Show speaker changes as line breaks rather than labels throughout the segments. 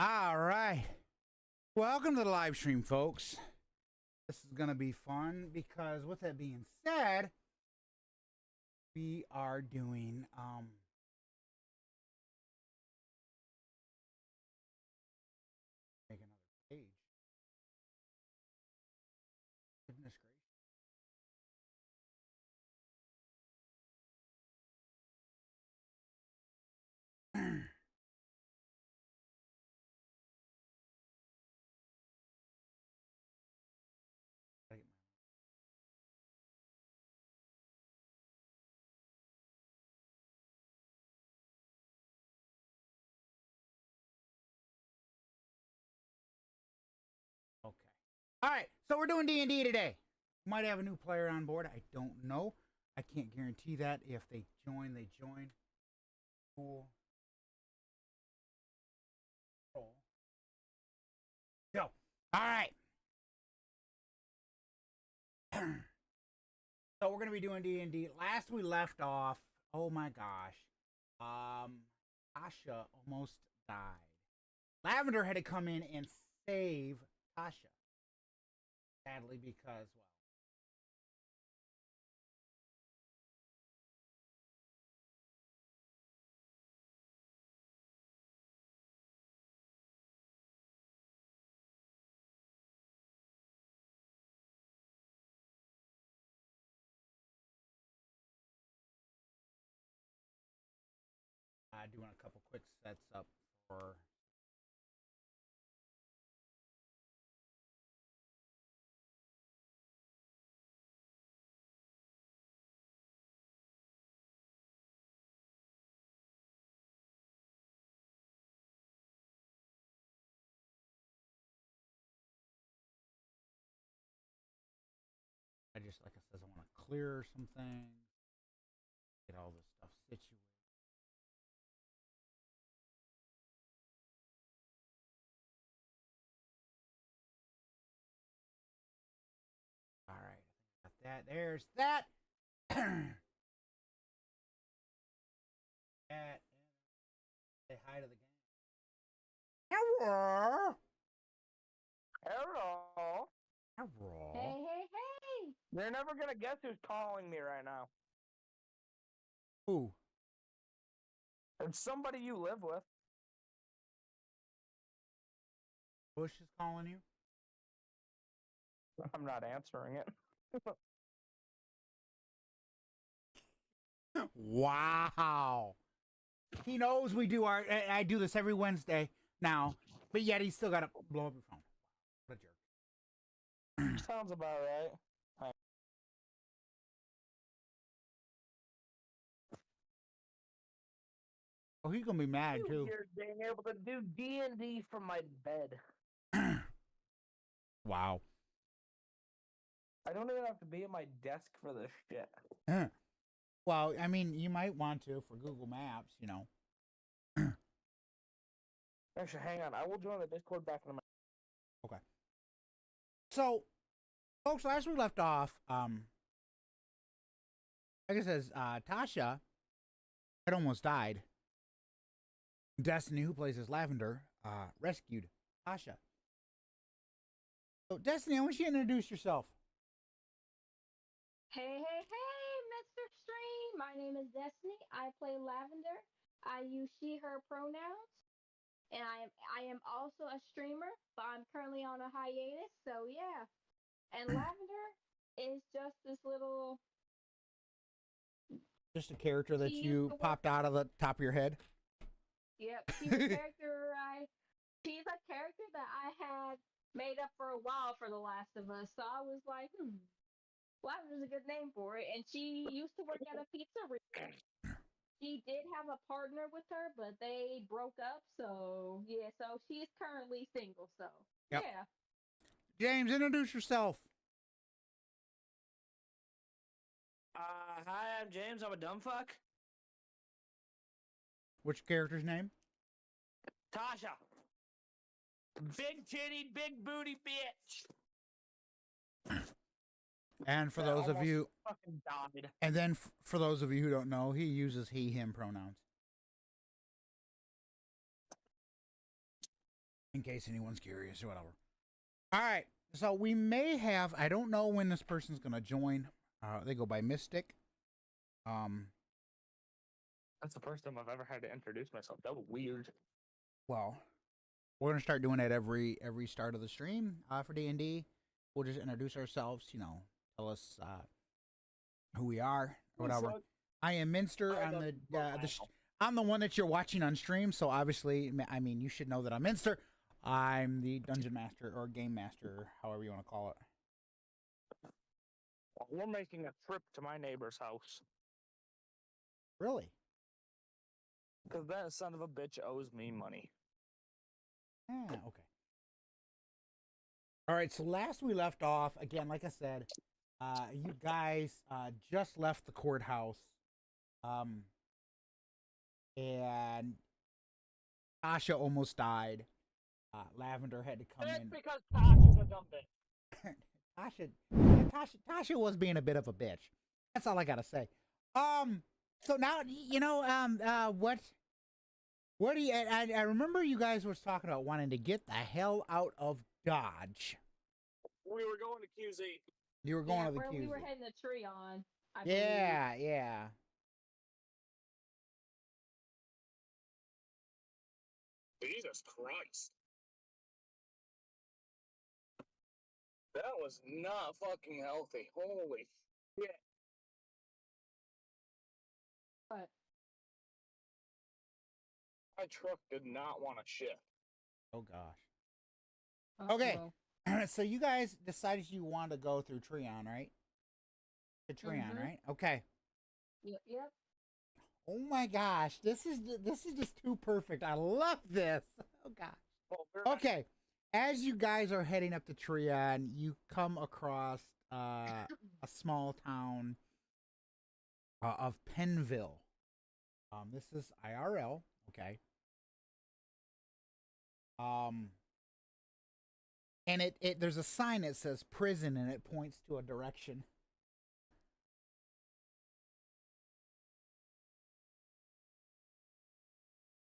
All right. Welcome to the live stream, folks. This is going to be fun because, with that being said, we are doing make another page. Goodness gracious. Okay. All right. So we're doing D&D today. Might have a new player on board. I don't know. I can't guarantee that. If they join, they join. Cool. Roll. Go. All right. So we're gonna be doing D&D. Last we left off, oh my gosh, Tasha almost died. Lavender had to come in and save Tasha, sadly, because doing a couple quick sets up for. I just, like I said, I want to clear some things, get all this stuff situated. All right, I think I got that. There's that. That. Say hi to the game. Hello.
Hello.
Hello.
Hey, hey, hey!
You're never gonna guess who's calling me right now.
Who?
It's somebody you live with.
Bush is calling you?
I'm not answering it.
Wow. He knows we do I do this every Wednesday now, but yet he's still got to blow up your phone. What a jerk.
Sounds about right.
Oh, he's going to be mad, too.
You're being able to do D&D from my bed.
Wow.
I don't even have to be at my desk for this shit.
Well, I mean, you might want to for Google Maps, you know.
Actually, hang on. I will join the Discord back in a minute.
Okay. So, folks, last we left off, like it says, Tasha had almost died. Destiny, who plays as Lavender, rescued Tasha. So, Destiny, I want you to introduce yourself.
Hey, hey, hey, Mr. Stream! My name is Destiny. I play Lavender. I use she, her pronouns. And I am also a streamer, but I'm currently on a hiatus, so yeah. And Lavender is just this little.
Just a character that you popped out of the top of your head.
Yep, she's a character she's a character that I had made up for a while for The Last of Us. So I was like, Lavender's a good name for it. And she used to work at a pizzeria. She did have a partner with her, but they broke up. So yeah, so she's currently single. So
Yep.
yeah.
James, introduce yourself.
Hi, I'm James. I'm a dumb fuck.
Which character's name?
Tasha. Big titty, big booty bitch.
And for those of you,
fucking died.
and then for those of you who don't know, he uses he, him pronouns. in case anyone's curious or whatever. All right, so we may have. I don't know when this person's gonna join. They go by Mystic.
That's the first time I've ever had to introduce myself. That was weird.
Well, we're gonna start doing that every start of the stream for DnD. We'll just introduce ourselves. You know, tell us who we are or whatever. I am Minster. I'm the one that you're watching on stream. So obviously, I mean, you should know that I'm Minster. I'm the dungeon master or game master, however you want to call it.
We're making a trip to my neighbor's house.
Really?
Because that son of a bitch owes me money.
Okay. All right, so last we left off, again, like I said, you guys just left the courthouse. And Tasha almost died. Lavender had to come in.
Because Tasha's a dumb bitch.
Tasha was being a bit of a bitch. That's all I gotta say. So now you know. What do you? I remember you guys was talking about wanting to get the hell out of Dodge.
We were going to QZ.
You were going to the
where
QZ.
we were heading to Treon.
Yeah, yeah.
Jesus Christ. That was not fucking healthy. Holy shit.
But
My truck did not want to shift.
Oh gosh. Okay. So you guys decided you want to go through Treon, right? To Treon, right? Okay.
Yep.
Oh my gosh, this is just too perfect. I love this. Oh gosh. Okay. As you guys are heading up to Treon, you come across a small town of Penville. This is IRL, okay. And it there's a sign that says prison and it points to a direction.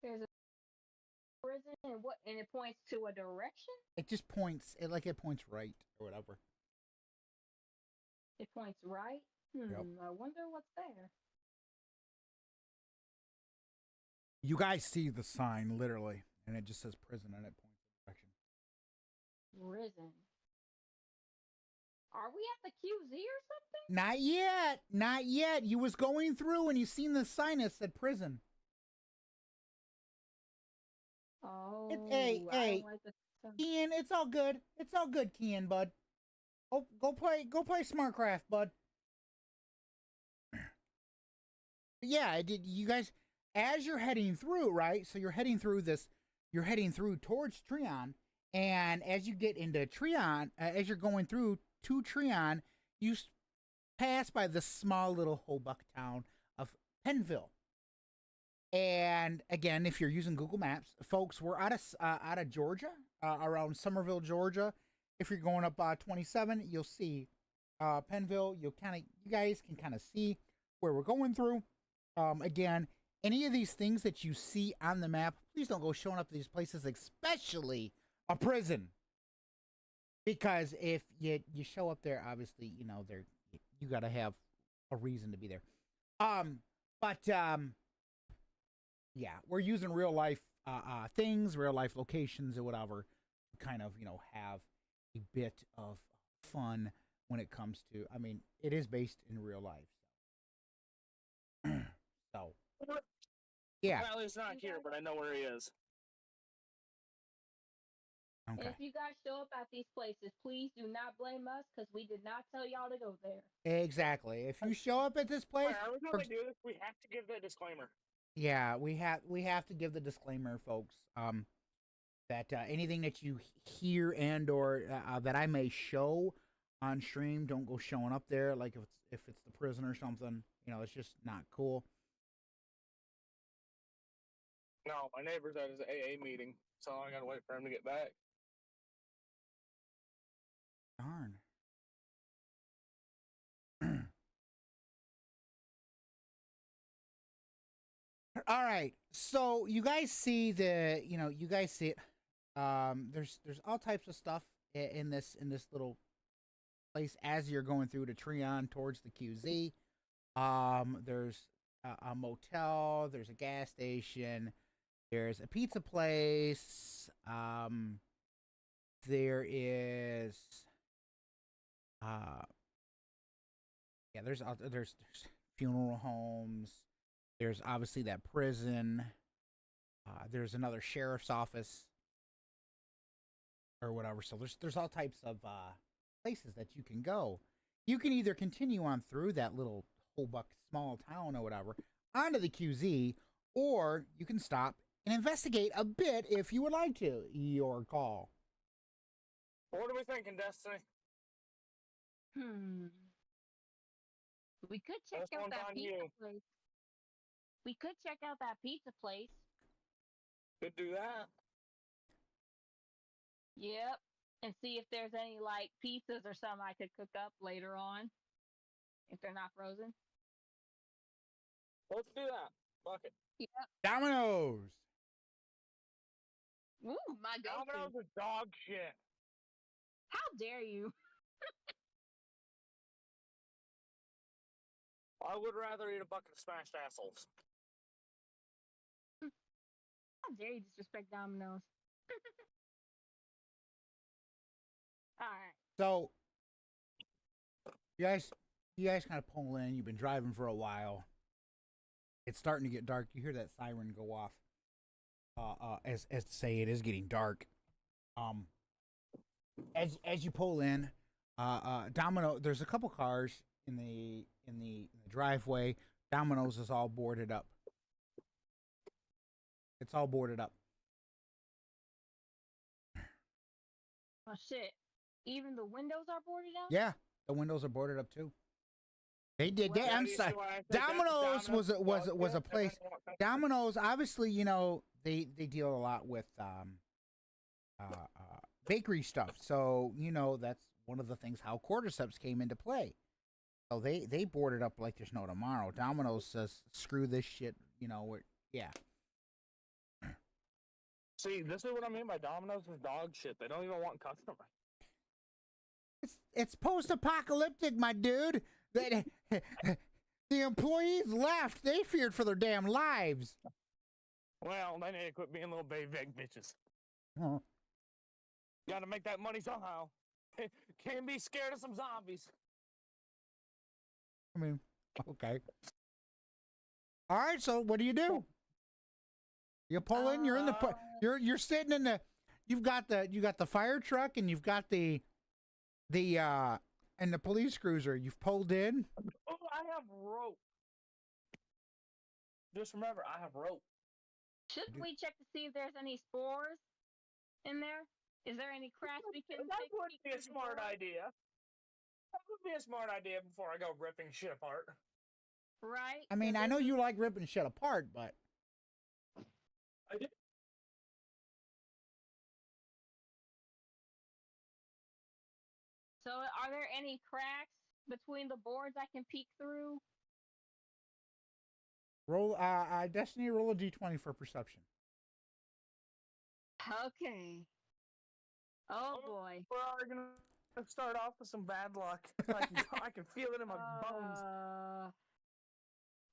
There's a prison and it points to a direction?
It just points it points right or whatever.
It points right?
Yep.
I wonder what's there.
You guys see the sign literally, and it just says prison and it points to the direction.
Prison. Are we at the QZ or something?
Not yet. Not yet. You was going through and you seen the sign that said prison.
Oh,
Hey,
like
Kian, it's all good. It's all good, Kian, bud. Oh, go play SmartCraft, bud. Yeah, you guys, as you're heading through, right? So you're heading through towards Treon, and as you get into Treon, as you're going through to Treon, you pass by the small little Hobuck town of Penville. And again, if you're using Google Maps, folks, we're out of Georgia, around Somerville, Georgia. If you're going up 27, you'll see Penville. You guys can kind of see where we're going through. Again, any of these things that you see on the map, please don't go showing up to these places, especially a prison. Because if you show up there, obviously, you know, you got to have a reason to be there. Yeah, we're using real life things, real life locations or whatever to kind of, you know, have a bit of fun when it comes to, I mean, it is based in real life. So, yeah.
Well, he's not here, but I know where he is.
Okay.
And if you guys show up at these places, please do not blame us because we did not tell y'all to go there.
Exactly. If you show up at this place,
Are we going to do this? We have to give that disclaimer.
Yeah, we have to give the disclaimer, folks. That anything that you hear and or that I may show on stream, don't go showing up there. Like if it's the prison or something, you know, it's just not cool.
No, my neighbor's at his AA meeting, so I gotta wait for him to get back.
Darn. All right, so you guys see it. There's all types of stuff in this little place as you're going through the Treon towards the QZ. There's a motel. There's a gas station. There's a pizza place. There is yeah. There's funeral homes. There's obviously that prison. There's another sheriff's office or whatever. So there's all types of places that you can go. You can either continue on through that little Holbuck small town or whatever onto the QZ, or you can stop and investigate a bit if you would like to. Your call.
What are we thinking, Destiny?
We could check
This
out
one's
that
on
pizza
you.
place. We could check out that pizza place.
Could do that.
Yep. And see if there's any like pizzas or something I could cook up later on. If they're not frozen.
Let's do that. Fuck it.
Yep.
Domino's.
Ooh, my go-to.
Domino's is dog shit.
How dare you?
I would rather eat a bucket of smashed assholes.
How dare you disrespect Domino's? Alright.
So you guys kind of pull in. You've been driving for a while. It's starting to get dark. You hear that siren go off. As to say it is getting dark. As you pull in, Domino, there's a couple cars in the driveway. Domino's is all boarded up. It's all boarded up.
Oh shit. Even the windows are boarded out?
Yeah, the windows are boarded up too. They did.
Well,
I'm sorry. Domino's was a place. Domino's, obviously, you know, they deal a lot with bakery stuff. So, you know, that's one of the things how cordyceps came into play. So they boarded up like there's no tomorrow. Domino's says, screw this shit, you know, yeah.
See, this is what I mean by Domino's is dog shit. They don't even want customers.
It's post-apocalyptic, my dude. The employees left. They feared for their damn lives.
Well, they need to quit being little baby veg bitches.
Oh.
Gotta make that money somehow. Can't be scared of some zombies.
I mean, okay. All right, so what do? You pull in. You're in the. You're sitting in the. You got the fire truck, and you've got the and the police cruiser. You've pulled in.
Oh, I have rope. Just remember, I have rope.
Shouldn't we check to see if there's any spores in there? Is there any cracks we can
That
take?
would be a smart idea. That would be a smart idea before I go ripping shit apart.
Right?
I mean, I know you like ripping shit apart, but
I did.
So are there any cracks between the boards I can peek through?
roll. Destiny, roll a d20 for perception.
Okay. Oh boy.
We're gonna start off with some bad luck. I can feel it in my bones.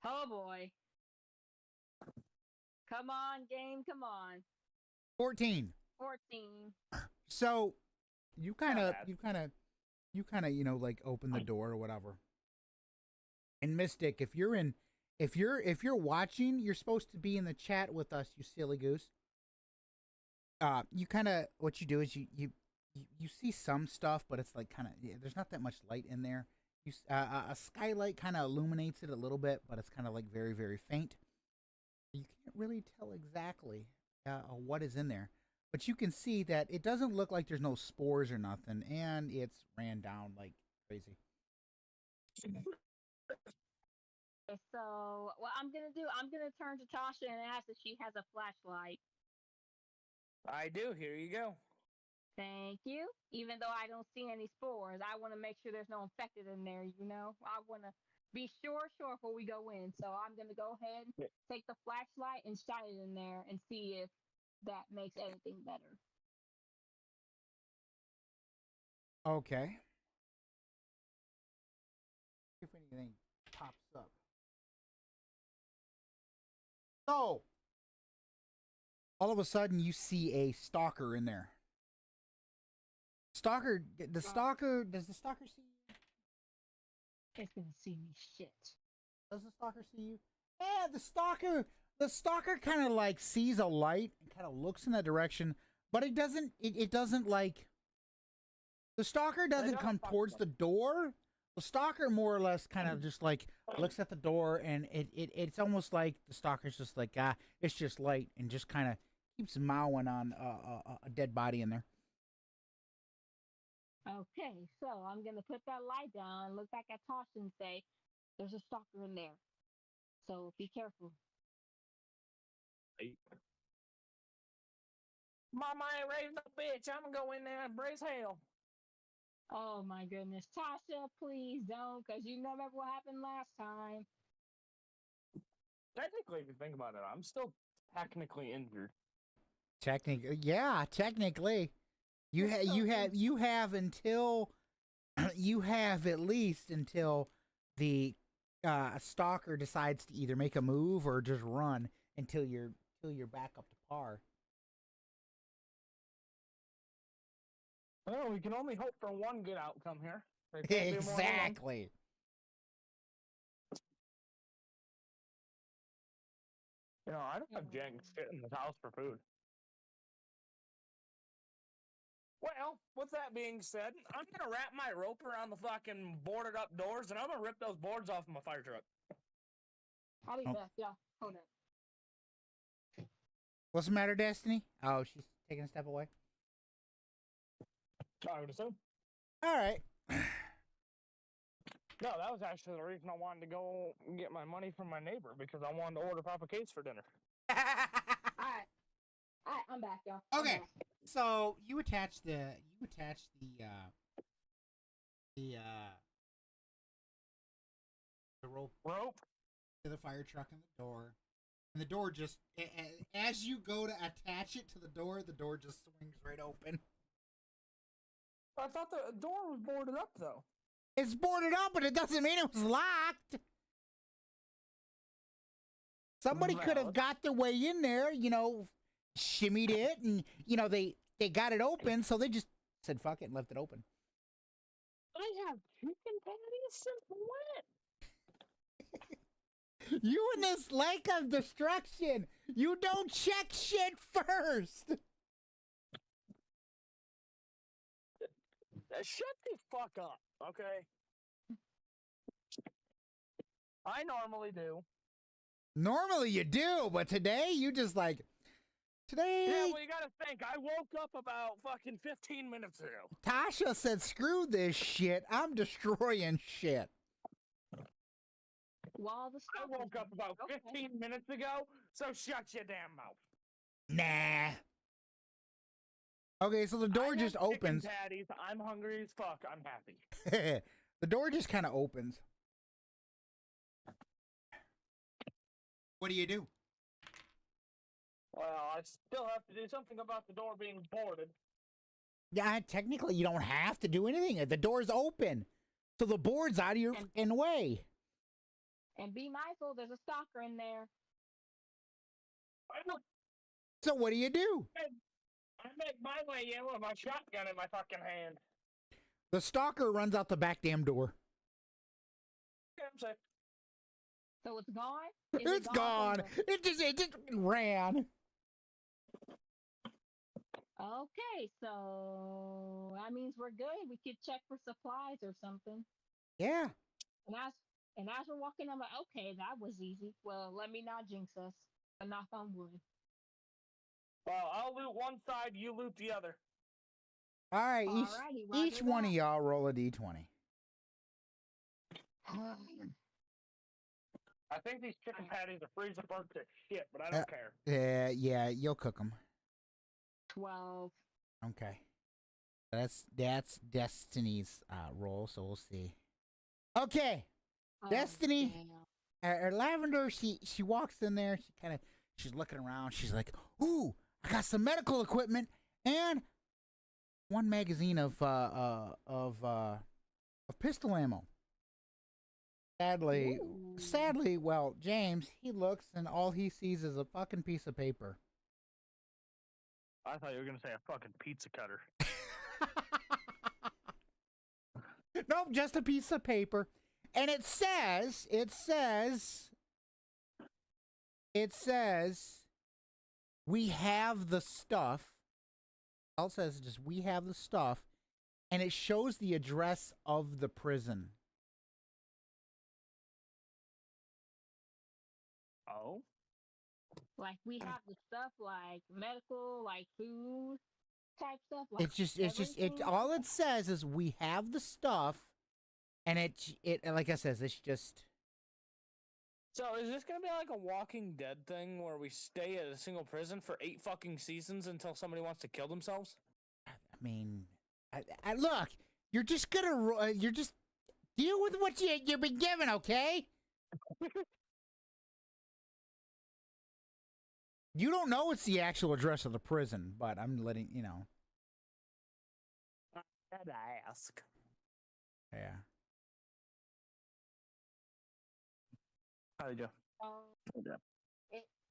Oh boy. Come on, game, come on.
14.
14.
So you kind
Not
of
bad.
you know, like open the door or whatever. And Mystic, if you're watching, you're supposed to be in the chat with us, you silly goose. You kind of, what you do is you see some stuff, but it's like kind of, there's not that much light in there. A skylight kind of illuminates it a little bit, but it's kind of like very, very faint. You can't really tell exactly what is in there, but you can see that it doesn't look like there's no spores or nothing, and it's ran down like crazy.
Okay, so what I'm gonna turn to Tasha and ask if she has a flashlight.
I do. Here you go.
Thank you. Even though I don't see any spores, I want to make sure there's no infected in there, you know? I want to be sure before we go in. So I'm going to go ahead, take the flashlight and shine it in there and see if that makes anything better.
Okay. If anything pops up. So, all of a sudden, you see a stalker in there. Stalker, the stalker, does the stalker see you?
It's gonna see me shit.
Does the stalker see you? Yeah, the stalker kind of like sees a light and kind of looks in that direction, but it doesn't like, the stalker doesn't come towards the door. The stalker more or less kind of just like looks at the door, and it's almost like the stalker's just like, it's just light, and just kind of keeps mowing on a dead body in there.
Okay, so I'm gonna put that light down, look back at Tasha and say, "There's a stalker in there, so be careful."
Mama ain't raised no bitch. I'm gonna go in there and brace hell.
Oh my goodness, Tasha, please don't, cause you remember what happened last time.
Technically, if you think about it, I'm still technically injured.
Technically, yeah, technically, you have until you have at least until the stalker decides to either make a move or just run until you're back up to par.
Well, we can only hope for one good outcome here. There can't be more than one.
Exactly.
You know, I don't have Jenks sit in the house for food. Well, with that being said, I'm gonna wrap my rope around the fucking boarded up doors, and I'm gonna rip those boards off of my fire truck.
I'll be
Oh.
back, yeah. Hold up.
What's the matter, Destiny? Oh, she's taking a step away.
I would assume.
All right.
No, that was actually the reason I wanted to go get my money from my neighbor, because I wanted to order Papa Case for dinner.
Alright, I'm back, y'all. I'm
Okay.
back.
So you attach the rope to the fire truck and the door, and the door just as you go to attach it to the door just swings right open.
I thought the door was boarded up, though.
It's boarded up, but it doesn't mean it was locked. Somebody could have got their way in there, shimmied it, and they got it open, so they just said fuck it and left it open.
I have chicken patties since when?
You and this lake of destruction. You don't check shit first.
Shut the fuck up, okay? I normally do.
Normally you do, but today you just like, today.
Yeah, well, you gotta think. I woke up about fucking 15 minutes ago.
Tasha said, screw this shit. I'm destroying shit.
While the
I
stalker's
woke up about
okay.
15 minutes ago, so shut your damn mouth.
Nah. Okay, so the door
I
just
have chicken
opens.
patties. I'm hungry as fuck. I'm happy.
The door just kind of opens. What do you do?
Well, I still have to do something about the door being boarded.
Yeah, technically you don't have to do anything. The door's open, so the board's out of your fucking way.
And be mindful, there's a stalker in there.
So what do you do?
I make my way in with my shotgun in my fucking hand.
The stalker runs out the back damn door.
Yeah, I'm safe.
So it's gone?
It's gone. It just ran.
Okay, so that means we're good. We could check for supplies or something.
Yeah.
And as we're walking, I'm like, okay, that was easy. Well, let me not jinx us. A knock on wood.
Well, I'll loot one side, you loot the other.
All right.
Alrighty,
Each
roger
one
that.
of y'all roll a d20.
I think these chicken patties are freezer burnt to shit, but I don't care.
Yeah, you'll cook them.
12.
Okay. That's Destiny's roll, so we'll see. Okay.
Oh,
Destiny.
damn.
Lavender, she walks in there. She's looking around. She's like, "Ooh, I got some medical equipment and one magazine of pistol ammo. Sadly,
Ooh.
sadly, well, James, he looks and all he sees is a fucking piece of paper.
I thought you were gonna say a fucking pizza cutter.
Nope, just a piece of paper. And it says, we have the stuff. All it says is just, we have the stuff. And it shows the address of the prison.
Oh?
Like we have the stuff like medical, like food type stuff. Like
All it says is we have the stuff. And it like I says, it's just.
So is this gonna be like a Walking Dead thing where we stay at a single prison for 8 fucking seasons until somebody wants to kill themselves?
I mean, I look. You're just gonna. You're just deal with what you've been given, okay? You don't know it's the actual address of the prison, but I'm letting you know.
I had to ask.
Yeah.
How did you?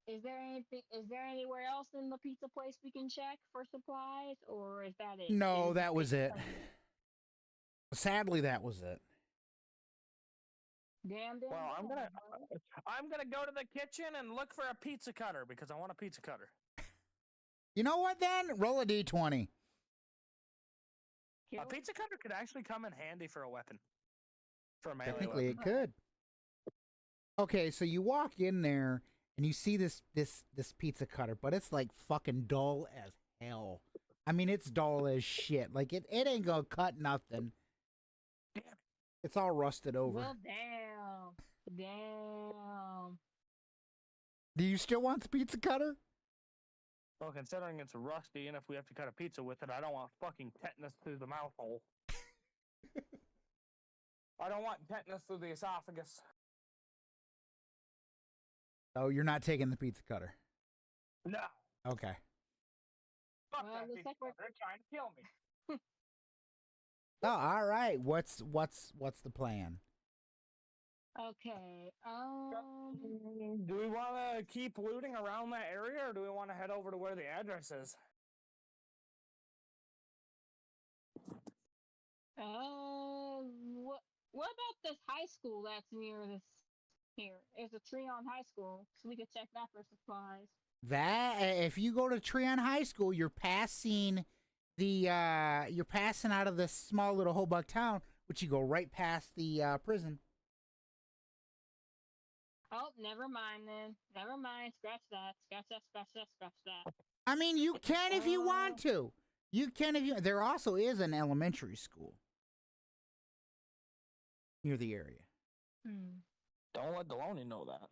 Is there anything? Is there anywhere else in the pizza place we can check for supplies, or is that it?
No,
Is
that was it.
plain?
Sadly, that was it.
Damn.
Well, I'm
damn,
gonna go to the kitchen and look for a pizza cutter because I want a pizza cutter.
You know what? Then roll a d20.
A pizza cutter could actually come in handy for a weapon. For a melee
Technically,
weapon.
it could. Okay, so you walk in there and you see this pizza cutter, but it's like fucking dull as hell. I mean, it's dull as shit. Like it ain't gonna cut nothing.
Damn.
It's all rusted over.
Well, damn.
Do you still want the pizza cutter?
Well, considering it's rusty and if we have to cut a pizza with it, I don't want fucking tetanus through the mouth hole. I don't want tetanus through the esophagus.
Oh, you're not taking the pizza cutter.
No.
Okay.
Fuck
Well,
that
looks
pizza
like we're-
cutter. They're trying to kill me.
Oh, all right. What's the plan?
Okay.
Do we want to keep looting around that area, or do we want to head over to where the address is?
What about this high school that's near this here? There's a tree on high school, so we could check that for supplies.
That if you go to Treon High School, you're passing you're passing out of this small little Hobuck town, which you go right past the prison.
Oh, never mind then. Never mind. Scratch that. Scratch that. Scratch that. Scratch that.
I mean, you can if you want to. You can if you. There also is an elementary school near the area.
Don't let Deloney know that.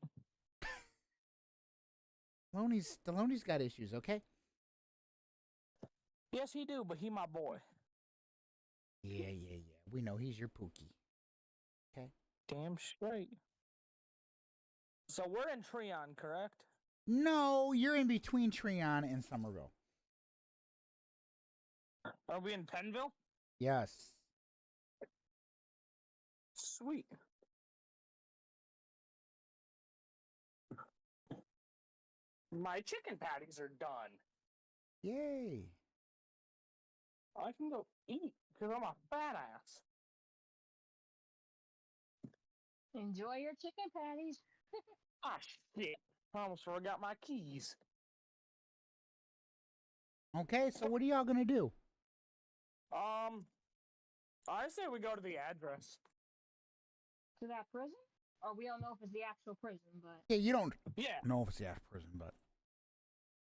Deloney's got issues, okay?
Yes, he do, but he my boy.
Yeah. We know he's your Pookie. Okay.
Damn straight. So we're in Treon, correct?
No, you're in between Treon and Somerville.
Are we in Penville?
Yes.
Sweet. My chicken patties are done.
Yay.
I can go eat because I'm a fat ass.
Enjoy your chicken patties.
Ah, shit. I almost forgot my keys.
Okay, so what are y'all gonna do?
I say we go to the address.
To that prison? Or we don't know if it's the actual prison, but
Yeah, you don't
Yeah,
know if it's the actual prison, but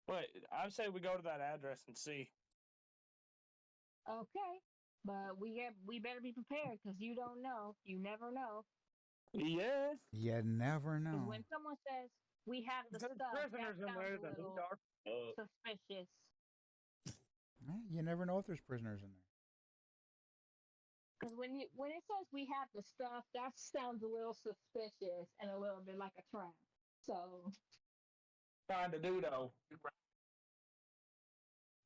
but I say we go to that address and see.
okay. But we better be prepared because you don't know. You never know.
Yes.
you never
'Cause
know.
when someone says we have the
There's
stuff, that
prisoners in
sounds
there
a
that
little
are.
suspicious.
You never know if there's prisoners in there.
Because when it says we have the stuff, that sounds a little suspicious and a little bit like a trap. So
Trying to do though.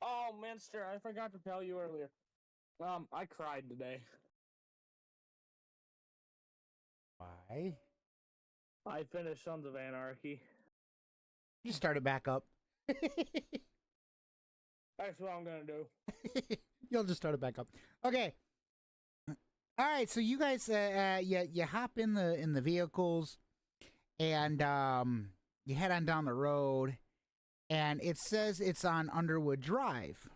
Oh, Minster, I forgot to tell you earlier. I cried today.
Why?
I finished Sons of Anarchy.
Just start it back up.
That's what I'm gonna do.
You'll just start it back up. Okay. All right. So you guys, you hop in the vehicles, and you head on down the road, and it says it's on Underwood Drive.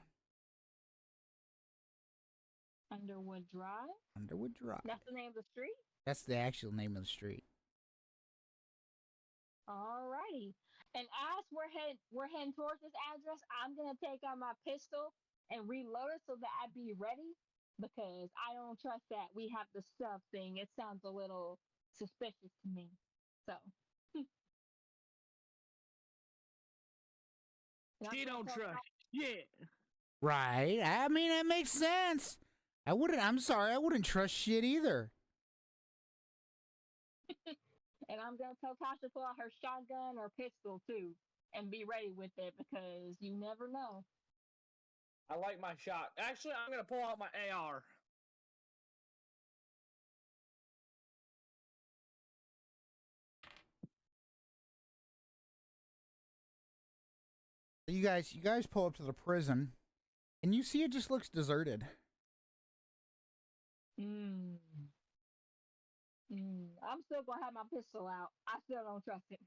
Underwood Drive?
Underwood Drive.
That's the name of the street?
That's the actual name of the street.
Alrighty. And as we're heading towards this address, I'm gonna take out my pistol and reload it so that I be ready because I don't trust that we have the stealth thing. It sounds a little suspicious to me. So
She don't trust shit.
Right. I mean, that makes sense. I'm sorry, I wouldn't trust shit either.
And I'm gonna tell Tasha to pull out her shotgun or pistol too, and be ready with it because you never know.
I like my shot. Actually, I'm gonna pull out my AR.
You guys pull up to the prison, and you see it just looks deserted.
I'm still gonna have my pistol out. I still don't trust it.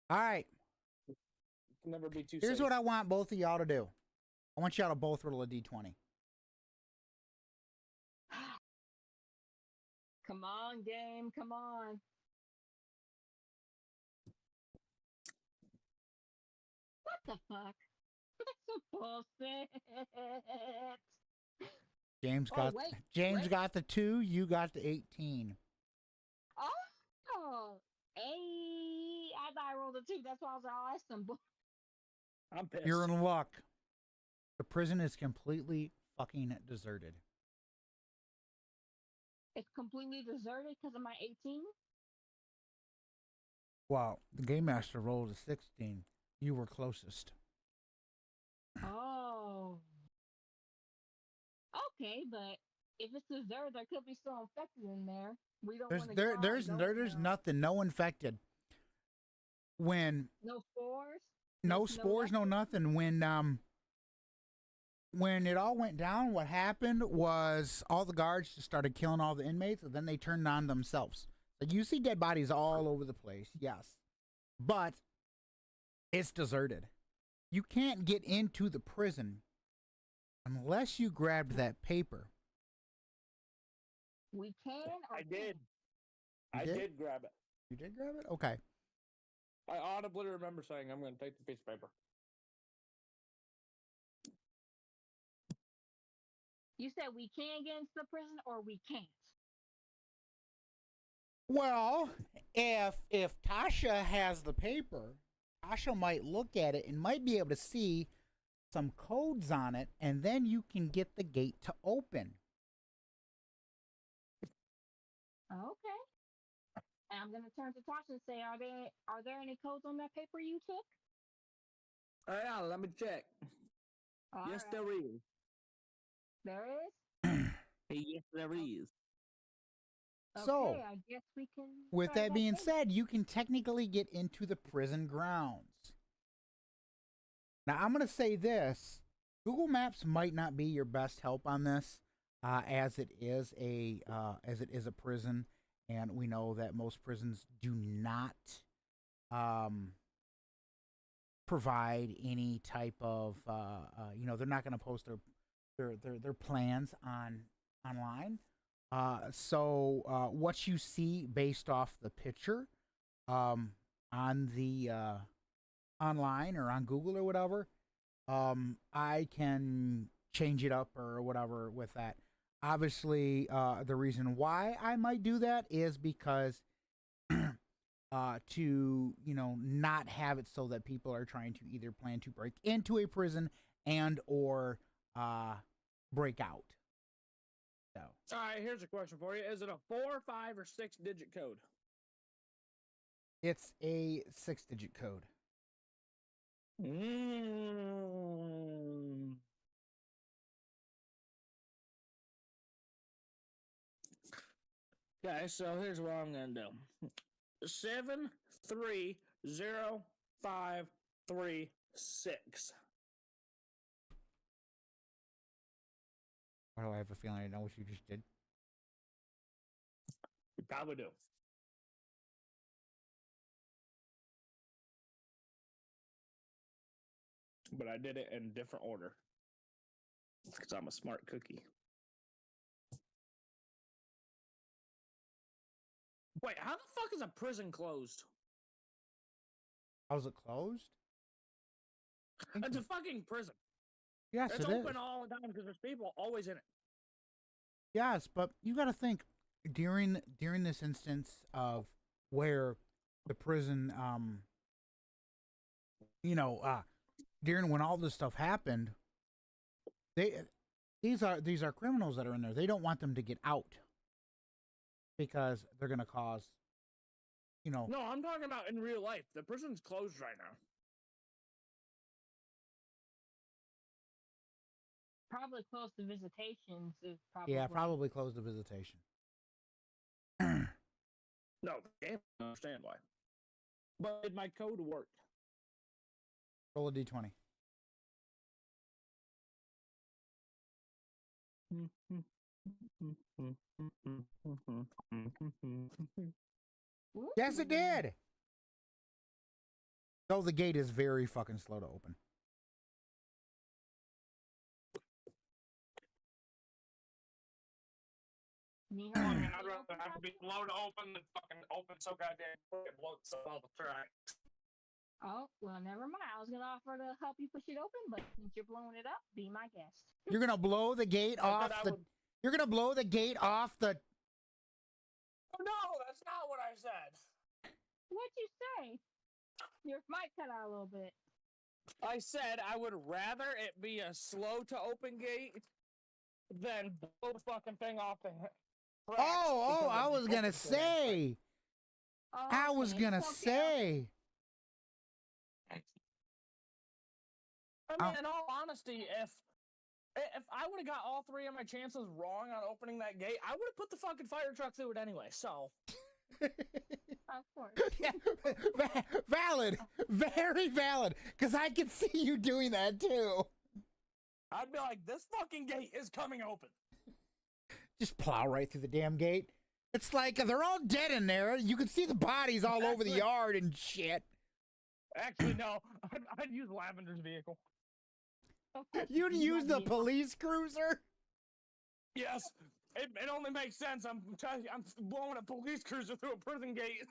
All right.
Can never be too
Here's
safe.
what I want both of y'all to do. I want y'all to both roll a d20.
Come on, game. Come on. What the fuck? That's some bullshit.
James got the 2, you got the 18.
Oh, hey, I thought I rolled a 2. That's why I was like, oh, that's some bull.
I'm pissed.
You're in luck. The prison is completely fucking deserted.
It's completely deserted because of my 18?
Wow, the game master rolled a 16. You were closest.
Oh. Okay, but if it's deserted, there could be still infected in there. We don't want to
There's nothing, no infected. When
no spores?
no spores, no nothing. When it all went down, what happened was all the guards just started killing all the inmates, and then they turned on themselves. So you see dead bodies all over the place, yes, but it's deserted. You can't get into the prison unless you grabbed that paper.
We can. Or
I did.
You
I
did?
did grab it.
You did grab it? Okay.
I audibly remember saying, I'm going to take the piece of paper.
You said we can get into the prison or we can't.
Well, if Tasha has the paper, Tasha might look at it and might be able to see some codes on it, and then you can get the gate to open.
Okay. And I'm gonna turn to Tasha and say, are there any codes on that paper you took?
Yeah, let me check.
All
yes,
right.
there is.
There is?
Yes, there is.
So,
Okay, I guess we can.
with
try
that being
thing.
said, you can technically get into the prison grounds. Now, I'm going to say this. Google Maps might not be your best help on this, as it is a prison, and we know that most prisons do not provide any type of they're not going to post their plans online. So what you see based off the picture on the online or on Google or whatever, I can change it up or whatever with that. Obviously, the reason why I might do that is because to not have it so that people are trying to either plan to break into a prison and or break out. So.
All right, here's a question for you. Is it a 4, 5, or 6-digit code?
It's a 6-digit code.
Mm. Okay, so here's what I'm gonna do: 730,536.
Why do I have a feeling I know what you just did?
You probably do. But I did it in different order because I'm a smart cookie. Wait, how the fuck is a prison closed?
How's it closed?
It's a fucking prison.
Yes,
It's
it is.
open all the time because there's people always in it.
Yes, but you got to think during this instance of where the prison, during when all this stuff happened, these are criminals that are in there. They don't want them to get out because they're going to cause,
No, I'm talking about in real life. The prison's closed right now.
Probably close to visitations. Is probably
Yeah, probably close the visitation.
No, I can't understand why. But did my code work?
Roll a d20. Yes, it did. So the gate is very fucking slow to open.
I'd rather have to be slow to open than fucking open so goddamn quick and blow itself all the track.
Oh, well, never mind. I was going to offer to help you push it open, but since you're blowing it up, be my guest.
You're gonna blow the gate off the. You're gonna blow the gate off the.
Oh, no, that's not what I said.
What'd you say? Your mic cut out a little bit.
I said I would rather it be a slow to open gate than blow the fucking thing off the.
Oh! I was gonna say.
Oh,
I was
okay.
gonna
Okay.
say.
I mean, in all honesty, if I would have got all three of my chances wrong on opening that gate, I would have put the fucking fire truck through it anyway. So.
Of course.
Yeah, valid, very valid. Because I could see you doing that too.
I'd be like, this fucking gate is coming open.
Just plow right through the damn gate. It's like they're all dead in there. You can see the bodies all over the yard and shit.
Actually, no. I'd use Lavender's vehicle.
You'd use the police cruiser?
Yes. It only makes sense. I'm blowing a police cruiser through a prison gate.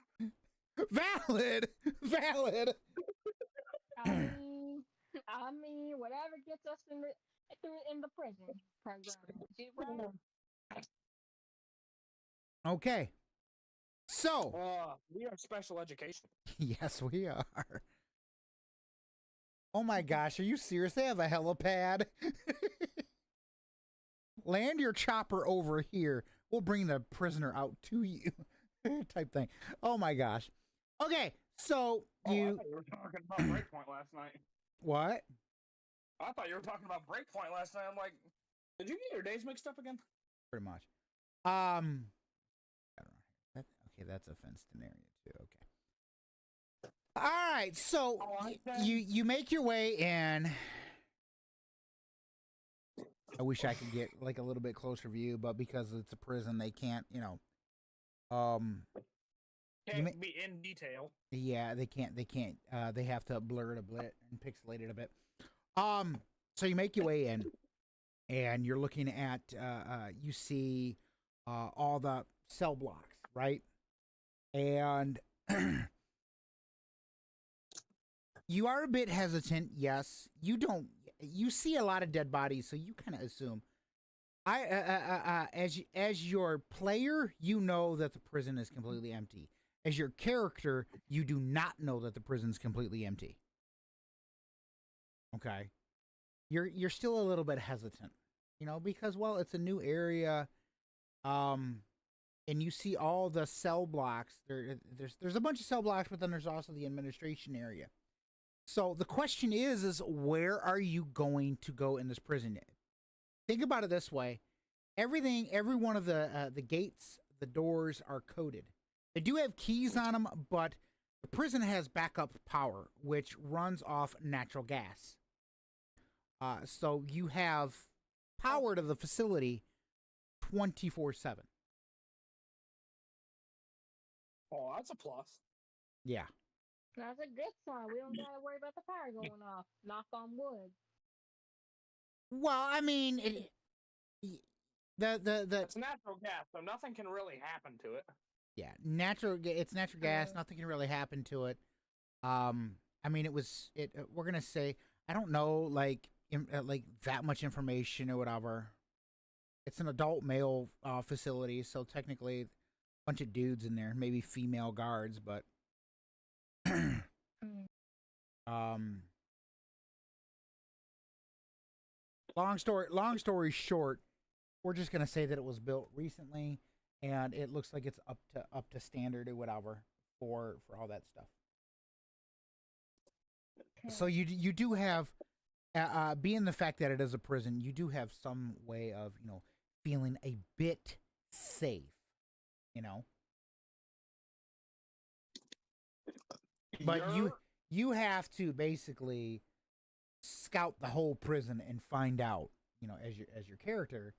Valid. Valid.
I mean, whatever gets us in the prison program.
Okay. So.
We are special education.
Yes, we are. Oh my gosh, are you serious? They have a helipad. Land your chopper over here. We'll bring the prisoner out to you. Type thing. Oh my gosh. Okay, so
I thought you were talking about Breakpoint last night.
What?
I thought you were talking about Breakpoint last night. I'm like, did you get your days mixed up again?
Pretty much. I don't know. Okay, that's a fenced in area too. Okay. All right, so you make your way in. I wish I could get like a little bit closer view, but because it's a prison, they can't,
Can't be in detail.
Yeah, they can't. They have to blur it a bit and pixelate it a bit. So you make your way in, and you're looking at. You see, all the cell blocks, right? And you are a bit hesitant. Yes, you don't. You see a lot of dead bodies, so you kind of assume. As your player, you know that the prison is completely empty. As your character, you do not know that the prison's completely empty. Okay, you're still a little bit hesitant, because it's a new area, and you see all the cell blocks. There's a bunch of cell blocks, but then there's also the administration area. So the question is where are you going to go in this prison? Think about it this way: every one of the gates, the doors are coded. They do have keys on them, but the prison has backup power, which runs off natural gas. So you have power to the facility 24/7.
Oh, that's a plus.
Yeah.
That's a good sign. We don't gotta worry about the power going off. Knock on wood.
Well, I mean, the
It's natural gas, so nothing can really happen to it.
yeah, it's natural gas. Nothing can really happen to it. I mean, we're gonna say I don't know, like that much information or whatever. It's an adult male facility, so technically, a bunch of dudes in there, maybe female guards, but long story short, we're just gonna say that it was built recently, and it looks like it's up to standard or whatever for all that stuff. So you do have, being the fact that it is a prison, you do have some way of feeling a bit safe, But you have to basically scout the whole prison and find out, as your character,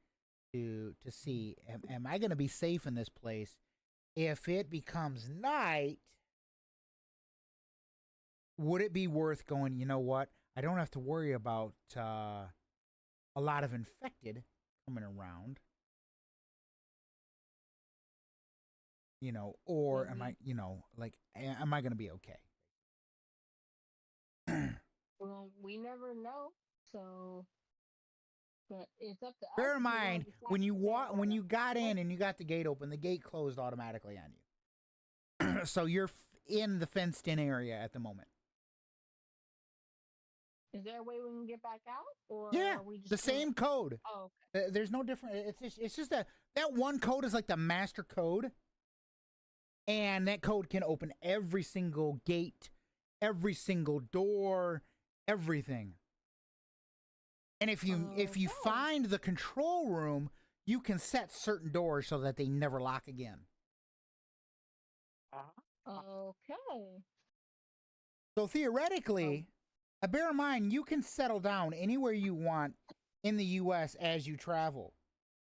to see am I going to be safe in this place? If it becomes night, would it be worth going? You know what? I don't have to worry about a lot of infected coming around. Or am I, am I going to be okay?
Well, we never know, so but it's up to us.
Bear in mind, when you got in and you got the gate open, the gate closed automatically on you. So you're in the fenced-in area at the moment.
Is there a way we can get back out, or
yeah,
are we just
the same code?
Oh, okay.
There's no different. It's just that one code is like the master code, and that code can open every single gate, every single door, everything. And if you find the control room, you can set certain doors so that they never lock again.
Okay.
So theoretically, bear in mind, you can settle down anywhere you want in the U.S. as you travel.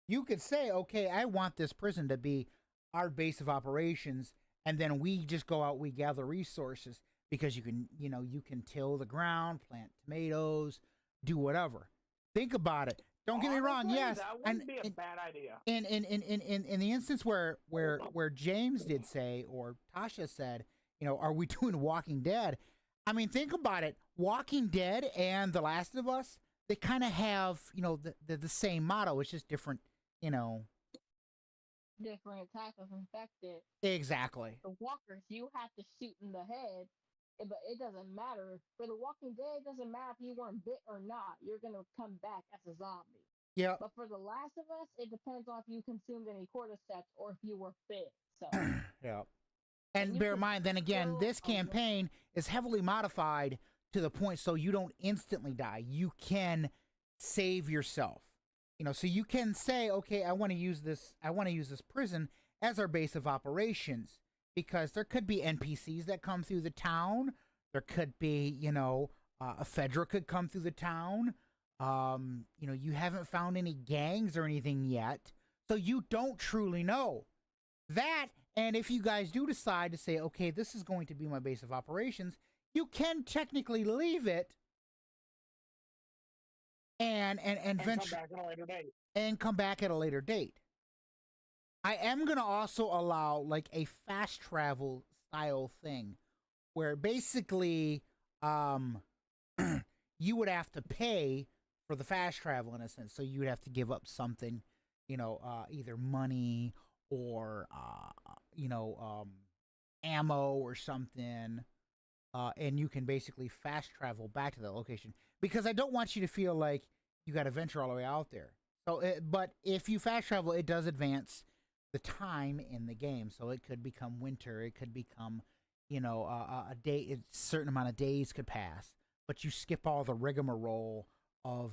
You could say, okay, I want this prison to be our base of operations, and then we just go out, we gather resources, because you can till the ground, plant tomatoes, do whatever. Think about it. Don't get me wrong. Yes,
that wouldn't be a bad idea.
In the instance where James did say, or Tasha said, are we doing Walking Dead? I mean, think about it. Walking Dead and The Last of Us, they kind of have the same motto. It's just different,
different type of infected.
Exactly.
The walkers, you have to shoot in the head. But it doesn't matter. For The Walking Dead, it doesn't matter if you weren't bit or not. You're going to come back as a zombie.
Yeah.
But for The Last of Us, it depends on if you consumed any cordyceps or if you were bit. So.
Yeah. And bear in mind, then again, this campaign is heavily modified to the point so you don't instantly die. You can save yourself. So you can say, okay, I want to use this prison as our base of operations. Because there could be NPCs that come through the town. There could be, a Fedra could come through the town. You haven't found any gangs or anything yet. So you don't truly know. That, and if you guys do decide to say, okay, this is going to be my base of operations, you can technically leave it and venture
come back at a later date.
And come back at a later date. I am going to also allow like a fast travel style thing where basically you would have to pay for the fast travel in a sense. So you would have to give up something, either money or, ammo or something. And you can basically fast travel back to that location, because I don't want you to feel like you got to venture all the way out there. So, but if you fast travel, it does advance the time in the game. So it could become winter. It could become, a day, a certain amount of days could pass, but you skip all the rigmarole of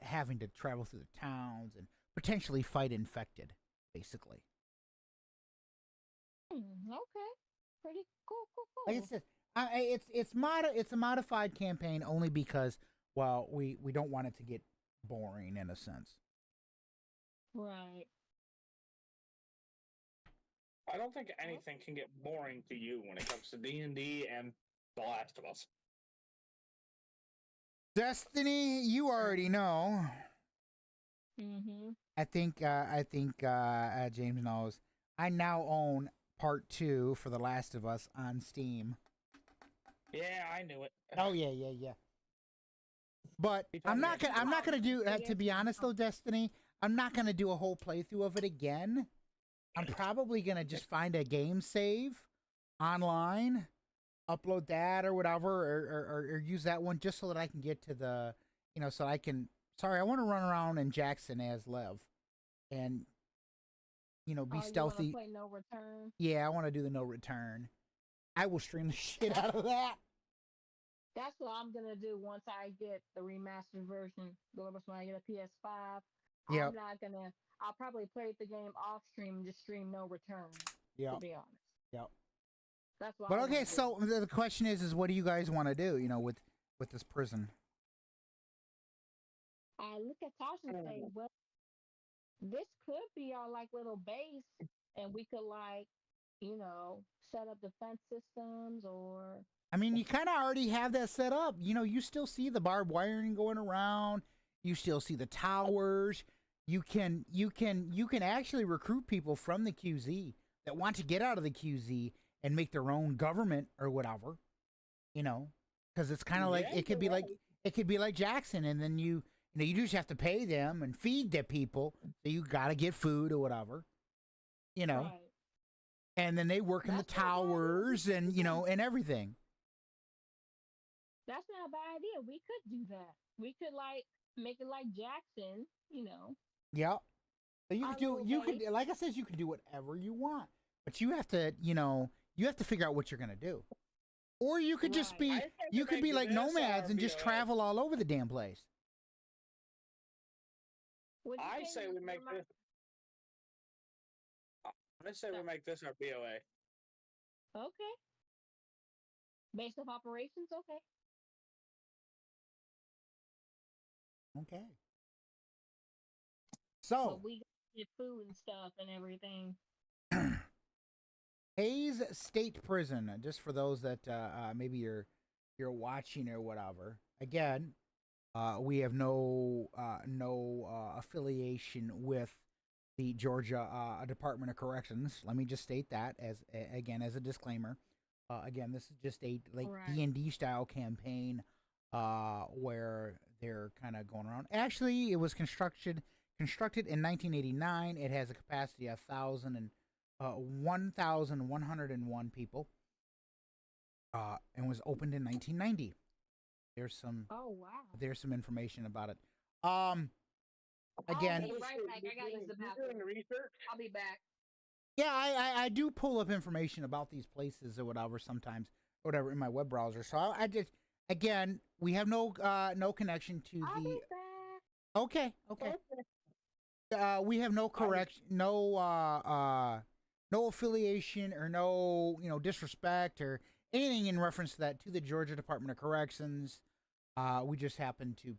having to travel through the towns and potentially fight infected, basically.
Okay. Pretty cool, cool,
Like I
cool.
said, it's a modified campaign only because, well, we don't want it to get boring in a sense.
Right.
I don't think anything can get boring to you when it comes to D&D and The Last of Us.
Destiny, you already know.
Mm-hmm.
I think James knows. I now own part 2 for The Last of Us on Steam.
Yeah, I knew it.
Oh yeah. But I'm not gonna do. To be honest though, Destiny, I'm not gonna do a whole playthrough of it again. I'm probably gonna just find a game save online, upload that or whatever, or use that one just so that I can get to the, so I can. Sorry, I want to run around in Jackson as Lev, and be stealthy.
You wanna play No Return?
Yeah, I want to do the No Return. I will stream the shit out of that.
That's what I'm gonna do once I get the remastered version. When I get a PS5,
Yep.
I'm not gonna. I'll probably play the game off stream and just stream No Return.
Yeah.
To be honest.
Yep.
That's what.
But okay, so the question is what do you guys want to do? With this prison.
I look at Tasha and say, well, this could be our like little base, and we could set up defense systems or.
I mean, you kind of already have that set up. You still see the barbed wiring going around. You still see the towers. You can actually recruit people from the QZ that want to get out of the QZ and make their own government or whatever. Because it's kind of like it could be like Jackson, and then you just have to pay them and feed the people. So you got to get food or whatever.
Right.
And then they work in the towers and and everything.
That's not a bad idea. We could do that. We could make it like Jackson,
Yeah. So you could like I said, you can do whatever you want. But you have to, figure out what you're gonna do. Or you could just be like nomads and just travel all over the damn place.
I say we make this. I say we make this our BOA.
Okay. Base of operations, okay.
Okay. So
we get food and stuff and everything.
Hayes State Prison, just for those that maybe you're watching or whatever. Again, we have no affiliation with the Georgia Department of Corrections. Let me just state that as a disclaimer. Again, this is just a D&D style campaign where they're kind of going around. Actually, it was constructed in 1989. It has a capacity of 1,101 people, and was opened in 1990. There's some.
Oh wow.
There's some information about it.
I'll
Again.
be right back. I gotta use the bathroom. I'll be back.
Yeah, I do pull up information about these places or whatever sometimes, whatever in my web browser. So I just, again, we have no connection to
I'll
the.
be back.
Okay. We have no correction, no affiliation or no disrespect or anything in reference to that to the Georgia Department of Corrections. They just happen to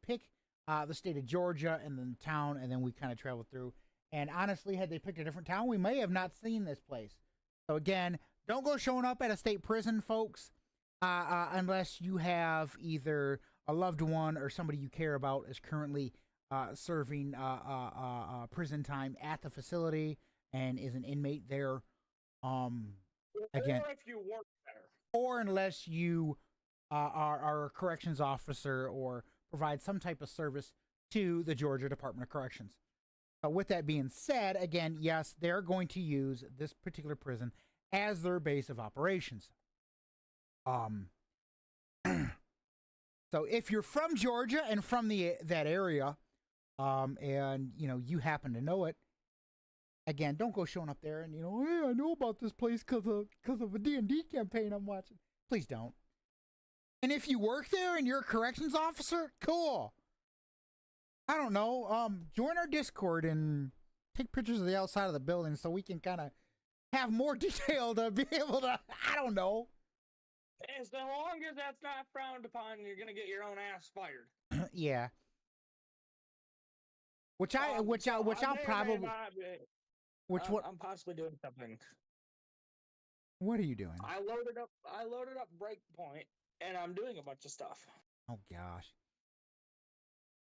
pick the state of Georgia and then the town, and then we kind of travel through. And honestly, had they picked a different town, we may have not seen this place. So again, don't go showing up at a state prison, folks, unless you have either a loved one or somebody you care about is currently serving prison time at the facility and is an inmate there. Again,
or if you work there,
or unless you are a corrections officer or provide some type of service to the Georgia Department of Corrections. With that being said, again, yes, they're going to use this particular prison as their base of operations. So if you're from Georgia and from that area, and you happen to know it, Again, don't go showing up there and, hey, I know about this place because of a D&D campaign I'm watching. Please don't. And if you work there and you're a corrections officer, cool. I don't know. Join our Discord and take pictures of the outside of the building so we can kind of have more detail to be able to, I don't know.
As long as that's not frowned upon, you're gonna get your own ass fired.
Yeah. I'm
possibly doing something.
What are you doing?
I loaded up Breakpoint, and I'm doing a bunch of stuff.
Oh gosh.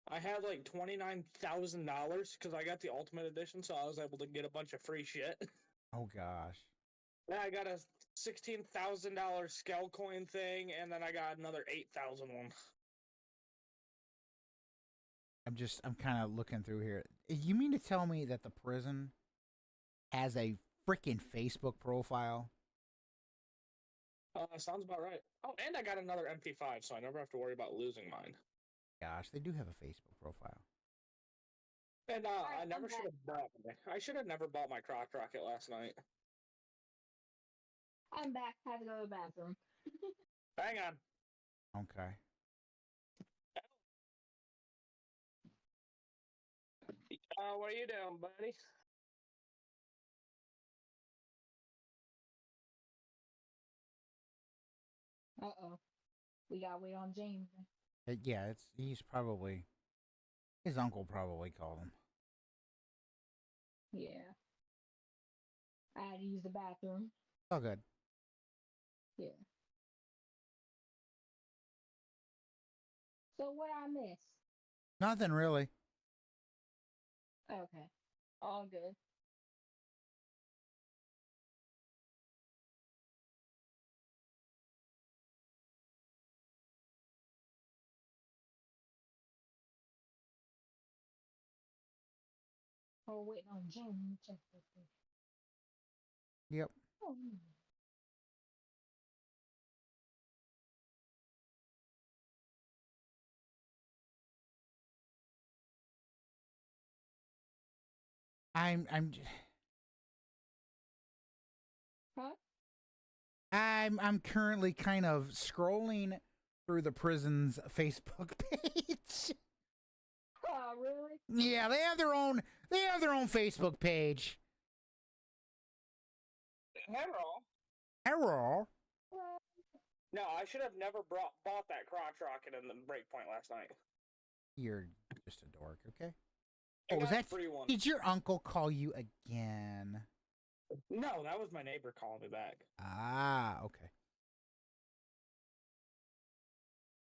I had like $29,000 because I got the Ultimate Edition, so I was able to get a bunch of free shit.
Oh gosh.
Then I got a $16,000 Skell coin thing, and then I got another 8,000 one.
I'm kind of looking through here. You mean to tell me that the prison has a freaking Facebook profile?
Sounds about right. Oh, and I got another MP5, so I never have to worry about losing mine.
Gosh, they do have a Facebook profile.
And I never should have bought. I should have never bought my Croc Rocket last night.
I'm back. Had to go to the bathroom.
Hang on.
Okay.
What are you doing, buddy?
Uh-oh. We gotta wait on James.
Yeah, he's probably, his uncle probably called him.
Yeah. I had to use the bathroom.
Oh, good.
Yeah. So what I miss?
Nothing really.
Okay. All good. Oh, waiting on James. Check this thing.
Yep.
Oh. Huh?
I'm currently kind of scrolling through the prison's Facebook page.
Oh, really?
Yeah, they have their own Facebook page.
Hello.
Hello.
No, I should have never bought that crotch rocket in the Breakpoint last night.
You're just a dork, okay?
I
Oh, was
got a
that
free one?
Did your uncle call you again?
No, that was my neighbor calling me back.
Ah, okay.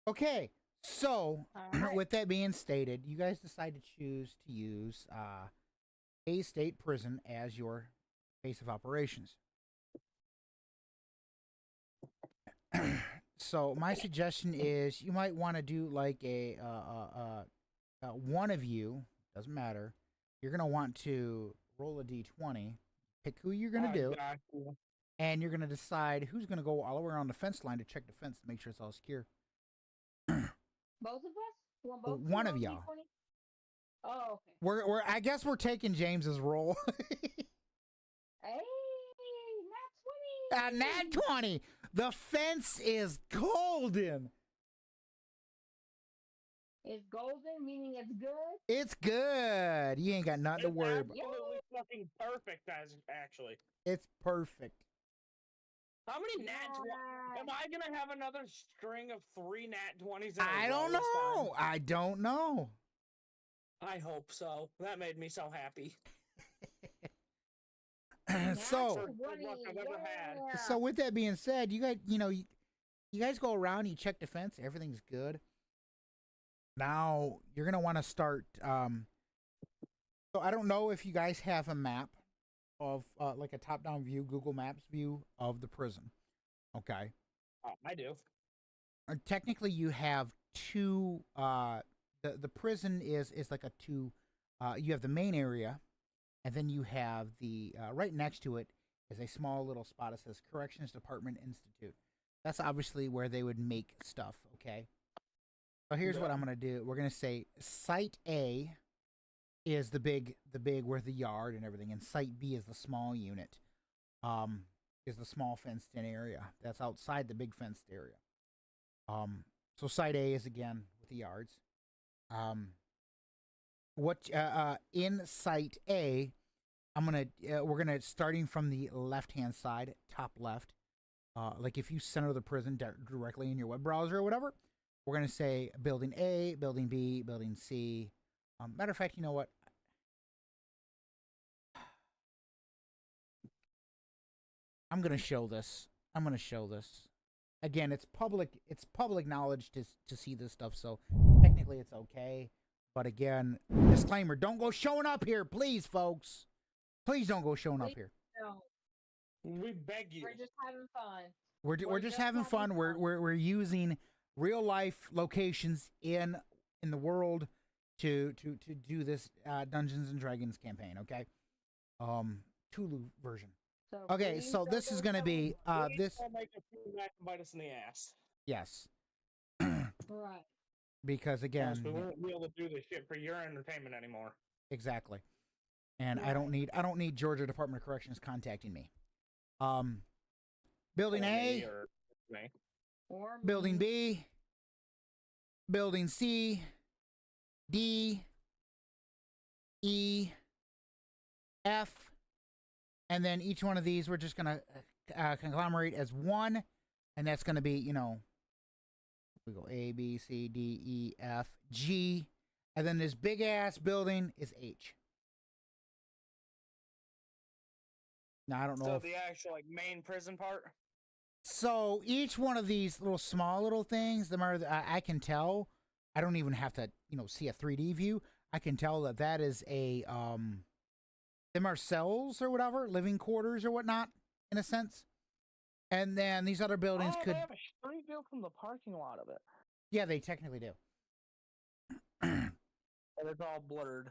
Okay, so
Right.
with that being stated, you guys decide to choose to use a state prison as your base of operations. So my suggestion is you might want to do like a one of you, doesn't matter. You're gonna want to roll a d20, pick who you're gonna do,
Gotcha.
and you're gonna decide who's gonna go all the way around the fence line to check the fence to make sure it's all secure.
Both of us? Want both
One of
roll
y'all.
D20? Oh, okay.
We're I guess we're taking James's role.
Hey, not 20.
Nat 20. The fence is golden.
It's golden, meaning it's good.
It's good. You ain't got nothing to
It's
worry about.
absolutely fucking perfect, actually.
It's perfect.
How many nat 20? Am I gonna have another string of 3 nat 20s?
I don't know. I don't know.
I hope so. That made me so happy.
So,
I've ever had.
so with that being said, you guys go around, you check the fence, everything's good. Now you're gonna want to start. So I don't know if you guys have a map of like a top-down view, Google Maps view of the prison. Okay.
I do.
Technically, you have two. The prison is like a two. You have the main area, and then you have the right next to it is a small little spot that says Corrections Department Institute. That's obviously where they would make stuff. Okay. So here's what I'm gonna do. We're gonna say Site A is the big with the yard and everything, and site B is the small unit. Is the small fenced in area that's outside the big fenced area. So site A is again with the yards. What in site A, we're gonna starting from the left hand side, top left. Like if you center the prison directly in your web browser or whatever, we're gonna say building A, building B, building C. Matter of fact, you know what? I'm gonna show this. Again, it's public. It's public knowledge to see this stuff. So technically, it's okay. But again, disclaimer: don't go showing up here, please, folks. Please don't go showing up here.
No,
We beg you.
we're just having fun.
We're just having fun. We're using real life locations in the world to do this Dungeons and Dragons campaign. Okay, TLOU version.
So
Okay,
please
so
don't
this
go
is gonna be
Please
this.
don't make us come back and bite us in the ass.
Yes,
Right.
because again,
We won't be able to do this shit for your entertainment anymore.
exactly. And
Right.
I don't need Georgia Department of Corrections contacting me. Building
Or
A,
me or me.
Or
building
me.
B, building C, D, E, F, and then each one of these we're just gonna conglomerate as one, and that's gonna be, we go A, B, C, D, E, F, G, and then this big ass building is H. Now I don't know
So
if
the actual main prison part.
so each one of these small little things, the more I can tell, I don't even have to see a 3D view. I can tell that is a them are cells or whatever, living quarters or whatnot, in a sense. And then these other buildings
Oh,
could,
they have a street view from the parking lot of it.
yeah, they technically do.
And it's all blurred.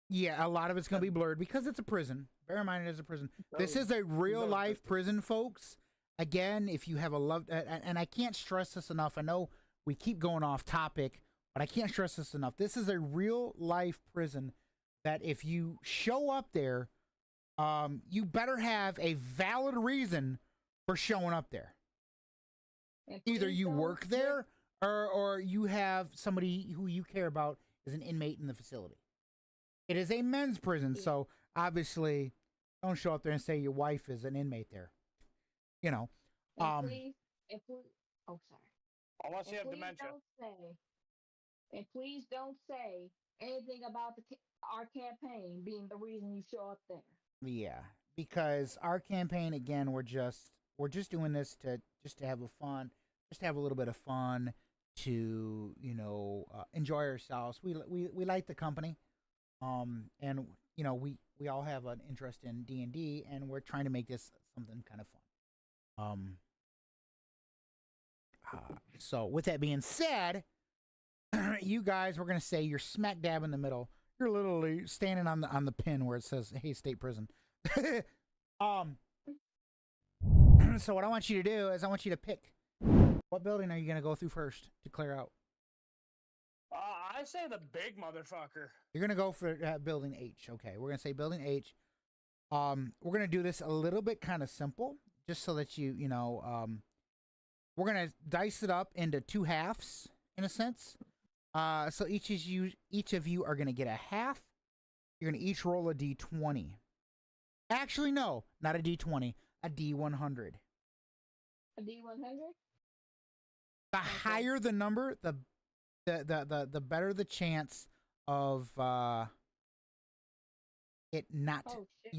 Yeah, a lot of it's gonna be blurred because it's a prison. Bear in mind, it is a prison. This
So-
is a real
so
life
prison.
prison, folks. Again, if you have a love, and I can't stress this enough. I know we keep going off topic, but I can't stress this enough. This is a real life prison that if you show up there, you better have a valid reason for showing up there.
And
Either
please
you
don't
work there or you have somebody who you care about as an inmate in the facility. It is a men's prison,
Yeah.
so obviously don't show up there and say your wife is an inmate there.
And please, oh sorry.
Unless you
And
have
please
dementia.
don't say, and please don't say anything about our campaign being the reason you show up there.
Yeah, because our campaign again, we're just doing this to have a fun, just to have a little bit of fun, to enjoy ourselves. We like the company, and we all have an interest in DnD, and we're trying to make this something kind of fun. So with that being said, you guys, we're gonna say you're smack dab in the middle. You're literally standing on the pin where it says "Hey, State Prison." So what I want you to do is I want you to pick what building are you gonna go through first to clear out.
I say the big motherfucker.
You're gonna go for building H. Okay, we're gonna say building H. We're gonna do this a little bit kind of simple, just so that we're gonna dice it up into two halves in a sense. So each of you are gonna get a half. You're gonna each roll a d20. Actually, no, not a d20, a d100.
A D100?
The higher the number, the better the chance of it not,
Oh shit.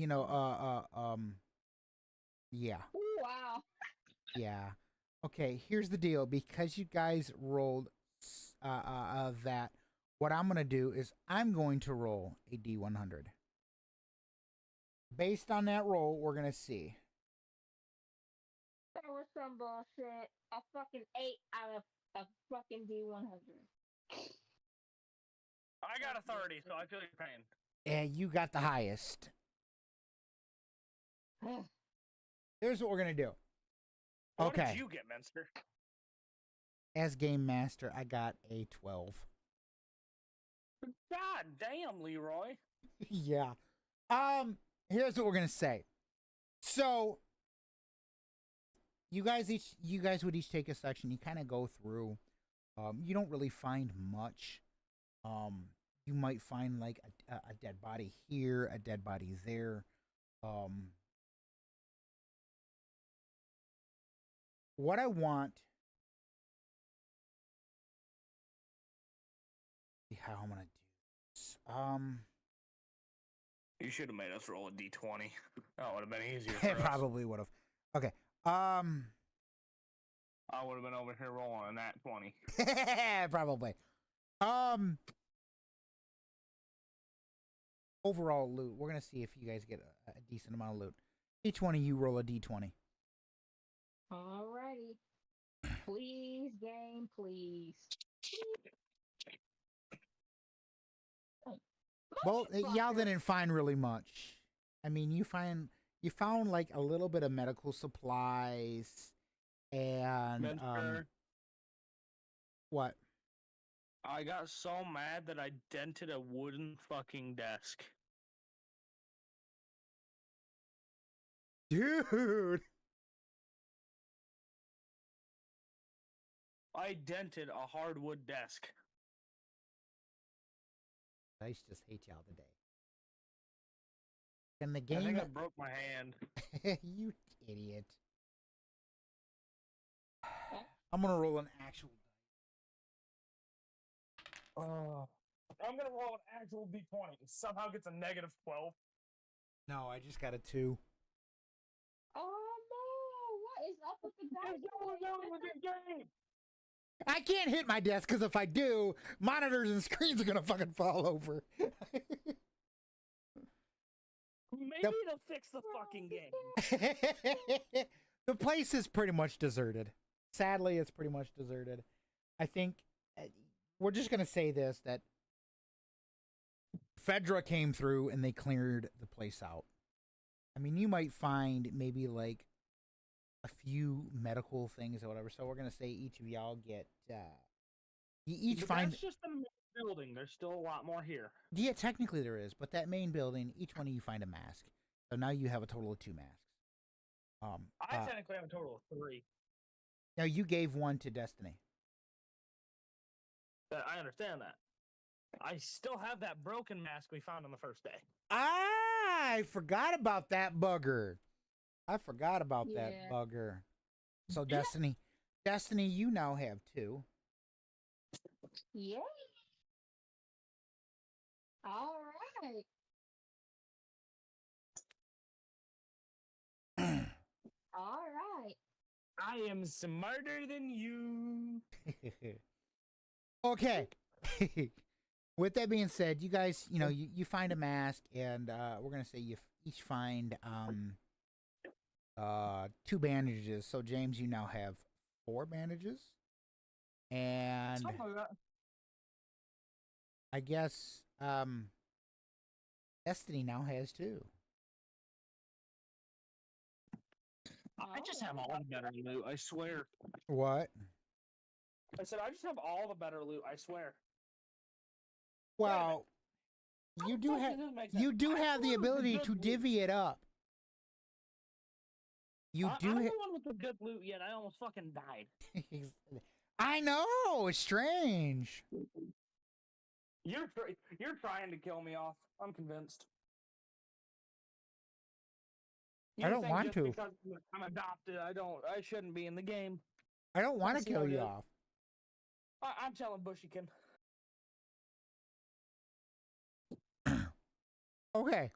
yeah.
Ooh, wow.
Yeah. Okay, here's the deal. Because you guys rolled that, what I'm going to do is I'm going to roll a D100. Based on that roll, we're going to see.
That was some bullshit. A fucking 8 out of a fucking D100.
I got a 30, so I feel your pain.
And you got the highest. Here's what we're going to do.
What
Okay.
did you get, Minster?
As Game Master, I got a 12.
God damn, Leroy.
Yeah. Here's what we're gonna say. So you guys would each take a section. You kind of go through. You don't really find much. You might find like a dead body here, a dead body there. What I want. See how I'm gonna do this.
You should have made us roll a d20. That would have been easier
It
for us.
probably would have. Okay.
I would have been over here rolling a nat 20.
Probably. Overall loot. We're gonna see if you guys get a decent amount of loot. Each one of you roll a d20.
Alrighty. Please, game, please.
Well, y'all didn't find really much. I mean, you found like a little bit of medical supplies and
Mentor,
what?
I got so mad that I dented a wooden fucking desk.
Dude.
I dented a hardwood desk.
Dice just hate y'all today. And the
I
game
think I broke my hand.
you idiot. I'm gonna roll an actual
I'm gonna roll an actual d20. It somehow gets a negative 12.
No, I just got a 2.
Oh no! What is up with the dice?
I can't hit my desk because if I do, monitors and screens are gonna fucking fall over.
Maybe it'll fix the fucking game.
The place is pretty much deserted. Sadly, it's pretty much deserted. I think we're just gonna say this, that Fedra came through and they cleared the place out. I mean, you might find maybe like a few medical things or whatever. So we're gonna say each of y'all get you each
But
find.
that's just the main building. There's still a lot more here.
Yeah, technically there is, but that main building, each one of you find a mask. So now you have a total of 2 masks.
I technically have a total of 3.
Now you gave one to Destiny.
I understand that. I still have that broken mask we found on the first day.
I forgot about that bugger. I forgot about that
Yeah.
bugger. So
Yeah.
Destiny, you now have 2.
Yay! All right. All right.
I am smarter than you.
Okay. With that being said, you guys, you find a mask, and we're gonna say you each find 2 bandages. So James, you now have 4 bandages, and
Something like that.
I guess Destiny now has 2.
I just have all the better loot, I swear.
What?
I said I just have all the better loot, I swear.
Well, you do have the ability to divvy it up. You do.
I'm the one with the good loot yet. I almost fucking died.
I know. It's strange.
You're trying to kill me off. I'm convinced.
I don't
think
want
just
to.
Because I'm adopted. I shouldn't be in the game.
I don't want to
see how
kill
it
you
is.
off.
I'm telling Bushykin.
Okay.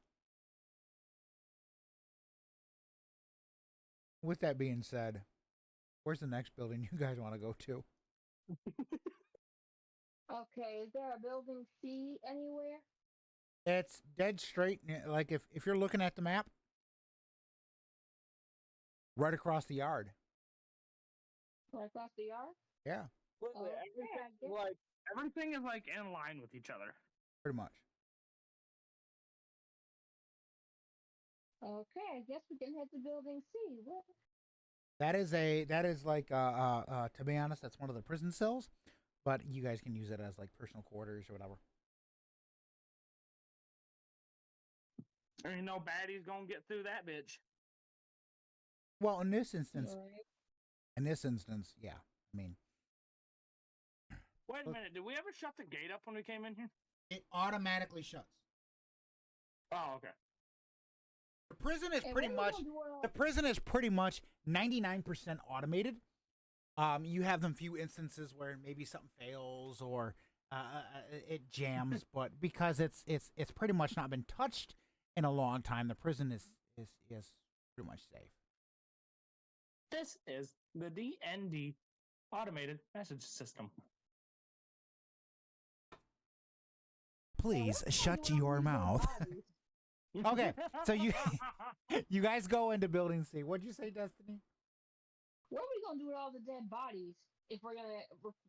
With that being said, where's the next building you guys want to go to?
Okay, is there a building C anywhere?
It's dead straight. Like if you're looking at the map, right across the yard.
Right across the yard?
Yeah,
Literally,
Okay,
everything is like in line with each other.
pretty much.
Okay, I guess we can head to building C. What?
That is like to be honest, that's one of the prison cells, but you guys can use it as like personal quarters or whatever.
Ain't no baddies gonna get through that bitch.
Well, in this instance,
Right.
yeah. I mean,
Wait a minute, did we ever shut the gate up when we came in here?
it automatically shuts.
Oh, okay.
The prison is
And
pretty
what are we
much
gonna do all-
the prison is pretty much 99% automated. You have them few instances where maybe something fails or it jams, but because it's pretty much not been touched in a long time, the prison is pretty much safe.
This is the DnD automated message system.
Please
what are we gonna
shut
do with all
your
these dead
mouth.
bodies?
Okay, so you guys go into building C. What'd you say, Destiny?
What are we gonna do with all the dead bodies if we're gonna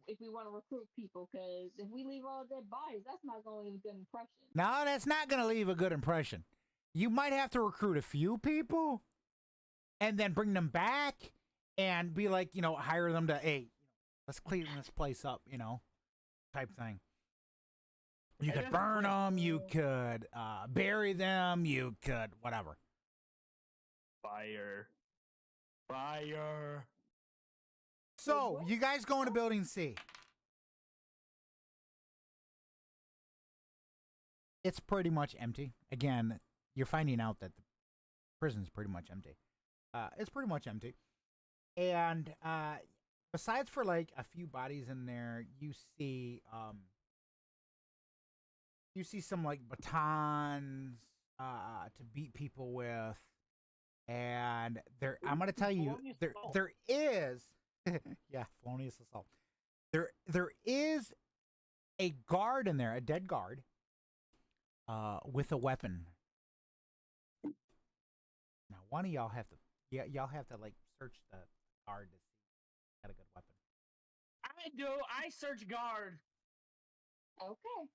if we want to recruit people? Because if we leave all dead bodies, that's not gonna leave a good impression.
No, that's not going to leave a good impression. You might have to recruit a few people and then bring them back and be like, hire them to, hey, let's clean this place up, type thing. You
It
could
is
burn
quick.
them, you could bury them, you could whatever.
Fire. Fire.
So,
what?
you guys go into building C. It's pretty much empty. Again, you're finding out that the prison's pretty much empty. It's pretty much empty. And besides for like a few bodies in there, you see some like batons to beat people with. And I'm gonna tell you, there is yeah, felonious assault. There is a guard in there, a dead guard, with a weapon. Now, one of y'all have to, y'all have to like search the guard to see if he's got a good weapon.
I do. I search guard.
Okay.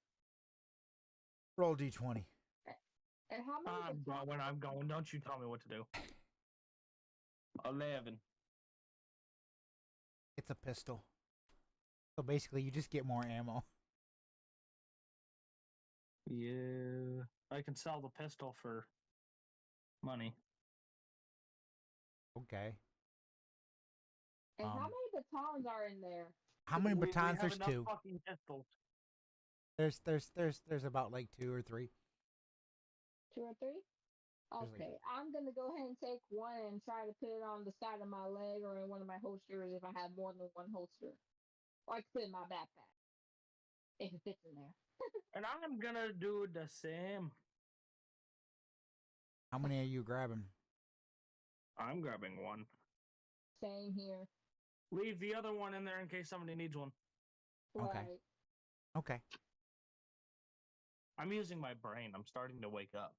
Roll d20.
And how many?
I'm going. Don't you tell me what to do. 11.
It's a pistol. So basically, you just get more ammo.
Yeah. I can sell the pistol for money.
Okay.
And how many batons are in there?
How many
We
batons?
have
There's
enough
two.
fucking pistols.
There's about like 2 or 3.
2 or 3?
There's like-
Okay, I'm gonna go ahead and take one and try to put it on the side of my leg or in one of my holsters if I have more than one holster. Or I can put it in my backpack if it fits in there.
And I'm gonna do the same.
How many are you grabbing?
I'm grabbing one.
Same here.
Leave the other one in there in case somebody needs one.
Okay.
Right.
Okay.
I'm using my brain. I'm starting to wake up.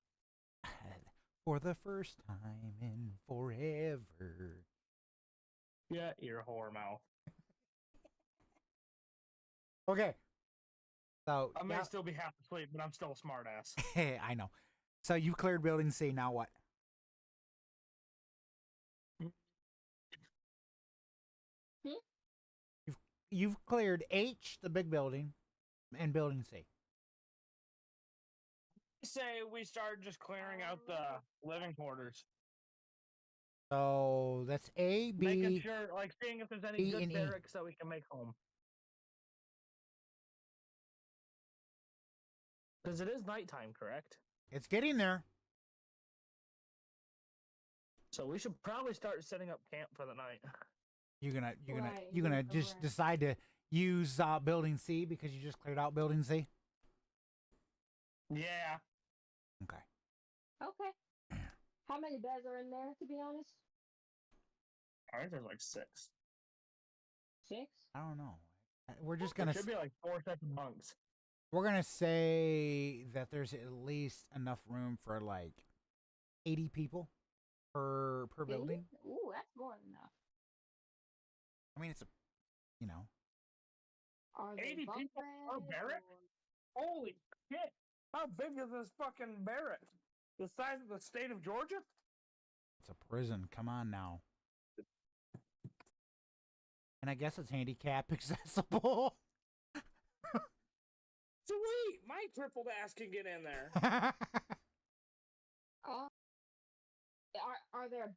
For the first time in forever.
Yeah, ear whore mouth.
Okay. So
I may still be half asleep, but I'm still a smart ass.
I know. So you cleared building C. Now what? You've cleared H, the big building, and building C.
Say we start just clearing out the living quarters.
So that's A, B.
Making sure, like, seeing if there's any
B
good
and E.
barracks that we can make home. Because it is nighttime, correct?
It's getting there.
So we should probably start setting up camp for the night.
You're gonna
Right,
just
correct.
decide to use building C because you just cleared out building C.
Yeah.
Okay.
Okay. How many beds are in there, to be honest?
I think there's like 6.
6?
I don't know. We're just
There
gonna
should be like 4 sets of bunks.
we're gonna say that there's at least enough room for like 80 people per building.
Ooh, that's more than enough.
I mean, it's a, you know,
Are they
80
bunk
people per
beds
barrack?
or-
Holy shit! How big is this fucking barrack? The size of the state of Georgia?
it's a prison. Come on now. And I guess it's handicap accessible.
Sweet! My crippled ass can get in there.
Uh, are there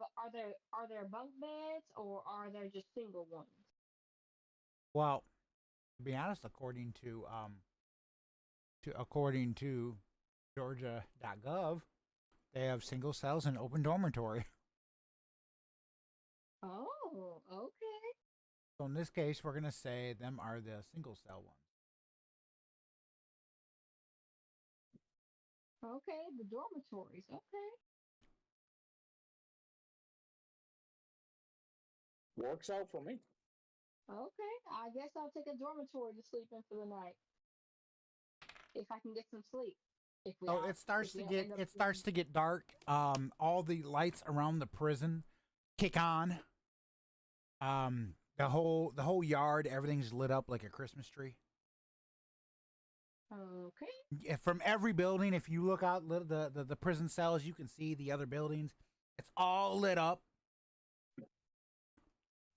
bunk beds or are there just single ones?
Well, to be honest, according to Georgia.gov, they have single cells and open dormitory.
Oh, okay.
So in this case, we're gonna say them are the single cell ones.
Okay, the dormitories. Okay.
Works out for me.
Okay. I guess I'll take a dormitory to sleep in for the night. If I can get some sleep. If we
So
out,
it starts
if
to
we
get
end up
it starts to get dark. All the lights around the prison kick on. The whole yard, everything's lit up like a Christmas tree.
Okay.
From every building, if you look out the prison cells, you can see the other buildings. It's all lit up.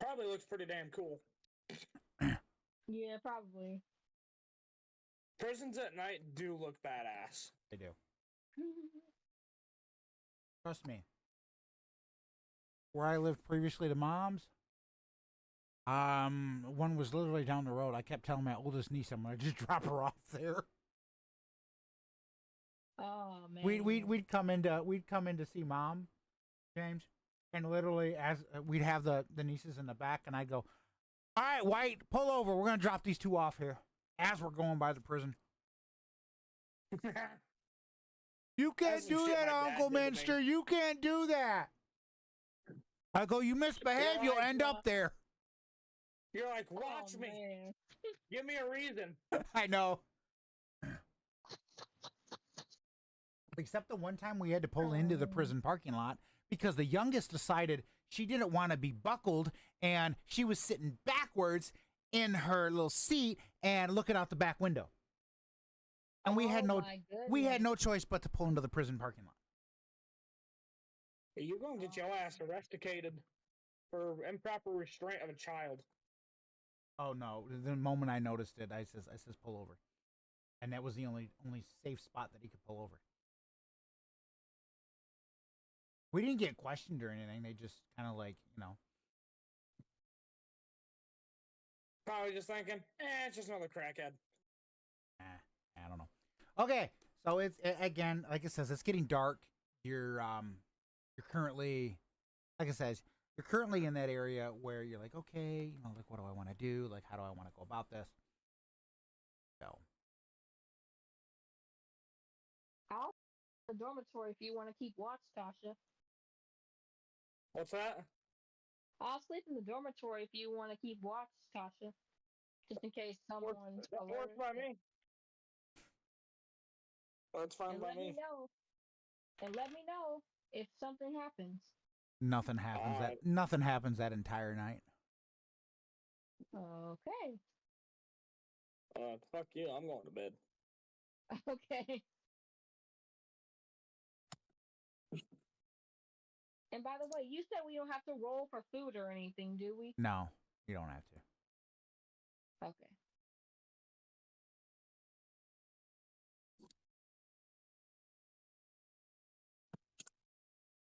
Probably looks pretty damn cool.
Yeah, probably.
Prisons at night do look badass.
They do. Trust me. Where I lived previously to Mom's, one was literally down the road. I kept telling my oldest niece I'm gonna just drop her off there.
Oh man.
We'd come in to see Mom, James, and literally as we'd have the nieces in the back, and I'd go, "All right, White, pull over. We're gonna drop these two off here." As we're going by the prison. You can't
That's some
do
shit
that,
my dad
Uncle
did to me.
Minster. You can't do that. I go, you misbehave, you'll end up there.
You're like, watch me.
Man.
Give me a reason.
I know. Except the one time we had to pull into the prison parking lot because the youngest decided she didn't want to be buckled and she was sitting backwards in her little seat and looking out the back window. And we had no choice but to pull into the prison parking lot.
You're gonna get your ass arrested for improper restraint of a child.
Oh no! The moment I noticed it, I says pull over, and that was the only safe spot that he could pull over. We didn't get questioned or anything. They just kind of like,
Probably just thinking, it's just another crackhead.
I don't know. Okay, so it's again, like it says, it's getting dark. You're currently, like it says, you're currently in that area where you're like, okay, like what do I want to do? Like how do I want to go about this? So.
I'll the dormitory if you want to keep watch, Tasha.
What's that?
I'll sleep in the dormitory if you want to keep watch, Tasha. Just in case someone.
That works by me. That's fine by me.
And let me know if something happens.
Nothing happens. Nothing happens that entire night.
Okay.
Fuck you. I'm going to bed.
Okay. And by the way, you said we don't have to roll for food or anything, do we?
No, you don't have to.
Okay.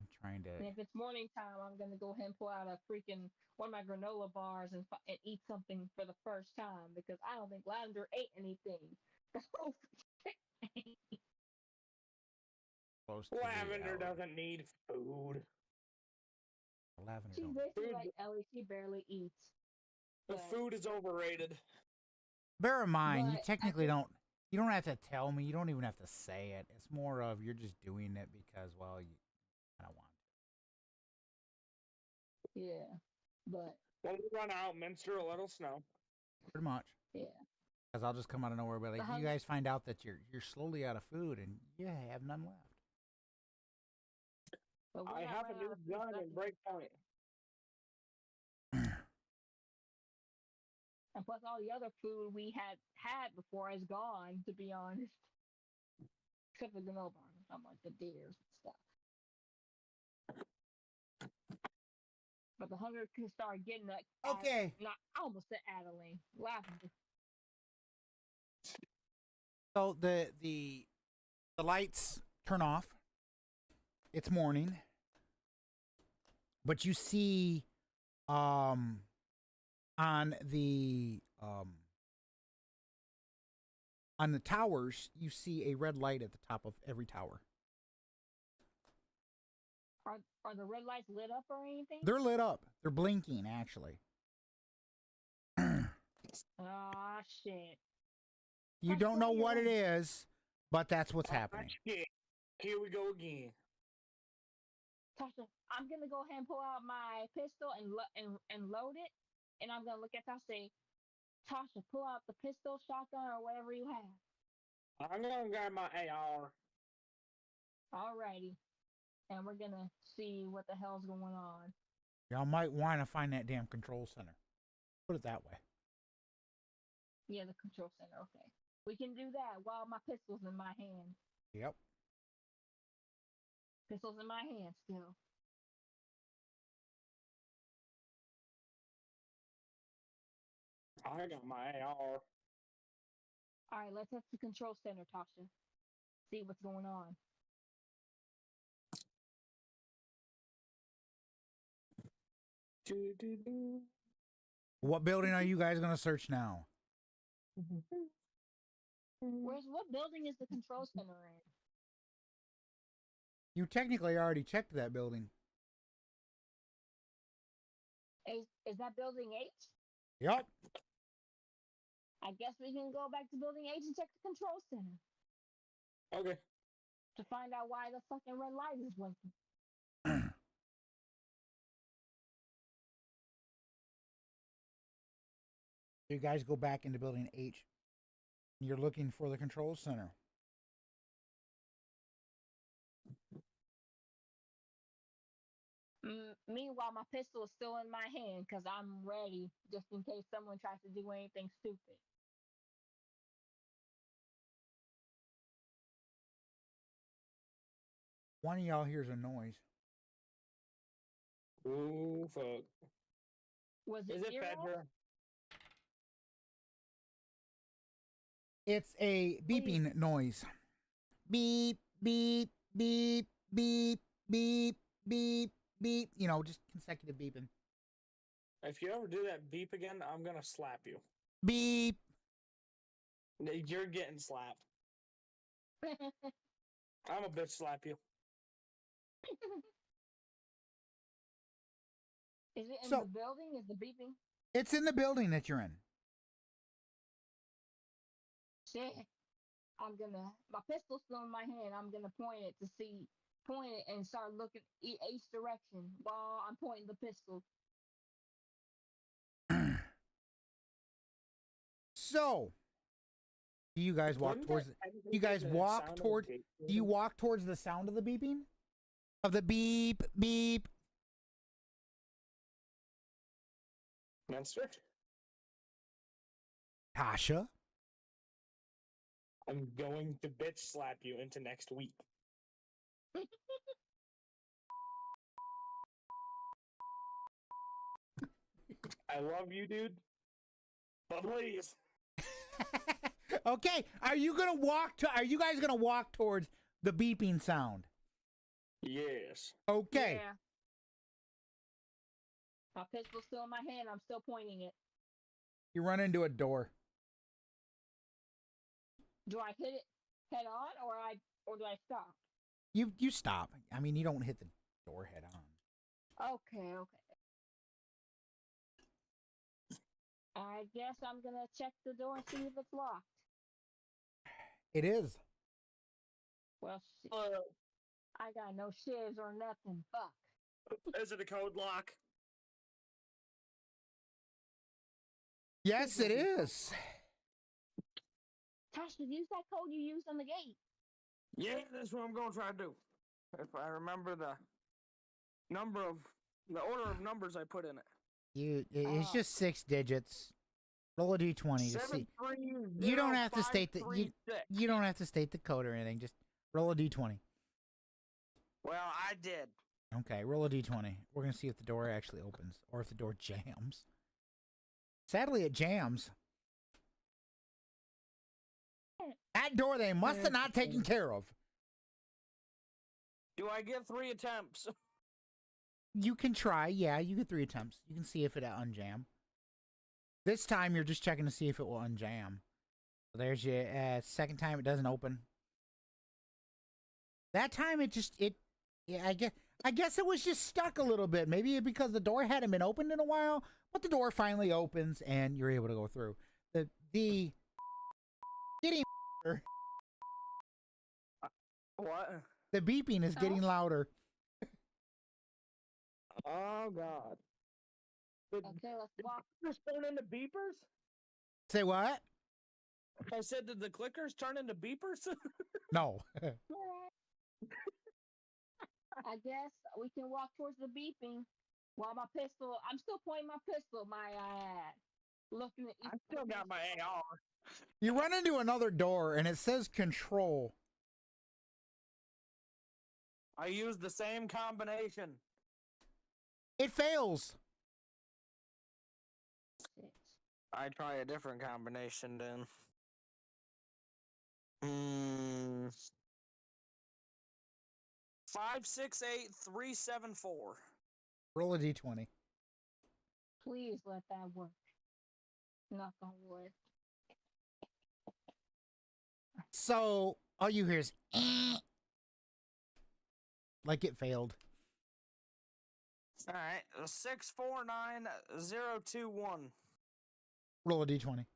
I'm trying to.
And if it's morning time, I'm gonna go ahead and pull out a freaking one of my granola bars and eat something for the first time because I don't think Lavender ate anything.
Lavender doesn't need food.
Lavender.
She's basically like Ellie. She barely eats.
The food is overrated.
Bear in mind, you technically don't. You don't have to tell me. You don't even have to say it. It's more of you're just doing it because, well, you kind of want
to. Yeah, but
when we run out, Minster will let us know.
Pretty much.
Yeah.
Because I'll just come out of nowhere, but like you guys find out that you're slowly out of food and you have none left.
I have a new gun in Breakpoint.
And plus, all the other food we had before is gone, to be honest. Except for the granola bars and something like the deers and stuff. But the hunger can start getting like.
Okay.
I almost said Adeline. Lavender.
So the lights turn off. It's morning. But you see on the towers, you see a red light at the top of every tower.
Are the red lights lit up or anything?
They're lit up. They're blinking, actually.
Ah, shit.
You don't know what it is, but that's what's happening.
Here we go again.
Tasha, I'm gonna go ahead and pull out my pistol and load it, and I'm gonna look at Tasha and say, Tasha, pull out the pistol, shotgun, or whatever you have.
I'm gonna grab my AR.
Alrighty. And we're gonna see what the hell's going on.
Y'all might want to find that damn control center. Put it that way.
Yeah, the control center, okay. We can do that while my pistol's in my hand.
Yep.
Pistol's in my hand still.
I got my AR.
Alright, let's head to the control center, Tasha. See what's going on.
What building are you guys going to search now?
What building is the control center in?
You technically already checked that building.
Is that building H?
Yep.
I guess we can go back to building H and check the control center.
Okay.
To find out why the fucking red light is blinking.
You guys go back into building H. You're looking for the control center.
Meanwhile, my pistol is still in my hand because I'm ready just in case someone tries to do anything stupid.
One of y'all hears a noise.
Ooh, fuck.
Was it
Is it
Nero?
Fedra?
It's a beeping noise. Beep, beep, beep, beep, beep, beep, beep. You know, just consecutive beeping.
If you ever do that beep again, I'm gonna slap you.
Beep.
You're getting slapped. I'm a bitch slap you.
Is it in
So-
the building? Is the beeping?
It's in the building that you're in.
Shit. My pistol's still in my hand. I'm gonna point it and start looking each direction while I'm pointing the pistol.
So, do you guys walk towards? You guys walk towards? Do you walk towards the sound of the beeping? Of the beep, beep.
Monster?
Tasha?
I'm going to bitch slap you into next week. I love you, dude. But please.
Okay, are you guys gonna walk towards the beeping sound?
Yes.
Okay.
Yeah. My pistol's still in my hand. I'm still pointing it.
You run into a door.
Do I hit it head on or do I stop?
You stop. I mean, you don't hit the door head on.
Okay. I guess I'm gonna check the door and see if it's locked.
It is.
Well, shit. I got no shivs or nothing. Fuck.
Is it a code lock?
Yes, it is.
Tasha, use that code you used on the gate.
Yeah, that's what I'm going to try to do. If I remember the order of numbers I put in it.
It's just 6 digits. Roll a d20 to see.
730
You don't have to state the
536.
you don't have to state the code or anything. Just roll a d20.
Well, I did.
Okay, roll a d20. We're gonna see if the door actually opens or if the door jams. Sadly, it jams. That door they must have not taken care of.
Do I get 3 attempts?
You can try. Yeah, you get 3 attempts. You can see if it unjam. This time you're just checking to see if it will unjam. So there's your second time it doesn't open. That time yeah, I guess it was just stuck a little bit. Maybe because the door hadn't been opened in a while, but the door finally opens and you're able to go through. The getting
What?
the beeping is getting louder.
Oh God. Did
Okay, let's walk.
clickers turn into beepers?
Say what?
I said, did the clickers turn into beepers?
No.
Alright. I guess we can walk towards the beeping while my pistol. I'm still pointing my pistol. Looking at.
I still got my AR.
You run into another door and it says control.
I used the same combination.
It fails.
I try a different combination then. 5, 6, 8, 3, 7, 4.
Roll a d20.
Please let that work. Knock on wood.
So all you hear is like it failed.
All right, 6, 4, 9, 0, 2, 1.
Roll a d20.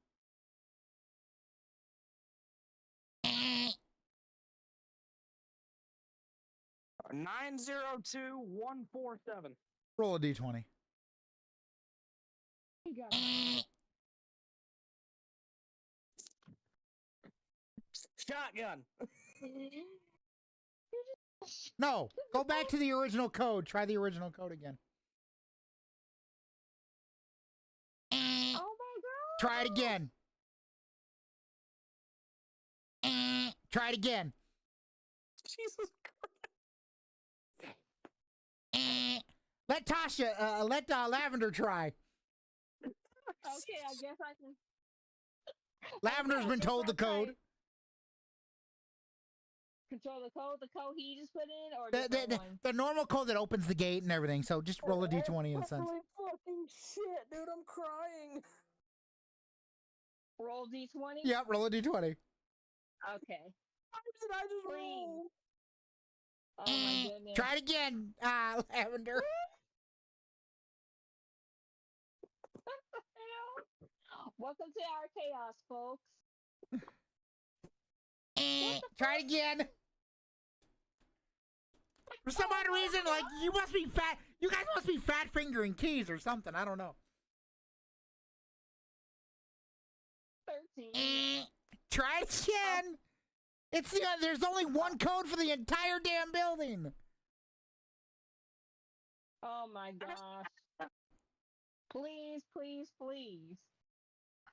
Nine, 0, 2, 1, 4, 7.
Roll a d20.
You got it.
Shotgun.
No, go back to the original code. Try the original code again.
Oh my God!
Try it again. Try it again.
Jesus
Let Tasha, let Lavender try.
Okay, I guess I can.
Lavender's
Okay, I
been
guess
told the
I'll try.
code.
Control the code he just put in, or
The,
different
the,
one?
the normal code that opens the gate and everything. So just roll a d20 in a sense.
Holy fucking shit, dude, I'm crying.
Roll d20.
Yeah, roll a d20.
Okay.
How did I just roll?
Oh my goodness.
Try it again, Lavender.
Welcome to our chaos, folks.
Try it again. For some odd reason, like you must be fat. You guys must be fat fingering keys or something. I don't know.
13.
Try it again. It's there's only one code for the entire damn building.
Oh my gosh. Please, please, please.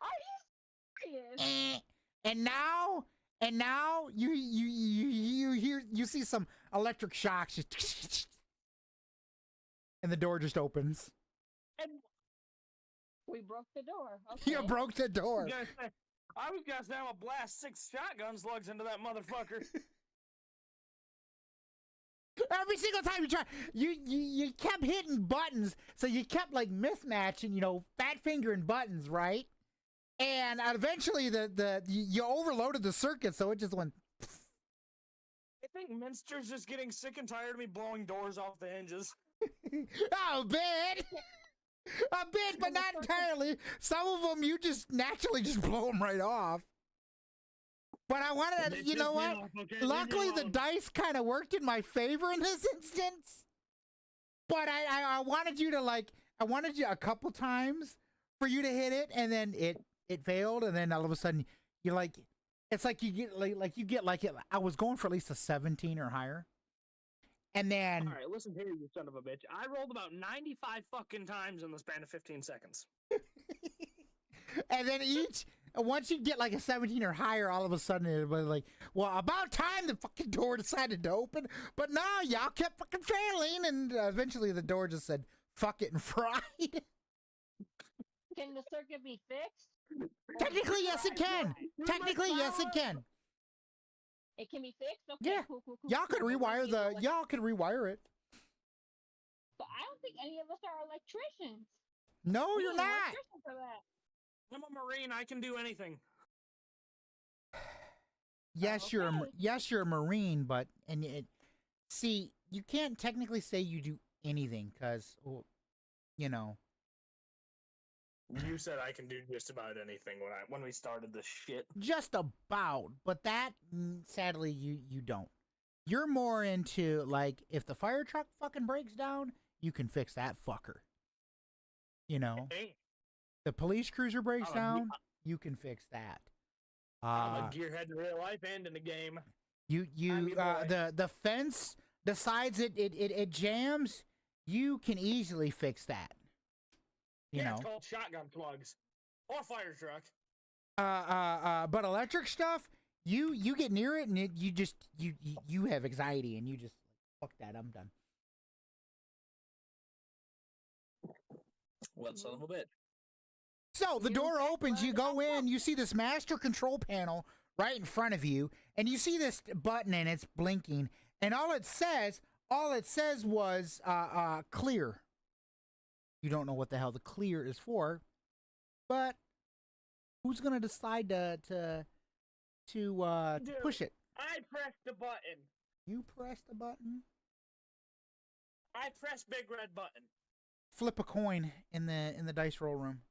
Are you serious?
And now you hear you see some electric shocks just and the door just opens.
And
We broke the door. Okay.
You broke the door.
I was gonna say I'm gonna blast 6 shotgun slugs into that motherfucker.
Every single time you try, you kept hitting buttons, so you kept like mismatching, fat fingering buttons, right? And eventually you overloaded the circuit, so it just went.
I think Minster's just getting sick and tired of me blowing doors off the hinges.
A bit, but not entirely. Some of them you just naturally just blow them right off. But I wanted to, you know what? Luckily, the dice kind of worked in my favor in this instance. But I wanted you to I wanted you a couple times for you to hit it, and then it failed, and then all of a sudden you're like, it's like you get like it. I was going for at least a 17 or higher, and then.
All right, listen here, you son of a bitch. I rolled about 95 fucking times in the span of 15 seconds.
And then once you get like a 17 or higher, all of a sudden it was like, well, about time the fucking door decided to open. But no, y'all kept fucking failing, and eventually the door just said, fuck it, and fried.
Can the circuit be fixed?
Technically, yes, it can. Technically, yes, it can.
It can be fixed. Okay,
Yeah.
cool, cool, cool.
Y'all could
cool. But
rewire
we need elec-
y'all could rewire it.
But I don't think any of us are electricians.
No,
We
you're
need an
not.
electrician for that.
I'm a Marine. I can do anything.
Yes,
Okay.
you're a Marine, but see, you can't technically say you do anything because, you know,
You said I can do just about anything when we started this shit.
just about. But that, sadly, you don't. You're more into like if the fire truck fucking breaks down, you can fix that fucker. You know,
Hey,
the police cruiser breaks
I'm a-
down, you can fix that.
I'm a gearhead in real life and in the game.
You
mean, boy.
the fence decides it jams, you can easily fix that. You
Yeah,
know.
it's called shotgun plugs or fire truck.
But electric stuff, you get near it and you have anxiety and you just fuck that, I'm done.
What son of a bitch?
So the
You
door
get
opens, you
plugged
go
up.
in, you see this master control panel right in front of you, and you see this button and it's blinking, and all it says was clear. You don't know what the hell the clear is for, but who's gonna decide to
Dude.
push it?
I pressed the button.
You press the button.
I pressed big red button.
Flip a coin in the dice roll room.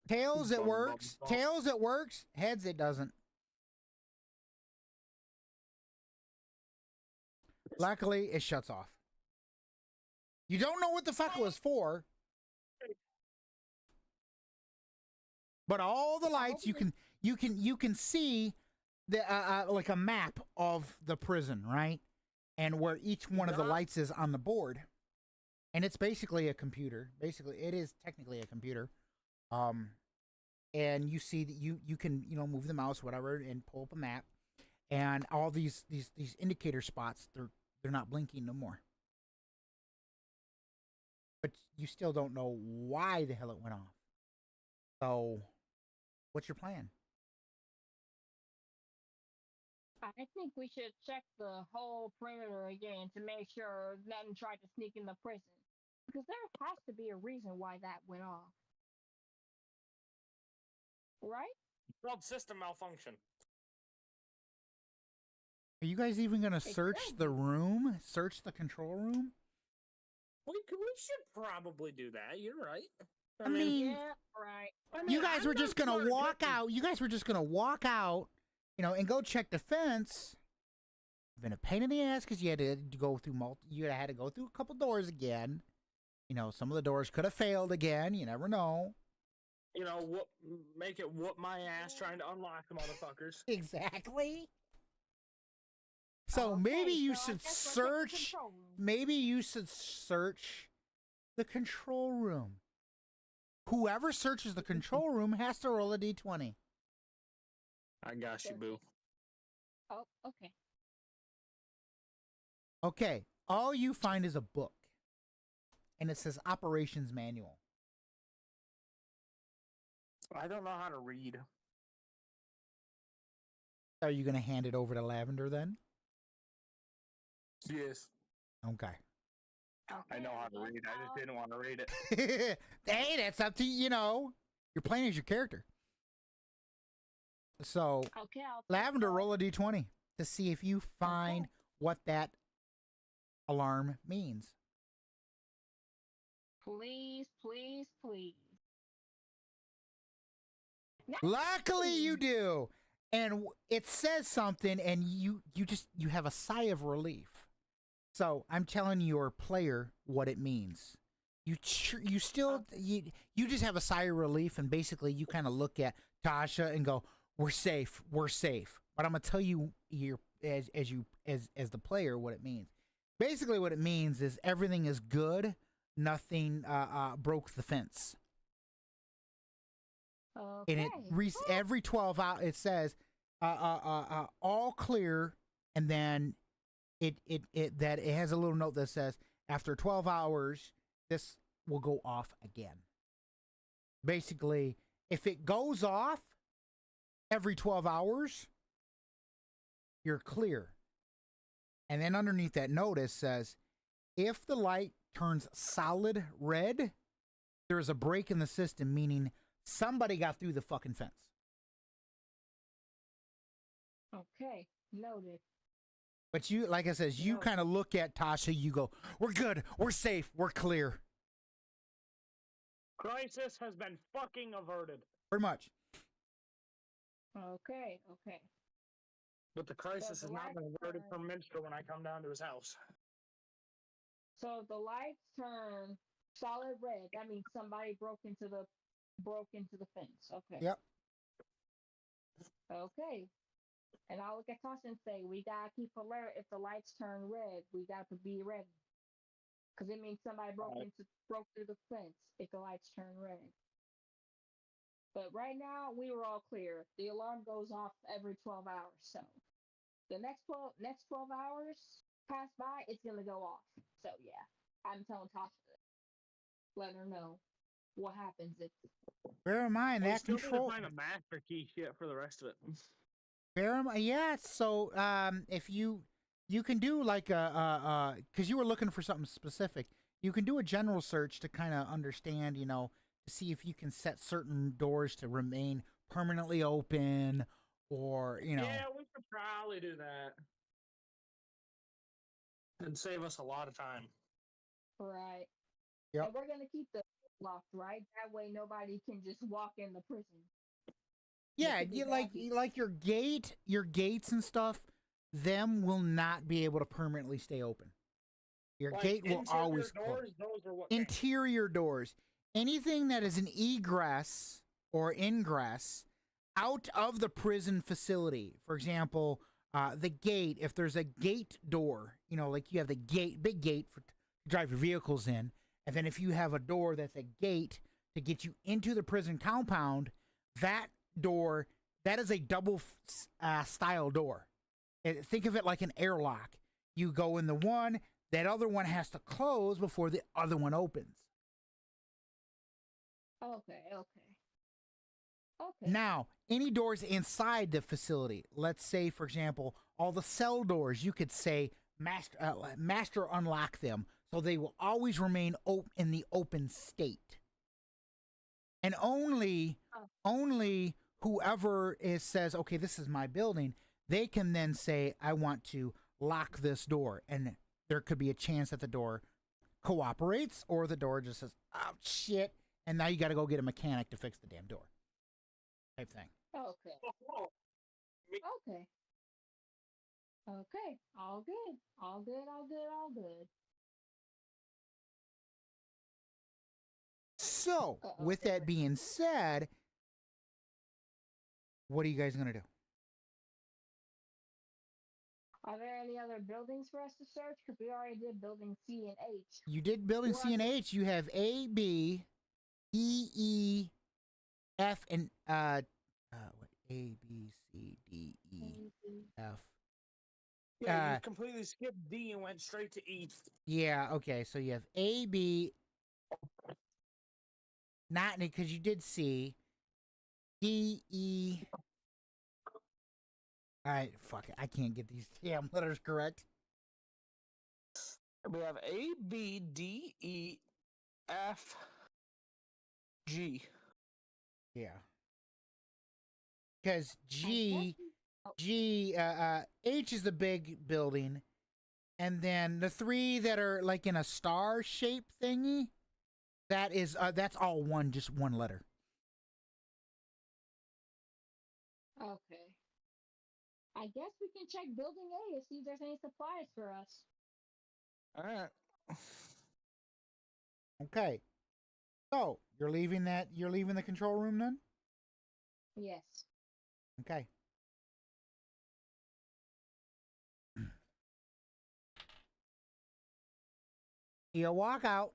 Tails, it
Bum,
works.
bum, bum.
Tails, it works. Heads, it doesn't. Luckily, it shuts off. You don't know what the fuck it was for, but all the lights you can see the like a map of the prison, right? And where each one of the lights is on the board, and it's basically a computer. Basically, it is technically a computer. And you see that you can move the mouse whatever and pull up a map, and all these indicator spots they're not blinking no more. But you still don't know why the hell it went off. So, what's your plan?
I think we should check the whole perimeter again to make sure nothing tried to sneak in the prison. Because there has to be a reason why that went off. Right?
It's called system malfunction.
Are you guys even gonna
It
search
could
the room? Search the control room?
We should probably do that. You're right.
I mean,
Yeah, right.
I
you
mean,
guys
I'm
were
not
just gonna
smart or
walk
tricky.
out. You guys were just gonna walk out, and go check the fence. Been a pain in the ass because you had to go through you had to go through a couple doors again. Some of the doors could have failed again. You never know.
Make it whoop my ass trying to unlock the motherfuckers.
Exactly. So
Okay,
maybe you
so I
should
guess we'll check the
search.
control room.
Maybe you should search the control room. Whoever searches the control room has to roll a d20.
I got you, boo.
Oh, okay.
Okay, all you find is a book, and it says operations manual.
I don't know how to read.
Are you going to hand it over to Lavender then?
Yes.
Okay.
I know how to read. I just didn't want to read it.
Hey, that's up to You're playing as your character. So,
Okay, I'll
Lavender, roll a d20 to see if you find what that alarm means.
Please, please, please.
Luckily, you do, and it says something, and you have a sigh of relief. So I'm telling your player what it means. You just have a sigh of relief, and basically you kind of look at Tasha and go, "We're safe, we're safe." But I'm gonna tell you here as the player what it means. Basically, what it means is everything is good. Nothing broke the fence.
Okay.
And every 12 hours it says all clear, and then it has a little note that says after 12 hours this will go off again. Basically, if it goes off every 12 hours, you're clear. And then underneath that notice says, if the light turns solid red, there is a break in the system, meaning somebody got through the fucking fence.
Okay, noted.
But you, like I says, you
No.
kind of look at Tasha, you go, we're good, we're safe, we're clear.
Crisis has been fucking averted.
Pretty much.
Okay, okay.
But the crisis
the
has not been
lights
averted
turn-
from Minster when I come down to his house.
So if the lights turn solid red, that means somebody broke into the fence. Okay.
Yep.
Okay. And I'll look at Tasha and say, we gotta keep alert. If the lights turn red, we got to be ready. Because it means somebody broke through the fence if the lights turn red. But right now, we were all clear. The alarm goes off every 12 hours. So the next 12 hours pass by, it's gonna go off. So yeah, I'm telling Tasha, let her know what happens if.
Bear in mind
We
that
still need
control.
to find a master key shit for the rest of it.
Yeah, so if you can do like a because you were looking for something specific, you can do a general search to kind of understand, to see if you can set certain doors to remain permanently open, or
Yeah, we could probably do that. And save us a lot of time.
Right.
Yep.
And we're gonna keep the locked, right? That way nobody can just walk in the prison.
Yeah,
could be
you
baggies.
like your gates and stuff, them will not be able to permanently stay open. Your
Like,
gate will
interior
always close.
doors, those are what count.
Interior doors, anything that is an egress or ingress out of the prison facility. For example, the gate. If there's a gate door, like you have the big gate to drive your vehicles in, and then if you have a door that's a gate to get you into the prison compound, that door, that is a double style door. Think of it like an airlock. You go in the one, that other one has to close before the other one opens.
Okay.
Now, any doors inside the facility, let's say, for example, all the cell doors, you could say master unlock them, so they will always remain in the open state. And only whoever says, okay, this is my building, they can then say, I want to lock this door. And there could be a chance that the door cooperates, or the door just says, oh, shit. And now you got to go get a mechanic to fix the damn door. Type thing.
Okay. All good.
So, with that being said, what are you guys going to do?
Are there any other buildings for us to search? Because we already did building C and H.
You did building C and H. You have A, B, E, E, F, and A, B, C, D, E, F.
Yeah, you completely skipped D and went straight to E.
Yeah, okay. So you have A, B, not because you did C, D, E. All right, fuck it. I can't get these damn letters correct.
We have A, B, D, E, F, G.
Yeah. Because H is the big building, and then the three that are like in a star shape thingy, that's all just one letter.
Okay. I guess we can check building A and see if there's any supplies for us.
All right.
Okay. So you're leaving the control room then?
Yes.
Okay. You walk out,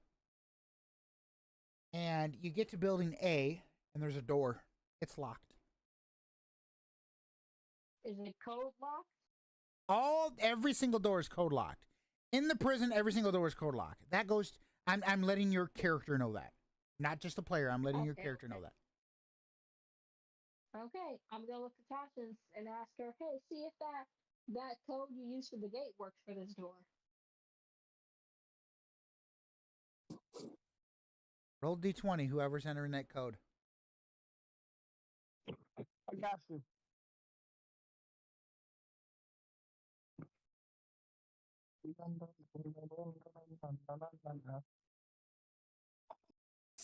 and you get to building A, and there's a door. It's locked.
Is it code locked?
Every single door is code locked. In the prison, every single door is code locked. That goes. I'm letting your character know that, not just the player. I'm letting your character know that.
Okay, I'm gonna look at Tasha and ask her, hey, see if that that code you use for the gate works for this door.
Roll D20, whoever's entering that code.
I got you.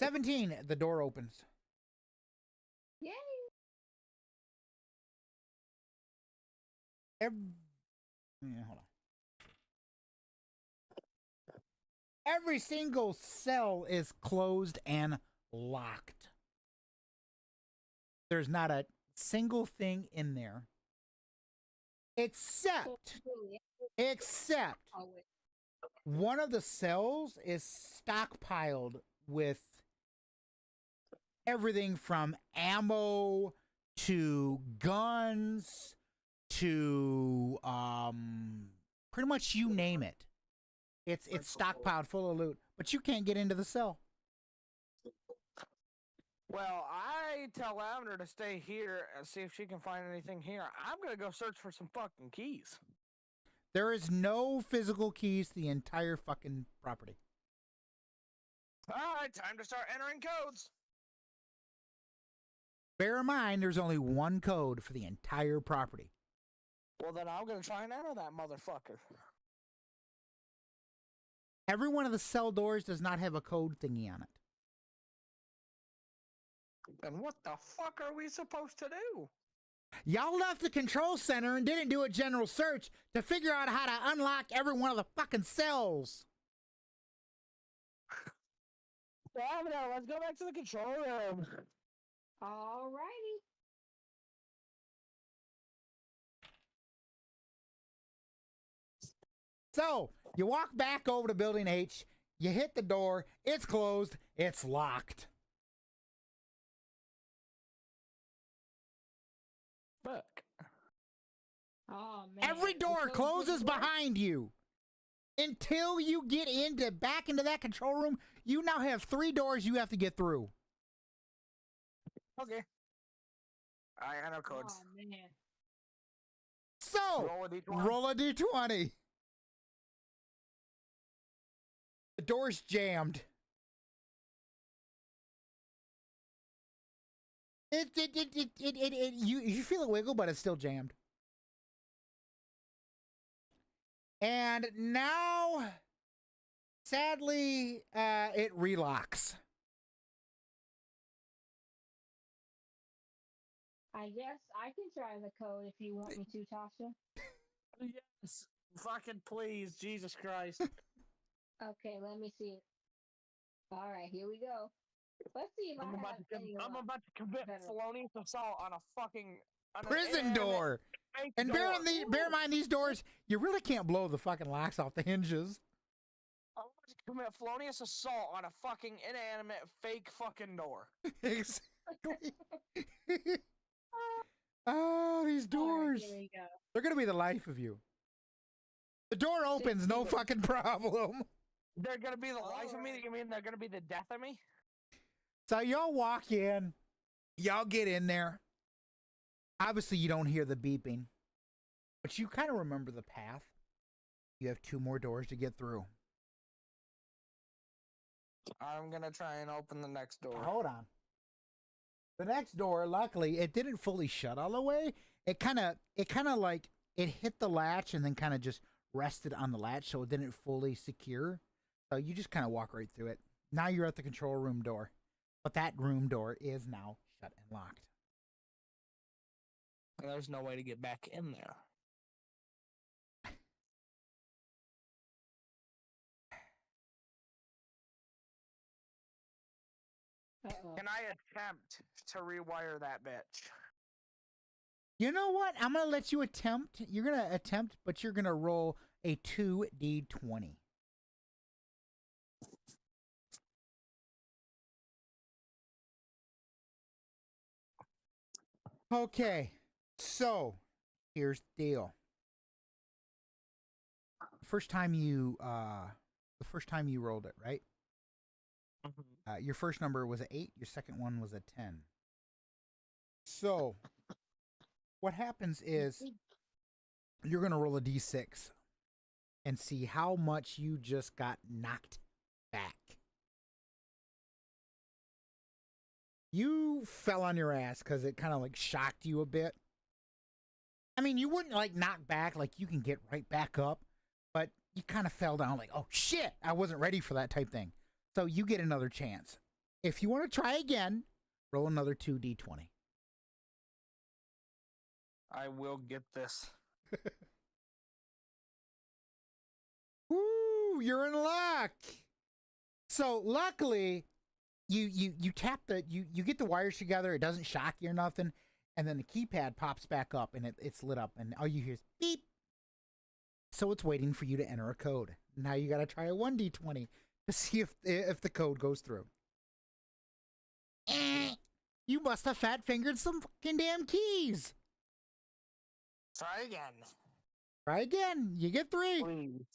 $17. The door opens.
Yay!
Hold on. Every single cell is closed and locked. There's not a single thing in there. Except one of the cells is stockpiled with everything from ammo to guns to pretty much you name it. It's stockpiled full of loot, but you can't get into the cell.
Well, I tell Lavender to stay here and see if she can find anything here. I'm gonna go search for some fucking keys.
There is no physical keys to the entire fucking property.
Alright, time to start entering codes.
Bear in mind, there's only one code for the entire property.
Well, then I'm gonna try and enter that motherfucker.
Every one of the cell doors does not have a code thingy on it.
And what the fuck are we supposed to do?
Y'all left the control center and didn't do a general search to figure out how to unlock every one of the fucking cells.
Lavender, let's go back to the control room.
Alrighty.
So, you walk back over to Building H, you hit the door, it's closed, it's locked.
Fuck.
Oh man.
Every door closes behind you. Until you get back into that control room, you now have 3 doors you have to get through.
Okay. I enter codes.
Oh man.
So, roll a D20. The door's jammed. You feel it wiggle, but it's still jammed. And now, sadly, it relocks.
I guess I can try the code if you want me to, Tasha.
Yes. Fucking please, Jesus Christ.
Okay, let me see it. Alright, here we go. Let's see if
I'm about to commit
better.
felonious assault on a fucking
Prison door. And bear in mind, these doors, you really can't blow the fucking locks off the hinges.
I'm about to commit felonious assault on a fucking inanimate fake fucking door.
Exactly. Oh, these doors.
Right, here we go.
They're going to be the life of you. The door opens, no fucking problem.
They're gonna be the life of me? You mean they're gonna be the death of me?
So y'all walk in. Y'all get in there. Obviously, you don't hear the beeping. But you kind of remember the path. You have 2 more doors to get through.
I'm gonna try and open the next door.
Hold on. The next door, luckily, it didn't fully shut all the way. It kind of like, it hit the latch and then kind of just rested on the latch, so it didn't fully secure. So you just kind of walk right through it. Now you're at the control room door. But that room door is now shut and locked.
There's no way to get back in there.
Uh-oh.
Can I attempt to rewire that bitch?
You know what? I'm going to let you attempt. You're going to attempt, but you're going to roll a 2d20. Okay. So, here's the deal. The first time you rolled it, right?
Mm-hmm.
Your first number was an 8, your second one was a 10. So, what happens is you're gonna roll a d6 and see how much you just got knocked back. You fell on your ass because it kind of like shocked you a bit. I mean, you wouldn't like knock back, like you can get right back up, but you kind of fell down like, oh shit, I wasn't ready for that type thing. So you get another chance. If you want to try again, roll another 2d20.
I will get this.
Woo, you're in luck. So luckily, you tap you get the wires together. It doesn't shock you or nothing, and then the keypad pops back up and it's lit up, and all you hear is beep. So it's waiting for you to enter a code. Now you got to try a 1d20 to see if the code goes through. You must have fat fingered some fucking damn keys.
Try again.
Try again. You get 3.
Please.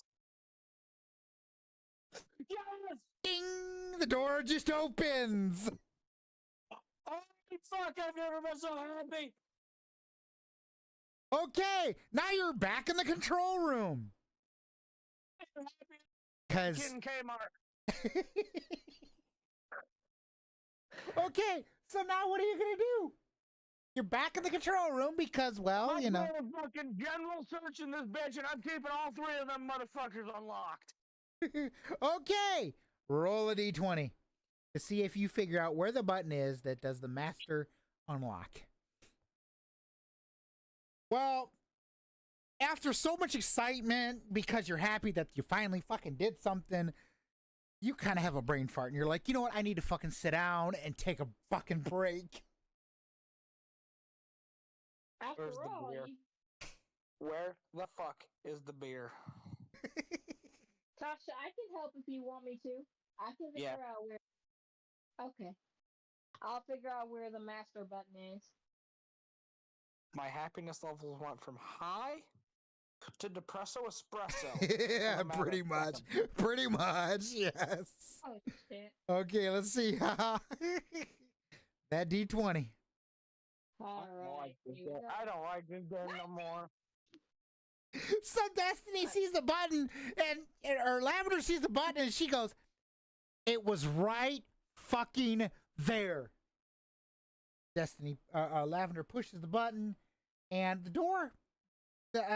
Yes!
Ding! The door just opens.
Oh, fuck, I've never been so happy.
Okay, now you're back in the control room.
I'm happy.
Cause
Getting Kmart.
okay, so now what are you gonna do? You're back in the control room because, well,
I'm
you know.
doing a fucking general search in this bitch, and I'm keeping all 3 of them motherfuckers unlocked.
Okay, roll a d20 to see if you figure out where the button is that does the master unlock. Well, after so much excitement because you're happy that you finally fucking did something, you kind of have a brain fart and you're like, you know what? I need to fucking sit down and take a fucking break.
After
Where's the
all,
beer? Where the fuck is the beer?
Tasha, I can help if you want me to. I can figure out where. Okay. I'll figure out where the master button is.
My happiness levels went from high to depresso espresso.
Yeah, pretty much. Pretty much, yes.
Oh, shit.
Okay, let's see. That d20.
Alright.
I don't like this game no more.
So Destiny sees the button, or Lavender sees the button, and she goes, "It was right fucking there." Destiny, Lavender pushes the button, and the door.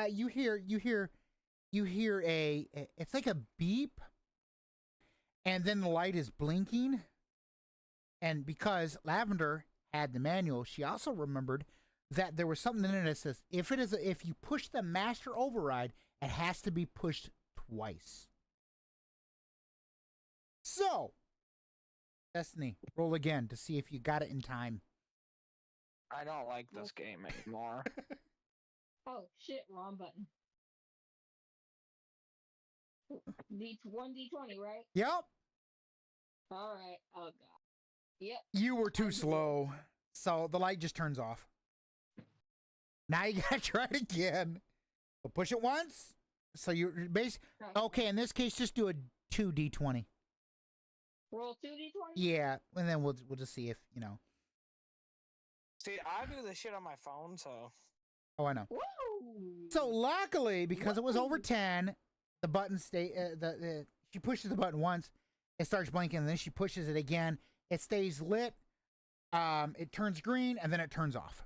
You hear a. It's like a beep, and then the light is blinking. And because Lavender had the manual, she also remembered that there was something in it that says if you push the master override, it has to be pushed twice. So, Destiny, roll again to see if you got it in time.
I don't like this game anymore.
Oh shit, wrong button. D20, right?
Yep.
Alright. Oh god. Yep.
You were too slow, so the light just turns off. Now you gotta try it again. So push it once. So you're basically okay. In this case, just do a 2d20.
Roll 2d20.
Yeah, and then we'll just see if you know.
See, I do this shit on my phone, so.
Oh, I know.
Woo!
So luckily, because it was over 10, the button she pushes the button once, it starts blinking, and then she pushes it again. It stays lit. It turns green, and then it turns off.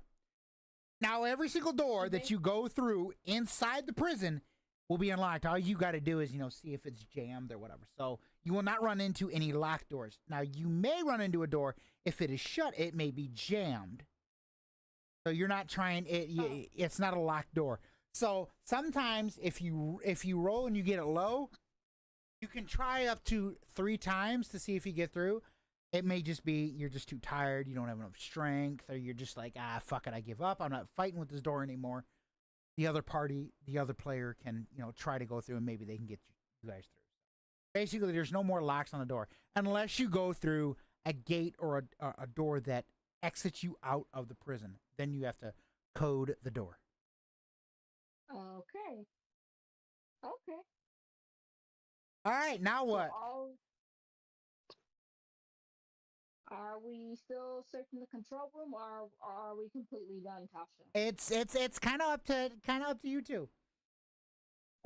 Now, every single door that you go through inside the prison will be unlocked. All you got to do is, see if it's jammed or whatever. So you will not run into any locked doors. Now, you may run into a door. If it is shut, it may be jammed. So you're not trying it. It's not a locked door. So sometimes if you roll and you get it low, you can try up to 3 times to see if you get through. It may just be you're just too tired, you don't have enough strength, or you're just like, fuck it, I give up. I'm not fighting with this door anymore. The other player can, try to go through and maybe they can get you guys through. Basically, there's no more locks on the door unless you go through a gate or a door that exits you out of the prison. Then you have to code the door.
Okay. Okay.
All right, now what?
Are we still searching the control room, or are we completely done, Tasha?
It's kind of up to you two.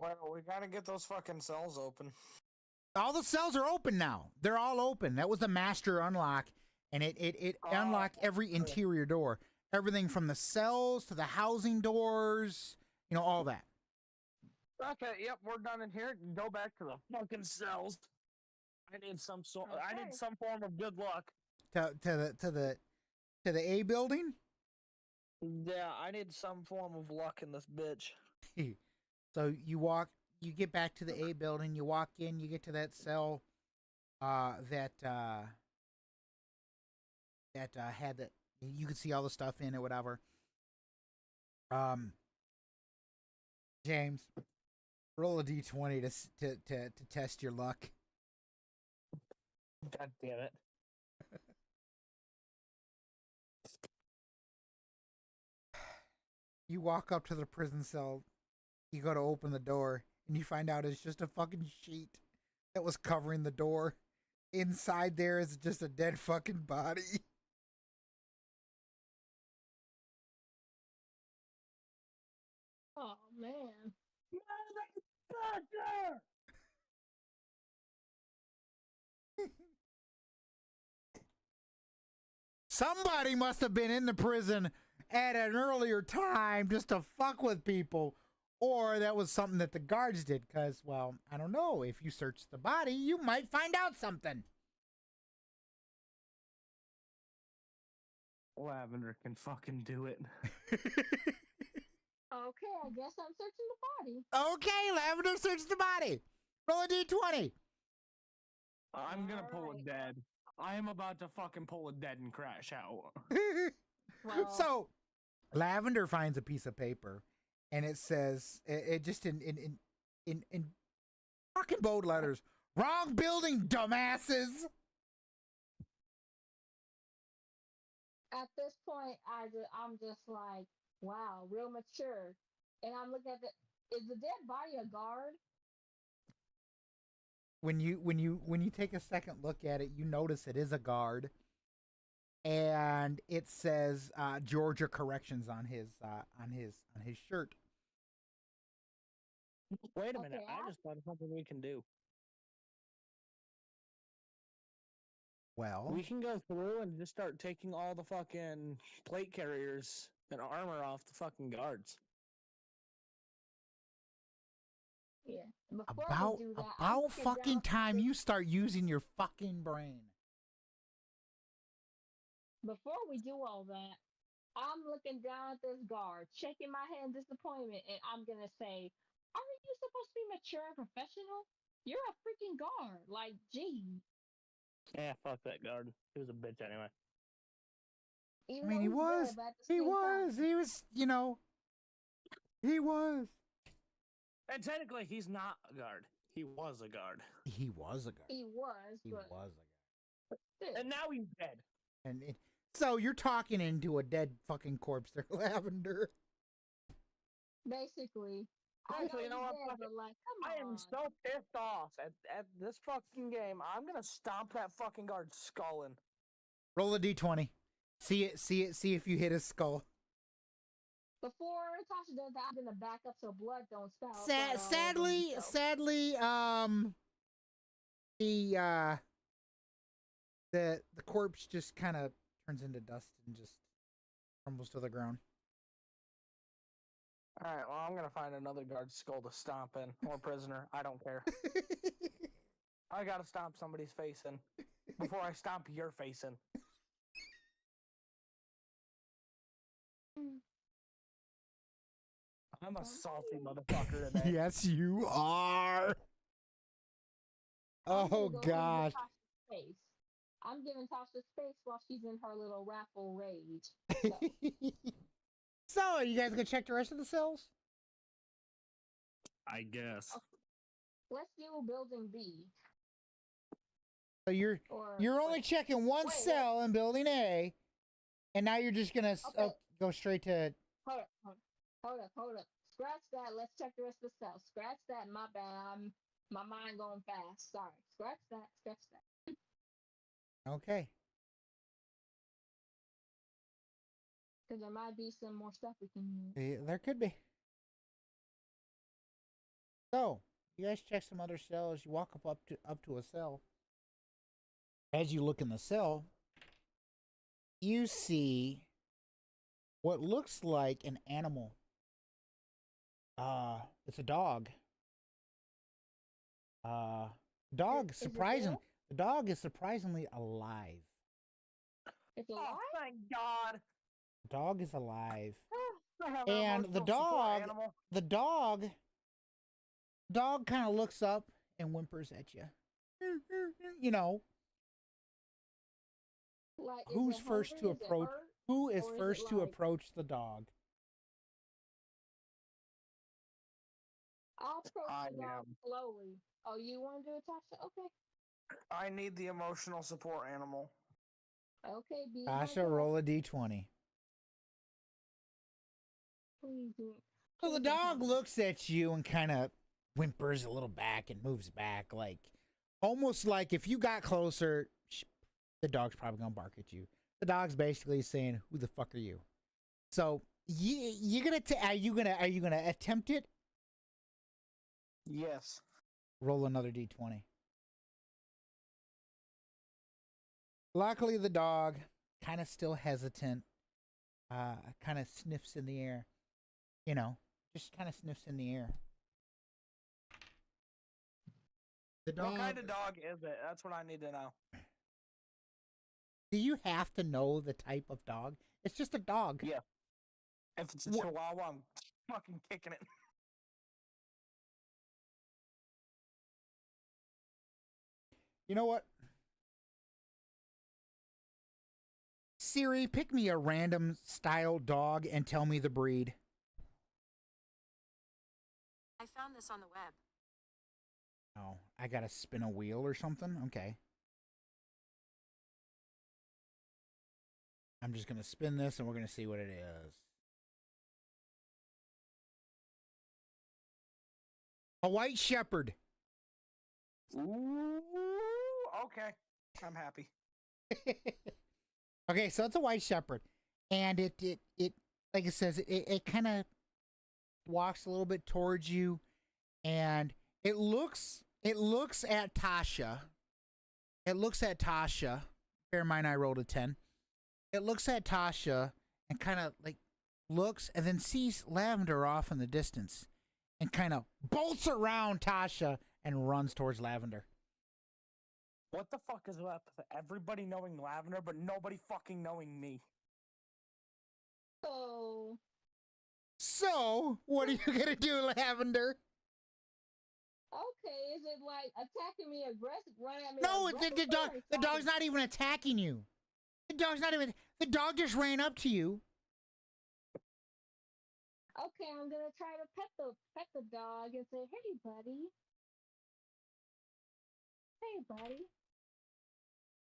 Well, we gotta get those fucking cells open.
All the cells are open now. They're all open. That was the master unlock, and it unlocked every interior door. Everything from the cells to the housing doors, you know, all that.
Okay, yep, we're done in here. Go back to the fucking cells. I need some I need some form of good luck.
To the A building.
Yeah, I need some form of luck in this bitch.
So you get back to the A building, you walk in, you get to that cell that had that you could see all the stuff in it, whatever. James, roll a d20 to test your luck.
God damn it.
You walk up to the prison cell, you go to open the door, and you find out it's just a fucking sheet that was covering the door. Inside there is just a dead fucking body.
Oh man.
Somebody must have been in the prison at an earlier time just to fuck with people. Or that was something that the guards did, because, well, I don't know. If you search the body, you might find out something.
Lavender can fucking do it.
Okay, I guess I'm searching the body.
Okay, Lavender, search the body. Roll a d20.
I'm gonna pull a dead. I am about to fucking pull a dead and crash out.
Well,
So, Lavender finds a piece of paper, and it says, it just in fucking bold letters, "Wrong building, dumbasses."
at this point, I'm just like, wow, real mature. And I'm looking at is the dead body a guard?
When you take a second look at it, you notice it is a guard, and it says Georgia Corrections on his shirt.
Wait a minute,
Okay,
I just thought of something we can do.
Well,
We can go through and just start taking all the fucking plate carriers and armor off the fucking guards.
Yeah. Before
about
we do that, I'm
about
looking
fucking
down-
time you start using your fucking brain.
Before we do all that, I'm looking down at this guard, shaking my head in disappointment, and I'm gonna say, "Aren't you supposed to be mature and professional? You're a freaking guard. Like, gee."
Yeah, fuck that guard. He was a bitch anyway.
Even
I mean,
though
he
he's
was,
good, but at the
he
same
was,
time,
he was, you know, he was.
And technically, he's not a guard. He was a guard.
He was a guy.
he was,
He
but
was a guy.
still.
And now he's dead.
And so you're talking into a dead fucking corpse there, Lavender.
Basically, I
Actually, you know what?
he's dead,
Fuck
but
it.
like, come
I
on.
am so pissed off at this fucking game. I'm gonna stomp that fucking guard's skull in.
Roll a d20. See if you hit his skull.
Before Tasha does that, I'm gonna back up so blood don't spout. Blood all over
Sadly,
himself.
the corpse just kind of turns into dust and just crumbles to the ground.
All right, well, I'm gonna find another guard's skull to stomp in, or prisoner. I don't care. I gotta stomp somebody's face in before I stomp your face in. I'm a salty motherfucker today.
Yes, you are.
I'm gonna
Oh
go and
gosh.
give Tasha space. I'm giving Tasha space while she's in her little raffle rage.
So, are you guys gonna check the rest of the cells?
I guess.
Let's do building B.
So you're only
wait,
checking one
wait.
cell in building A, and now you're just gonna
Okay.
go straight to.
Hold up. Scratch that. Let's check the rest of the cells. Scratch that. My bad. My mind going fast. Sorry. Scratch that.
Okay.
Because there might be some more stuff we can use.
There could be. So you guys check some other cells. You walk up to a cell. As you look in the cell, you see what looks like an animal. It's a dog. Dog
Is it
surprising.
real?
The dog is surprisingly alive.
It's
Oh,
alive?
thank God.
The dog is alive.
I have an
And the
emotional support
dog,
animal.
dog kind of looks up and whimpers at you. You know,
Like, is
who's
it
first to
hungry? Is it
approach?
hurt?
Who is
Or is it
first to
like-
approach the dog?
I'll approach
I
the dog
am.
slowly. Oh, you want to do it, Tasha? Okay.
I need the emotional support animal.
Okay, be my
Tasha,
guest.
roll a d20.
Please do.
So the
Please don't
dog
tell me.
looks at you and kind of whimpers a little back and moves back, like almost like if you got closer, the dog's probably gonna bark at you. The dog's basically saying, "Who the fuck are you?" So you're gonna are you gonna attempt it?
Yes.
Roll another d20. Luckily, the dog kind of still hesitant. Kind of sniffs in the air. You know, just kind of sniffs in the air. The dog.
What kind of dog is it? That's what I need to know.
Do you have to know the type of dog? It's just a dog.
Yeah. If it's a
What-
chihuahua, I'm fucking kicking it.
You know what? Siri, pick me a random style dog and tell me the breed.
I found this on the web.
Oh, I gotta spin a wheel or something? Okay. I'm just gonna spin this and we're gonna see what it is. A white shepherd.
Ooh, okay. I'm happy.
Okay, so it's a white shepherd. And it like it says, it kind of walks a little bit towards you and it looks at Tasha. It looks at Tasha. Bear in mind I rolled a 10. It looks at Tasha and kind of like looks and then sees Lavender off in the distance and kind of bolts around Tasha and runs towards Lavender.
What the fuck is up with everybody knowing Lavender, but nobody fucking knowing me?
So,
So, what are you gonna do, Lavender?
okay, is it like attacking me aggressive? Run at me
No,
aggressively
the
or
dog's not even attacking you. The dog just ran up to you.
Okay, I'm gonna try to pet the dog and say, "Hey, buddy. Hey, buddy."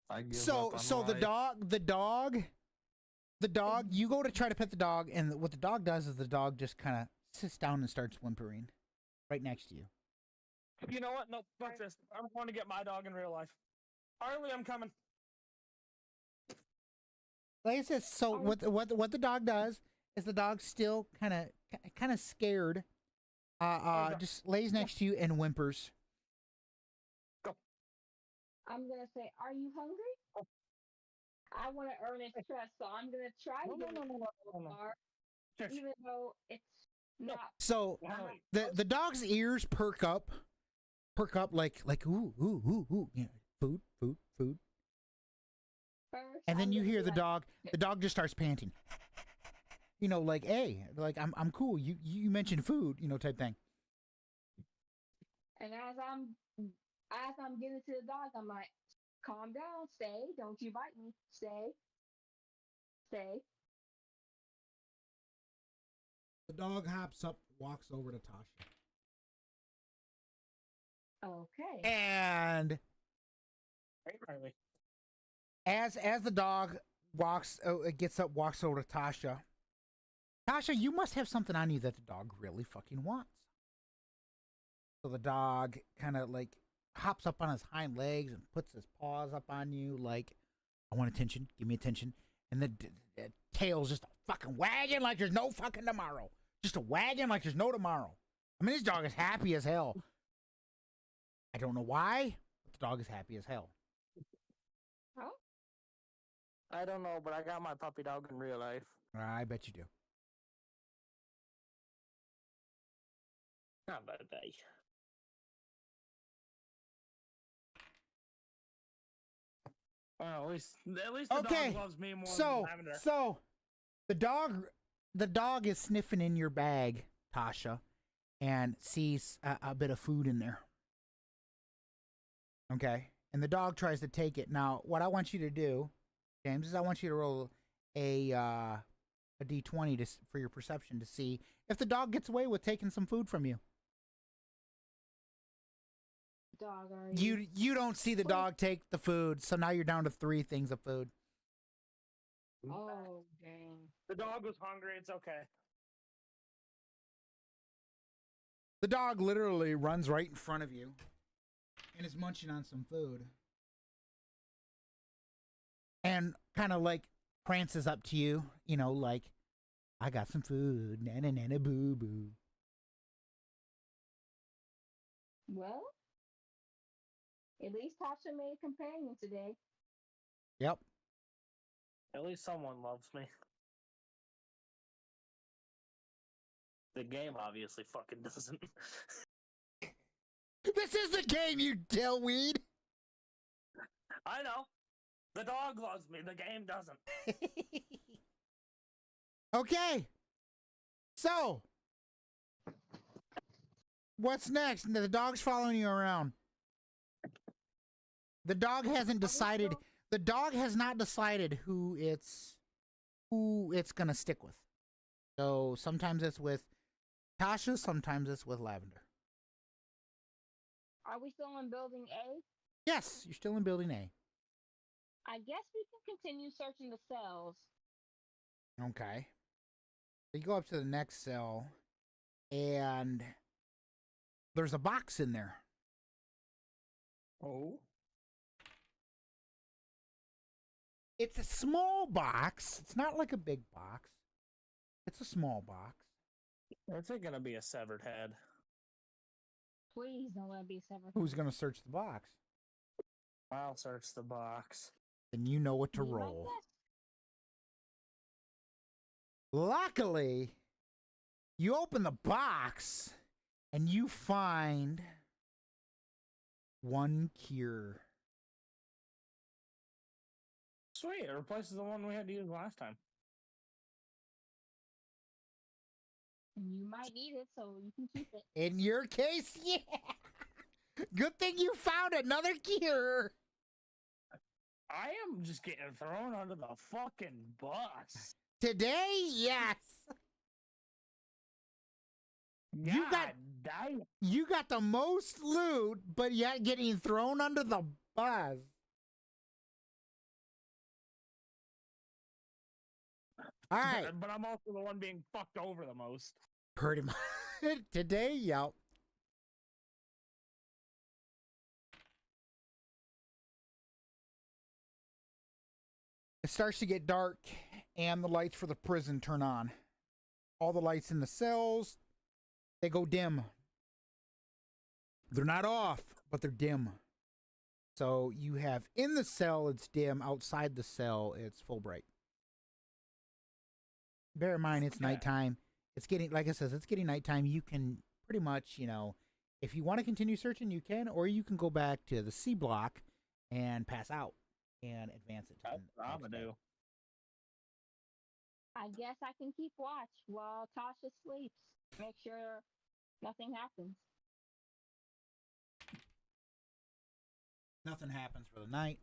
I give
So
up on
so
life.
the dog, you go to try to pet the dog, and what the dog does is the dog just kind of sits down and starts whimpering right next to you.
You know what? No, fuck this. I'm going to get my dog in real life. Harley, I'm coming.
Like I said, so what the dog does is the dog's still kind of scared.
Okay.
Just lays next to you and whimpers.
I'm gonna say, "Are you hungry?" I want to earn his trust, so I'm gonna try to get him a little far,
Shush.
even though it's
No.
not.
So
Harley.
the dog's ears perk up like ooh, you know, food.
First,
And then
I'm
you
gonna
hear
be
the
like,
dog just starts panting. You know, like, hey, like I'm cool. You mentioned food, you know, type thing.
And as I'm getting to the dog, I'm like, "Calm down, stay, don't you bite me, stay."
The dog hops up, walks over to Tasha.
Okay.
And
Hey, Harley.
as the dog gets up, walks over to Tasha. Tasha, you must have something on you that the dog really fucking wants. So the dog kind of like hops up on his hind legs and puts his paws up on you, like, I want attention, give me attention. And the tail's just fucking wagging like there's no fucking tomorrow. Just a wagging like there's no tomorrow. I mean, this dog is happy as hell. I don't know why, but the dog is happy as hell.
Oh,
I don't know, but I got my puppy dog in real life.
I bet you do.
Not bad day. Well, at least the
Okay,
dog loves me more than
So,
Lavender.
so the dog is sniffing in your bag, Tasha, and sees a bit of food in there. Okay, and the dog tries to take it. Now, what I want you to do, James, is I want you to roll a d20 for your perception to see if the dog gets away with taking some food from you.
dog, are you?
You don't see the dog take the food, so now you're down to 3 things of food.
Oh, dang.
The dog was hungry. It's okay.
The dog literally runs right in front of you and is munching on some food. And kind of like prances up to you, you know, like, I got some food, nana nana boo boo.
Well, at least Tasha made a companion today.
Yep.
At least someone loves me. The game obviously fucking doesn't.
This is the game, you dillweed.
I know. The dog loves me. The game doesn't.
Okay. So, what's next? The dog's following you around. The dog hasn't decided. The dog has not decided who it's gonna stick with. So sometimes it's with Tasha, sometimes it's with Lavender.
Are we still in building A?
Yes, you're still in building A.
I guess we can continue searching the cells.
Okay. So you go up to the next cell, and there's a box in there.
Oh?
It's a small box. It's not like a big box. It's a small box.
It's gonna be a severed head.
Please don't let it be severed.
Who's going to search the box?
I'll search the box.
Then you know what to
Be my
roll.
guest.
Luckily, you open the box and you find 1 cure.
Sweet, it replaces the one we had to use last time.
And you might need it, so you can keep it.
In your case, yeah. Good thing you found another cure.
I am just getting thrown under the fucking bus.
Today, yes.
God damn.
You got the most loot, but yet getting thrown under the bus. All right.
But I'm also the one being fucked over the most.
Pretty much. Today, yep. It starts to get dark, and the lights for the prison turn on. All the lights in the cells, they go dim. They're not off, but they're dim. So you have in the cell, it's dim. Outside the cell, it's full bright. Bear in mind, it's nighttime. It's getting, like I says, it's getting nighttime. You can pretty much, you know, if you want to continue searching, you can, or you can go back to the C block and pass out and advance it to
That's
the
what I'm
next
gonna
day.
do.
I guess I can keep watch while Tasha sleeps. Make sure nothing happens.
Nothing happens for the night.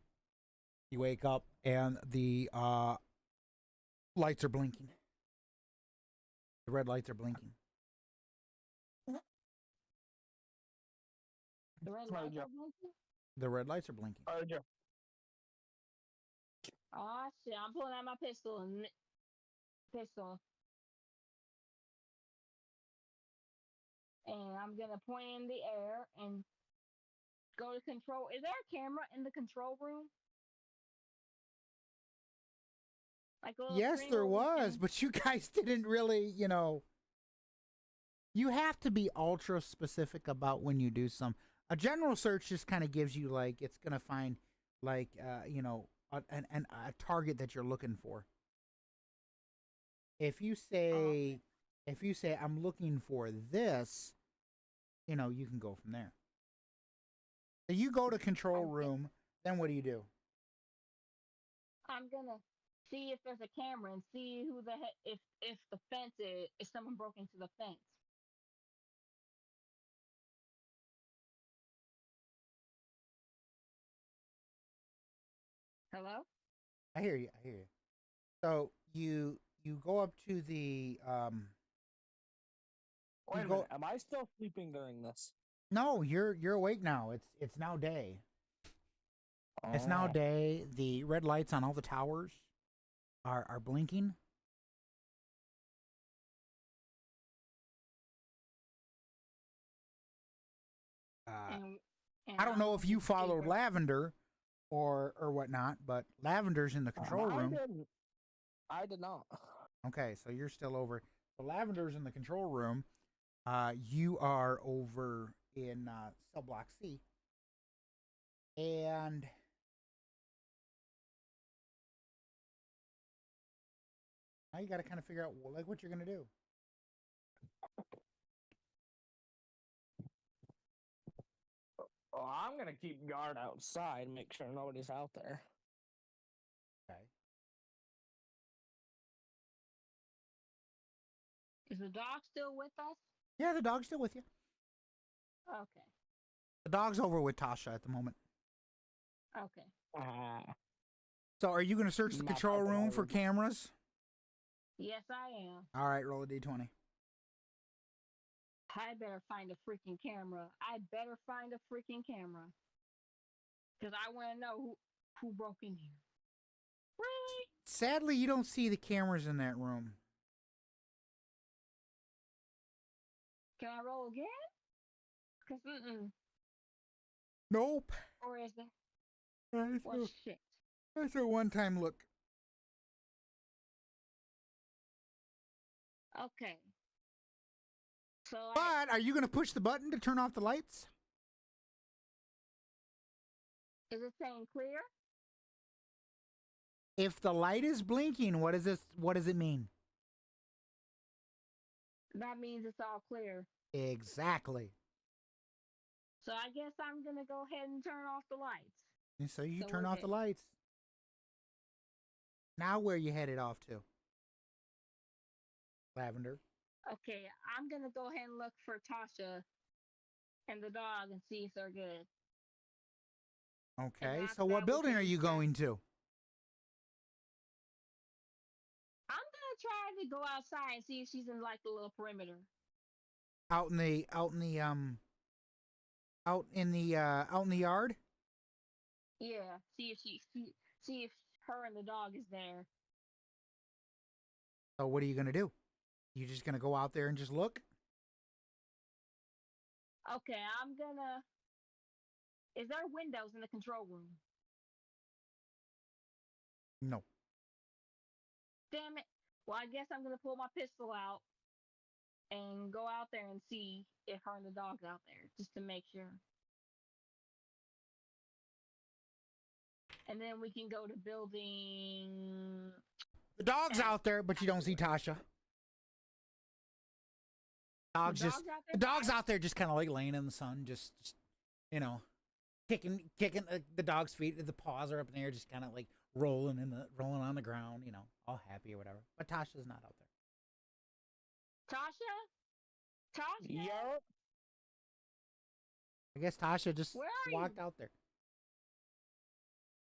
You wake up and the lights are blinking. The red lights are blinking.
The red
Right,
lights
yeah.
are blinking?
The red lights are blinking.
Oh shit! I'm pulling out my pistol and and I'm gonna point in the air and go to control. Is there a camera in the control room? Like a little
Yes,
screen
there
where we
was,
can-
but you guys didn't really, you know. You have to be ultra specific about when you do some. A general search just kind of gives you like it's gonna find like you know a target that you're looking for. If you say I'm looking for this, you know you can go from there. So you go to control room. Then what do?
I'm gonna see if there's a camera and see who the heck if the fence is if someone broke into the fence. Hello?
I hear you. I hear you. So you go up to the
Wait
you
a
go.
minute. Am I still sleeping during this?
No, you're awake now. It's now day. It's now
Oh.
day. The red lights on all the towers are blinking.
And, and
I don't know
I'm
if you
looking to see
followed
where-
Lavender or whatnot, but Lavender's in the control
I
room.
didn't. I did not.
Okay, so you're still over. So Lavender's in the control room. You are over in cell block C, and now you got to kind of figure out like what you're gonna do.
Well, I'm gonna keep guard outside, make sure nobody's out there.
Okay.
Is the dog still with us?
Yeah, the dog's still with you.
Okay.
The dog's over with Tasha at the moment.
Okay.
So are you going to search the
Not
control
fucking
room for
already.
cameras?
Yes, I am.
All right, roll a d20.
I better find a freaking camera. I better find a freaking camera. Because I want to know who broke in here. Really?
Sadly, you don't see the cameras in that room.
Can I roll again? Because,
Nope.
Or is there?
That's
Well,
a,
shit.
that's a one-time look.
Okay. So
But are you going to push the button to turn off the lights?
is it saying clear?
If the light is blinking, what is this? What does it mean?
That means it's all clear.
Exactly.
So I guess I'm going to go ahead and turn off the lights.
And so you
So
turn
we're
off the
good.
lights. Now where you headed off to? Lavender.
Okay, I'm going to go ahead and look for Tasha and the dog and see if they're good.
Okay.
after
So what
that, we
building
can
are you
check.
going to?
I'm going to try to go outside and see if she's in like the little perimeter.
Out in the yard?
Yeah, see if her and the dog is there.
So what are you going to do? You just going to go out there and just look?
Okay, I'm going to. Is there windows in the control room?
No.
Damn it. Well, I guess I'm going to pull my pistol out and go out there and see if her and the dog's out there, just to make sure. And then we can go to building.
The dog's out there, but you don't see Tasha. Dog's
The
just
dog's out there?
the dog's out there, just kind of like laying in the sun, just you know, kicking the dog's feet. The paws are up in the air, just kind of like rolling on the ground, you know, all happy or whatever. But Tasha's not out there.
Tasha? Tasha?
Yup.
I guess Tasha just
Where are
walked
you?
out there.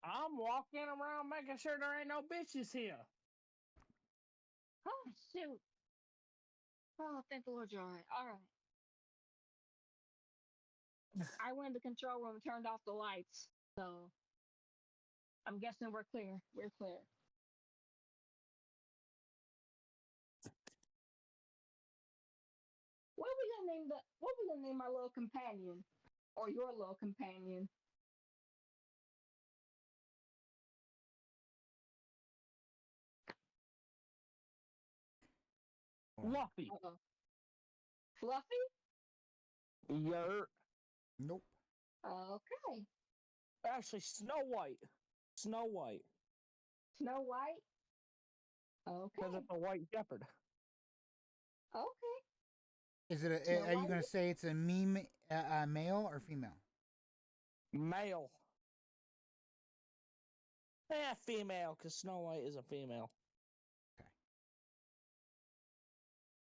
I'm walking around making sure there ain't no bitches here.
Oh, shoot. Oh, thank the Lord you're all right. All right. I went in the control room and turned off the lights. So I'm guessing we're clear. We're clear. What are we gonna name my little companion? Or your little companion?
Fluffy.
Uh-oh. Fluffy?
Yer.
Nope.
Okay.
Actually, Snow White. Snow White.
Snow White?
Because
Okay.
it's a white shepherd.
Okay.
Is it?
Snow
Are you
White?
gonna say it's a male or female?
Male. Female, because Snow White is a female.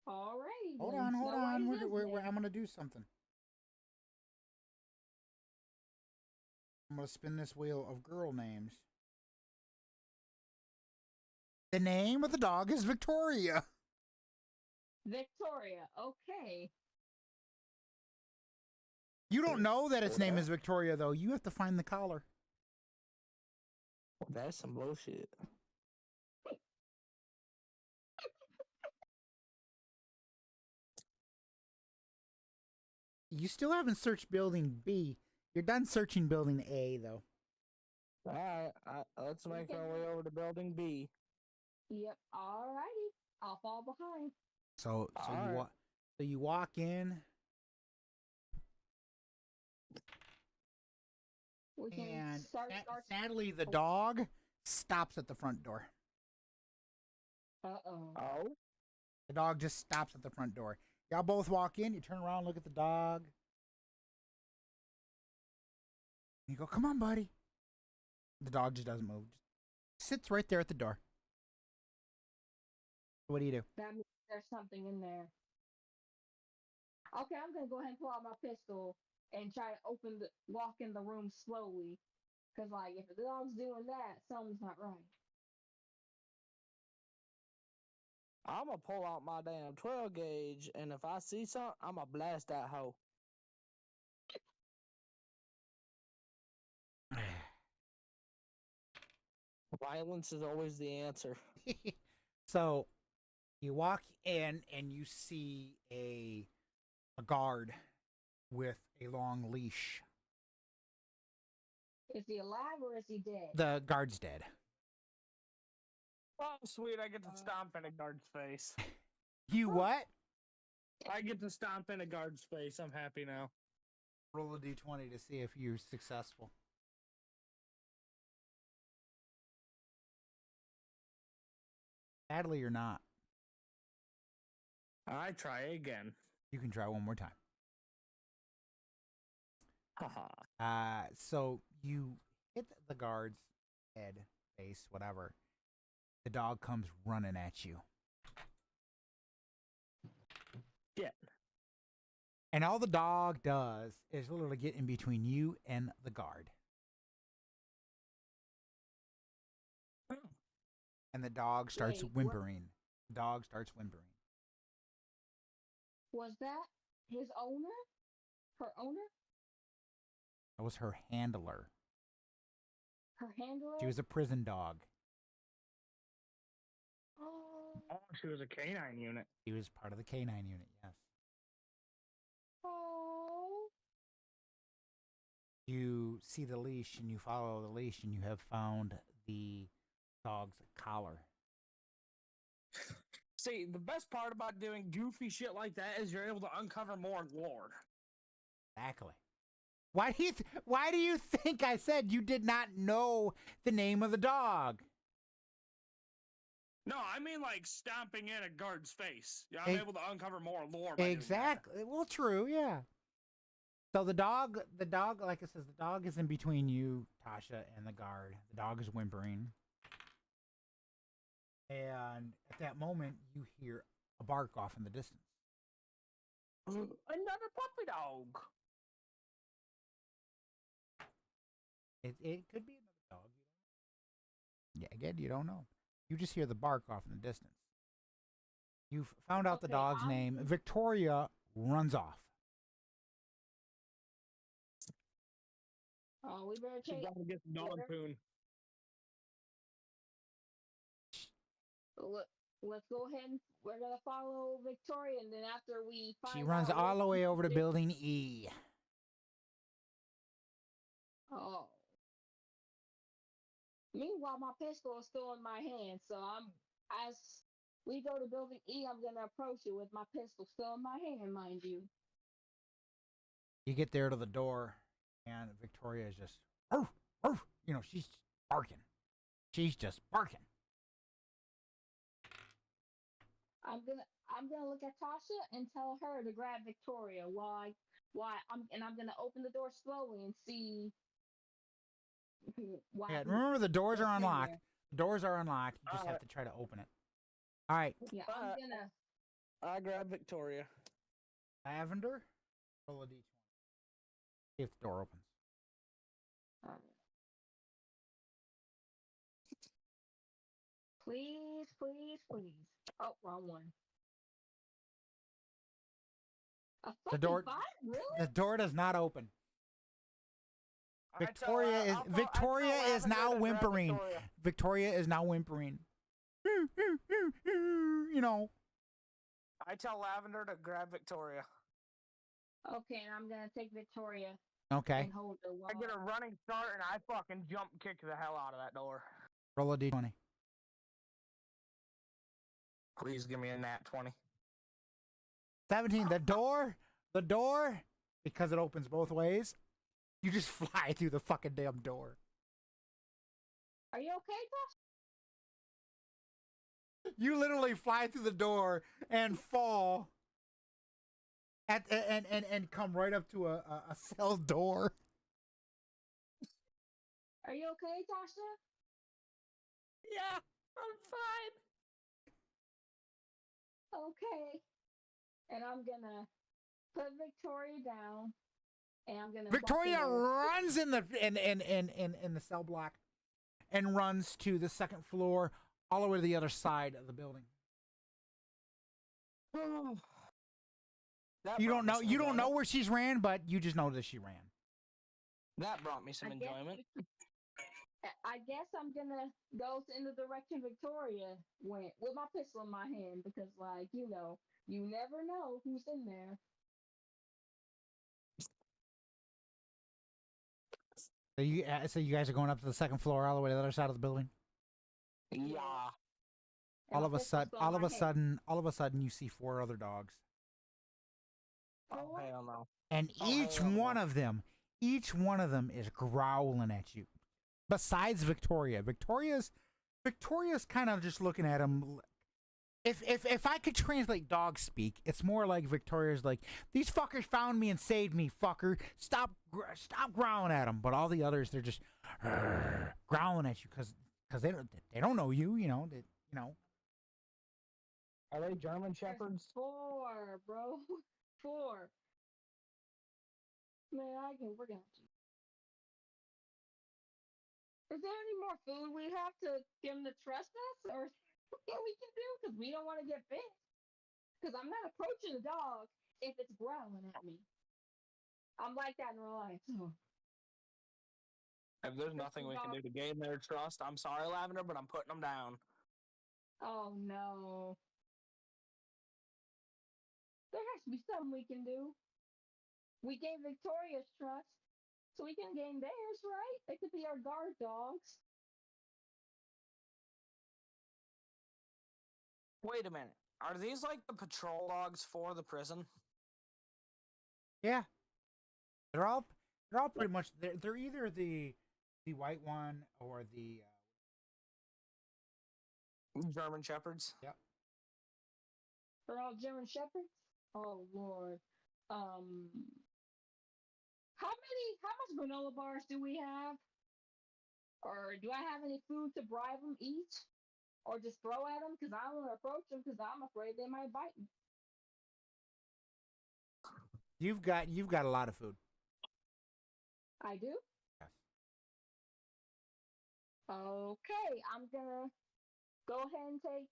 Alrighty
Hold
then.
on, hold
Snow White
on.
it is then.
I'm gonna do something. I'm gonna spin this wheel of girl names. The name of the dog is Victoria.
Victoria. Okay.
You don't know that its name is Victoria, though. You have to find the collar.
That's some bullshit.
You still haven't searched building B. You're done searching building A, though.
Alright, let's make our way over to building B.
Yep. Alrighty. I'll fall behind.
So
All right.
you walk in,
We can
and
start.
sadly, the dog stops at the front door.
Uh-oh.
Oh?
The dog just stops at the front door. Y'all both walk in. You turn around, look at the dog. And you go, "Come on, buddy." The dog just doesn't move. Just sits right there at the door. What do you do?
That means there's something in there. Okay, I'm gonna go ahead and pull out my pistol and try to walk in the room slowly. Cause like if the dog's doing that, something's not right.
I'm gonna pull out my damn 12 gauge, and if I see something, I'm gonna blast that hoe. Violence is always the answer.
So you walk in and you see a guard with a long leash.
Is he alive or is he dead?
The guard's dead.
Oh, sweet, I get to stomp in a guard's face.
You what?
I get to stomp in a guard's face. I'm happy now.
Roll a d20 to see if you're successful. Sadly, you're not.
I try again.
You can try one more time.
Haha.
So you hit the guard's head, face, whatever. The dog comes running at you.
Yeah.
And all the dog does is literally get in between you and the guard. And the dog starts
Wait,
whimpering. The dog starts whimpering.
Was that his owner? Her owner?
That was her handler.
Her handler?
She was a prison dog.
Oh.
Oh, she was a canine unit.
She was part of the canine unit, yes.
Oh.
You see the leash and you follow the leash and you have found the dog's collar.
See, the best part about doing goofy shit like that is you're able to uncover more lore.
Exactly. Why do you think I said you did not know the name of the dog?
No, I mean like stomping in a guard's face. I'm able to uncover more lore. By
Exactly. Well, true, yeah. So the dog, like I says, the dog is in between you, Tasha, and the guard. The dog is whimpering. And at that moment, you hear a bark off in the distance.
Another puppy dog.
It could be another dog. Yeah, again, you don't know. You just hear the bark off in the distance. You've found out the dog's name. Victoria runs off.
Oh, we better
She's
take.
got to get the dog poon.
Let's go ahead and we're gonna follow Victoria, and then after we find
She runs
out
all the way over to building E.
Oh. Meanwhile, my pistol is still in my hand, so I'm as we go to building E, I'm gonna approach it with my pistol still in my hand, mind you.
You get there to the door, and Victoria is just, "Arf, arf," you know, she's barking. She's just barking.
I'm gonna look at Tasha and tell her to grab Victoria I'm gonna open the door slowly and see why.
Yeah, remember the doors are
what's in
unlocked.
there.
Doors are unlocked. You just have to try to open it. All right,
Yeah, I'm gonna.
I grab Victoria.
Lavender, roll a d20. See if the door opens.
Please, please, please. Oh, wrong one. A
The
fucking
door-
5? Really?
The door does not open. Victoria
I tell
Victoria is
Lavender
now
to grab
whimpering.
Victoria.
Victoria is now whimpering. You know.
I tell Lavender to grab Victoria.
Okay, and I'm gonna take Victoria
Okay.
and hold her while
I get a running start and I fucking jump kick the hell out of that door.
Roll a d20.
Please give me a nat 20.
17. The door, because it opens both ways, you just fly through the fucking damn door.
Are you okay, Josh?
You literally fly through the door and fall and come right up to a cell door.
Are you okay, Tasha?
Yeah, I'm fine.
Okay. And I'm gonna put Victoria down, and I'm gonna.
Victoria
buckle her.
runs in the cell block and runs to the second floor, all the way to the other side of the building.
That
You
brought
don't
me
know
some
you don't know
enjoyment.
where she's ran, but you just know that she ran.
That brought me some
I guess-
enjoyment.
I guess I'm gonna go in the direction Victoria went with my pistol in my hand because, like, you never know who's in there.
So you guys are going up to the second floor, all the way to the other side of the building.
Yeah.
And my pistol's still in my hand.
all of a sudden, you see 4 other dogs,
Oh,
Four?
hell no.
and
Oh,
each
hell no.
one of them is growling at you. Besides Victoria, Victoria's kind of just looking at him. If I could translate dog speak, it's more like Victoria's like, "These fuckers found me and saved me, fucker. Stop growling at them." But all the others, they're just growling at you because they don't know you. You know.
Are they German
There's
Shepherds?
4, bro. 4. Man, we're gonna have to. Is there any more food we have to get them to trust us, or what we can do? Because we don't want to get bit. Because I'm not approaching a dog if it's growling at me. I'm like that in real life. So.
If there's nothing we can do to gain their trust, I'm sorry, Lavender, but I'm putting them down.
Oh no. There has to be something we can do. We gained Victoria's trust, so we can gain theirs, right? They could be our guard dogs.
Wait a minute. Are these like the patrol dogs for the prison?
Yeah, they're all pretty much they're either the white one or the
German Shepherds?
They're all German Shepherds? Oh Lord. How much granola bars do we have? Or do I have any food to bribe them each? Or just throw at them? Because I don't want to approach them because I'm afraid they might bite me.
You've got a lot of food.
I do?
Yes.
Okay, I'm gonna go ahead and take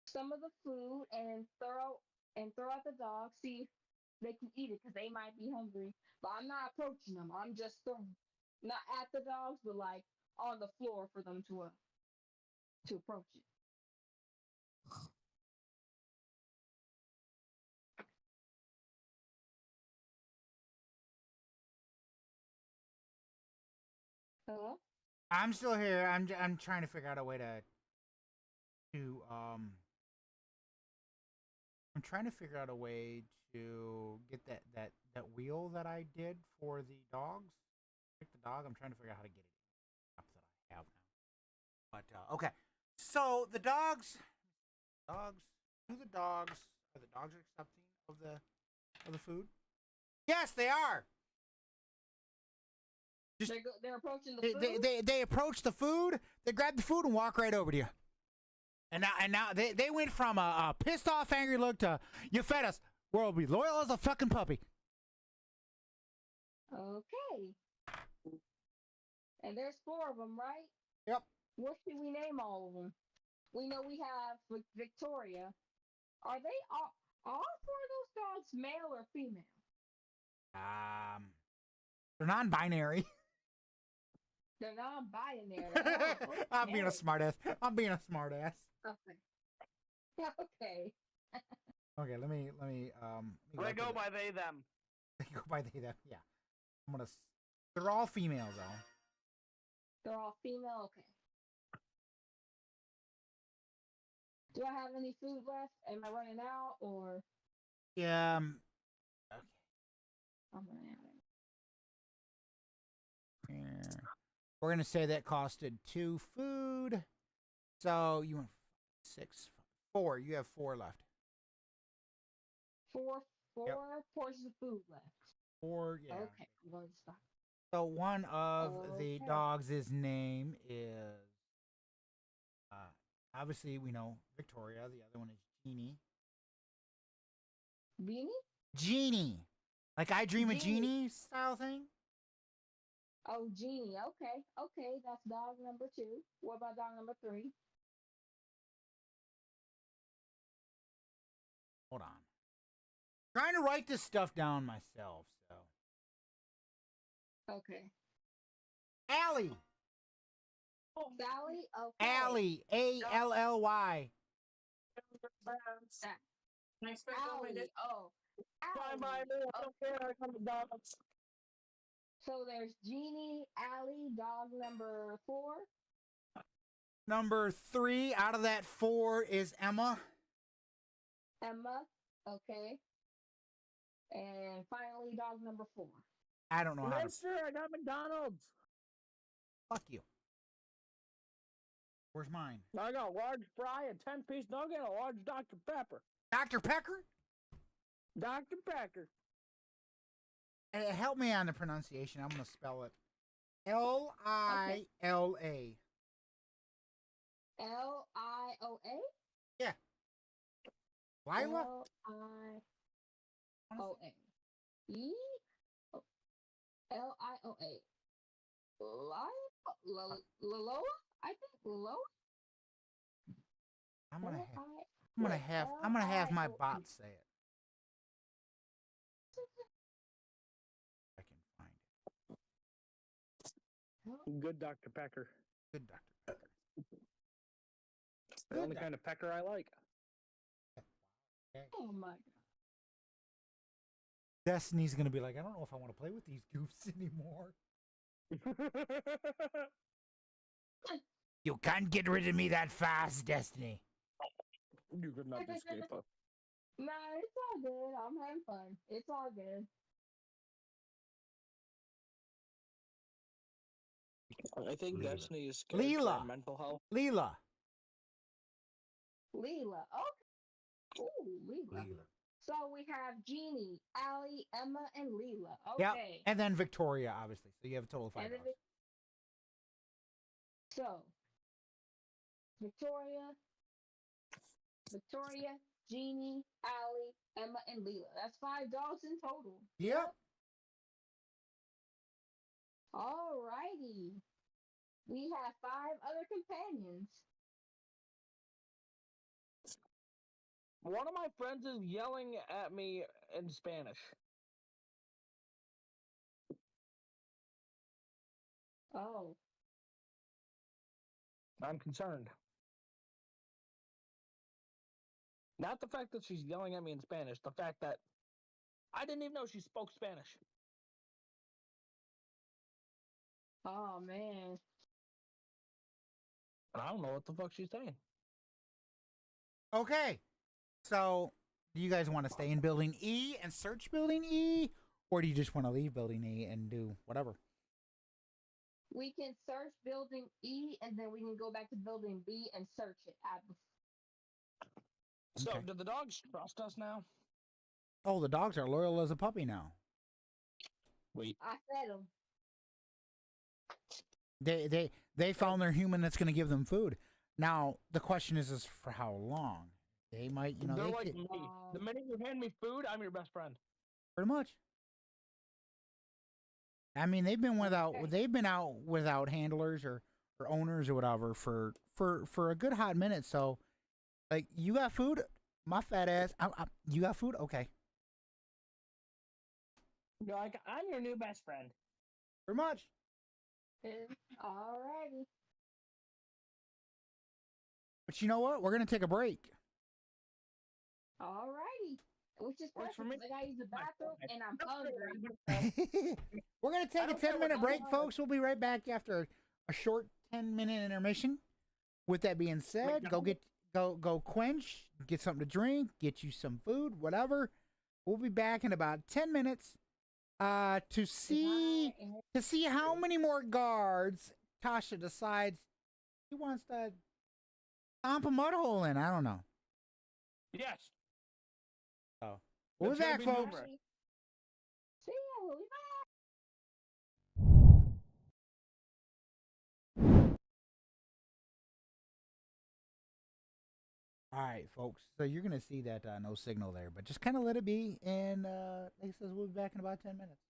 some of the food and throw at the dogs, see if they can eat it because they might be hungry. But I'm not approaching them. I'm just not at the dogs, but like on the floor for them to approach it. Hello?
I'm still here. I'm trying to figure out a way to to I'm trying to figure out a way to get that wheel that I did for the dogs. Pick the dog. I'm trying to figure out how to get it up that I have now. But okay, so the dogs, do the dogs are the dogs accepting of the food? Yes, they are. Just
They're approaching the food.
they approach the food. They grab the food and walk right over to you. And now they went from a pissed off, angry look to you fed us. We'll be loyal as a fucking puppy.
Okay. And there's 4 of them, right?
Yep.
What should we name all of them? We know we have Victoria. Are they all 4 of those dogs male or female?
They're non-binary.
They're non-binary.
I'm being a smartass.
Okay. Okay.
Okay, let me
They go by they them.
They go by they them. Yeah. They're all female though.
They're all female. Okay. Do I have any food left? Am I running out or?
Yeah. Okay.
I'm running out.
Yeah. We're gonna say that costed 2 food. So you want 6, 4. You have 4 left.
4 portions of food left.
4. Yeah.
Okay. I'm going to stop.
So one of the
Okay.
dogs' name is obviously we know Victoria. The other one is Jeannie.
Beanie?
Genie, like I Dream of
Genie.
Genie style thing.
Oh, Genie. Okay. Okay. That's dog number 2. What about dog number 3?
Hold on. Trying to write this stuff down myself. So
Okay.
Allie.
Sally? Okay.
Allie. Ally.
Next
Allie. Oh. Allie. So there's Jeannie, Allie, dog number 4.
Number 3 out of that 4 is Emma.
Emma. Okay. And finally, dog number 4.
I don't know how to.
Mister, I got McDonald's.
Fuck you. Where's mine?
I got a large fry, a 10-piece nugget, and a large Dr. Pepper.
Dr. Pecker?
Dr. Pecker.
Help me on the pronunciation. I'm going to spell it. Lila.
Lioa?
Yeah. Lila?
Lioa. E? Lioa. Laloa? I think Laloa?
I'm gonna have my bot say it. I can find it.
Good Dr. Pecker.
Good Dr. Pecker.
The only kind of pecker I like.
Oh my god.
Destiny's gonna be like, I don't know if I want to play with these goofs anymore. You can't get rid of me that fast, Destiny.
You could not escape us.
Nah, it's all good. I'm having fun. It's all good.
I think
Leela.
Destiny is scared
Leela.
for mental health.
Leela.
Leela. Okay. Ooh, Leela. So we have Jeannie, Allie, Emma, and Leela.
Yep.
Okay.
And then Victoria, obviously. So you have a total of 5
And then
dogs.
So Victoria, Jeannie, Allie, Emma, and Leela. That's 5 dogs in total.
Yep.
Alrighty. We have 5 other companions.
One of my friends is yelling at me in Spanish.
Oh.
I'm concerned. Not the fact that she's yelling at me in Spanish, the fact that I didn't even know she spoke Spanish.
Oh man.
And I don't know what the fuck she's saying.
Okay. So, do you guys want to stay in Building E and search Building E, or do you just want to leave Building E and do whatever?
We can search building E and then we can go back to building B and search it.
So,
Okay.
do the dogs trust us now?
Oh, the dogs are loyal as a puppy now.
Wait.
I fed them.
They found their human that's going to give them food. Now the question is for how long? They might, you know,
They're
they
like
could,
me. The minute you hand me food, I'm your best friend.
pretty much. I mean, they've been out without handlers or owners or whatever for a good hot minute. So, like, you got food, my fat ass. You got food, okay?
You're like, I'm your new best friend.
Pretty much.
Alrighty.
But you know what? We're gonna take a break.
Alrighty. Which is
Works for
perfect.
me.
I gotta use the bathroom and I'm hungry.
We're gonna take a 10-minute break, folks. We'll be right back after a short 10-minute intermission. With that being said, go quench, get something to drink, get you some food, whatever. We'll be back in about 10 minutes to see how many more guards Tasha decides he wants to stomp a mud hole in. I don't know.
Yes.
Oh, we'll be
That's
back,
gonna be
folks.
numerous.
See ya, we'll be back.
All right, folks. So you're gonna see that no signal there, but just kind of let it be. And like I says, we'll be back in about 10 minutes.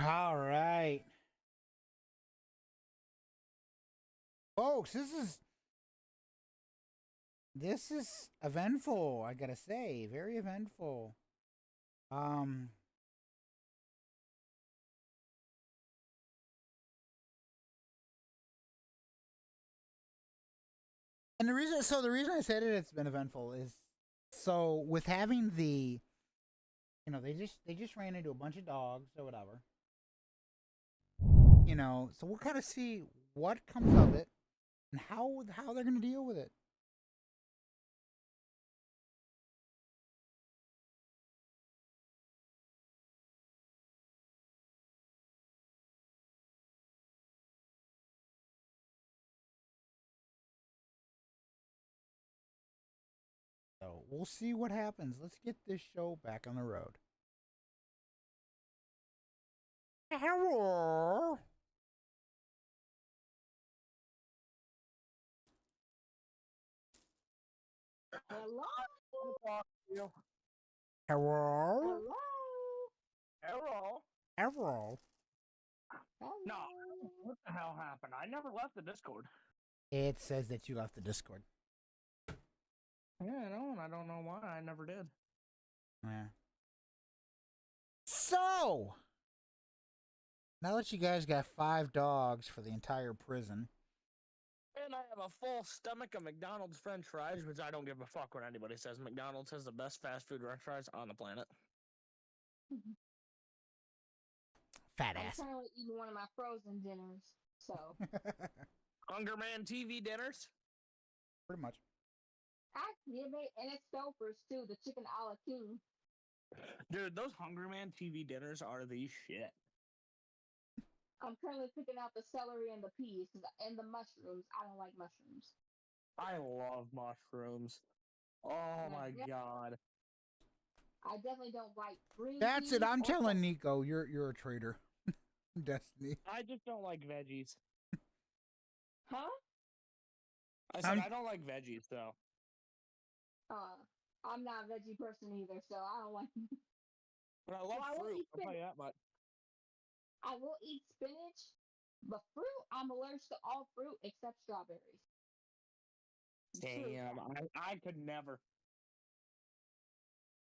All right. Folks, this is eventful, I gotta say. Very eventful. Um and the reason I said it's been eventful is so with having the they just ran into a bunch of dogs or whatever. So we'll kind of see what comes of it and how they're going to deal with it. So we'll see what happens. Let's get this show back on the road. Hello.
Hello?
You.
Hello.
Hello?
Hello.
Hello.
Hello?
No. What the hell happened? I never left the Discord.
It says that you left the Discord.
Yeah, I know, and I don't know why. I never did.
Yeah. So, now that you guys got 5 dogs for the entire prison,
And I have a full stomach of McDonald's French fries, which I don't give a fuck what anybody says. McDonald's has the best fast food French fries on the planet.
fat
I'm
ass.
currently eating one of my frozen dinners, so.
Hunger Man TV dinners.
Pretty much.
Actually, and it's Stouffer's too, the chicken a la king.
Dude, those Hunger Man TV dinners are the shit.
I'm currently picking out the celery and the peas and the mushrooms. I don't like mushrooms.
I love mushrooms. Oh my god.
I definitely don't like green
That's it.
peas
I'm
or
telling Nico, you're a traitor. Destiny.
I just don't like veggies.
Huh?
I said
I'm-
I don't like veggies though.
I'm not a veggie person either, so I don't like.
But I love
I will
fruit.
eat
I'll tell you that much.
I will eat spinach, but fruit, I'm allergic to all fruit except strawberries.
Damn, I could never.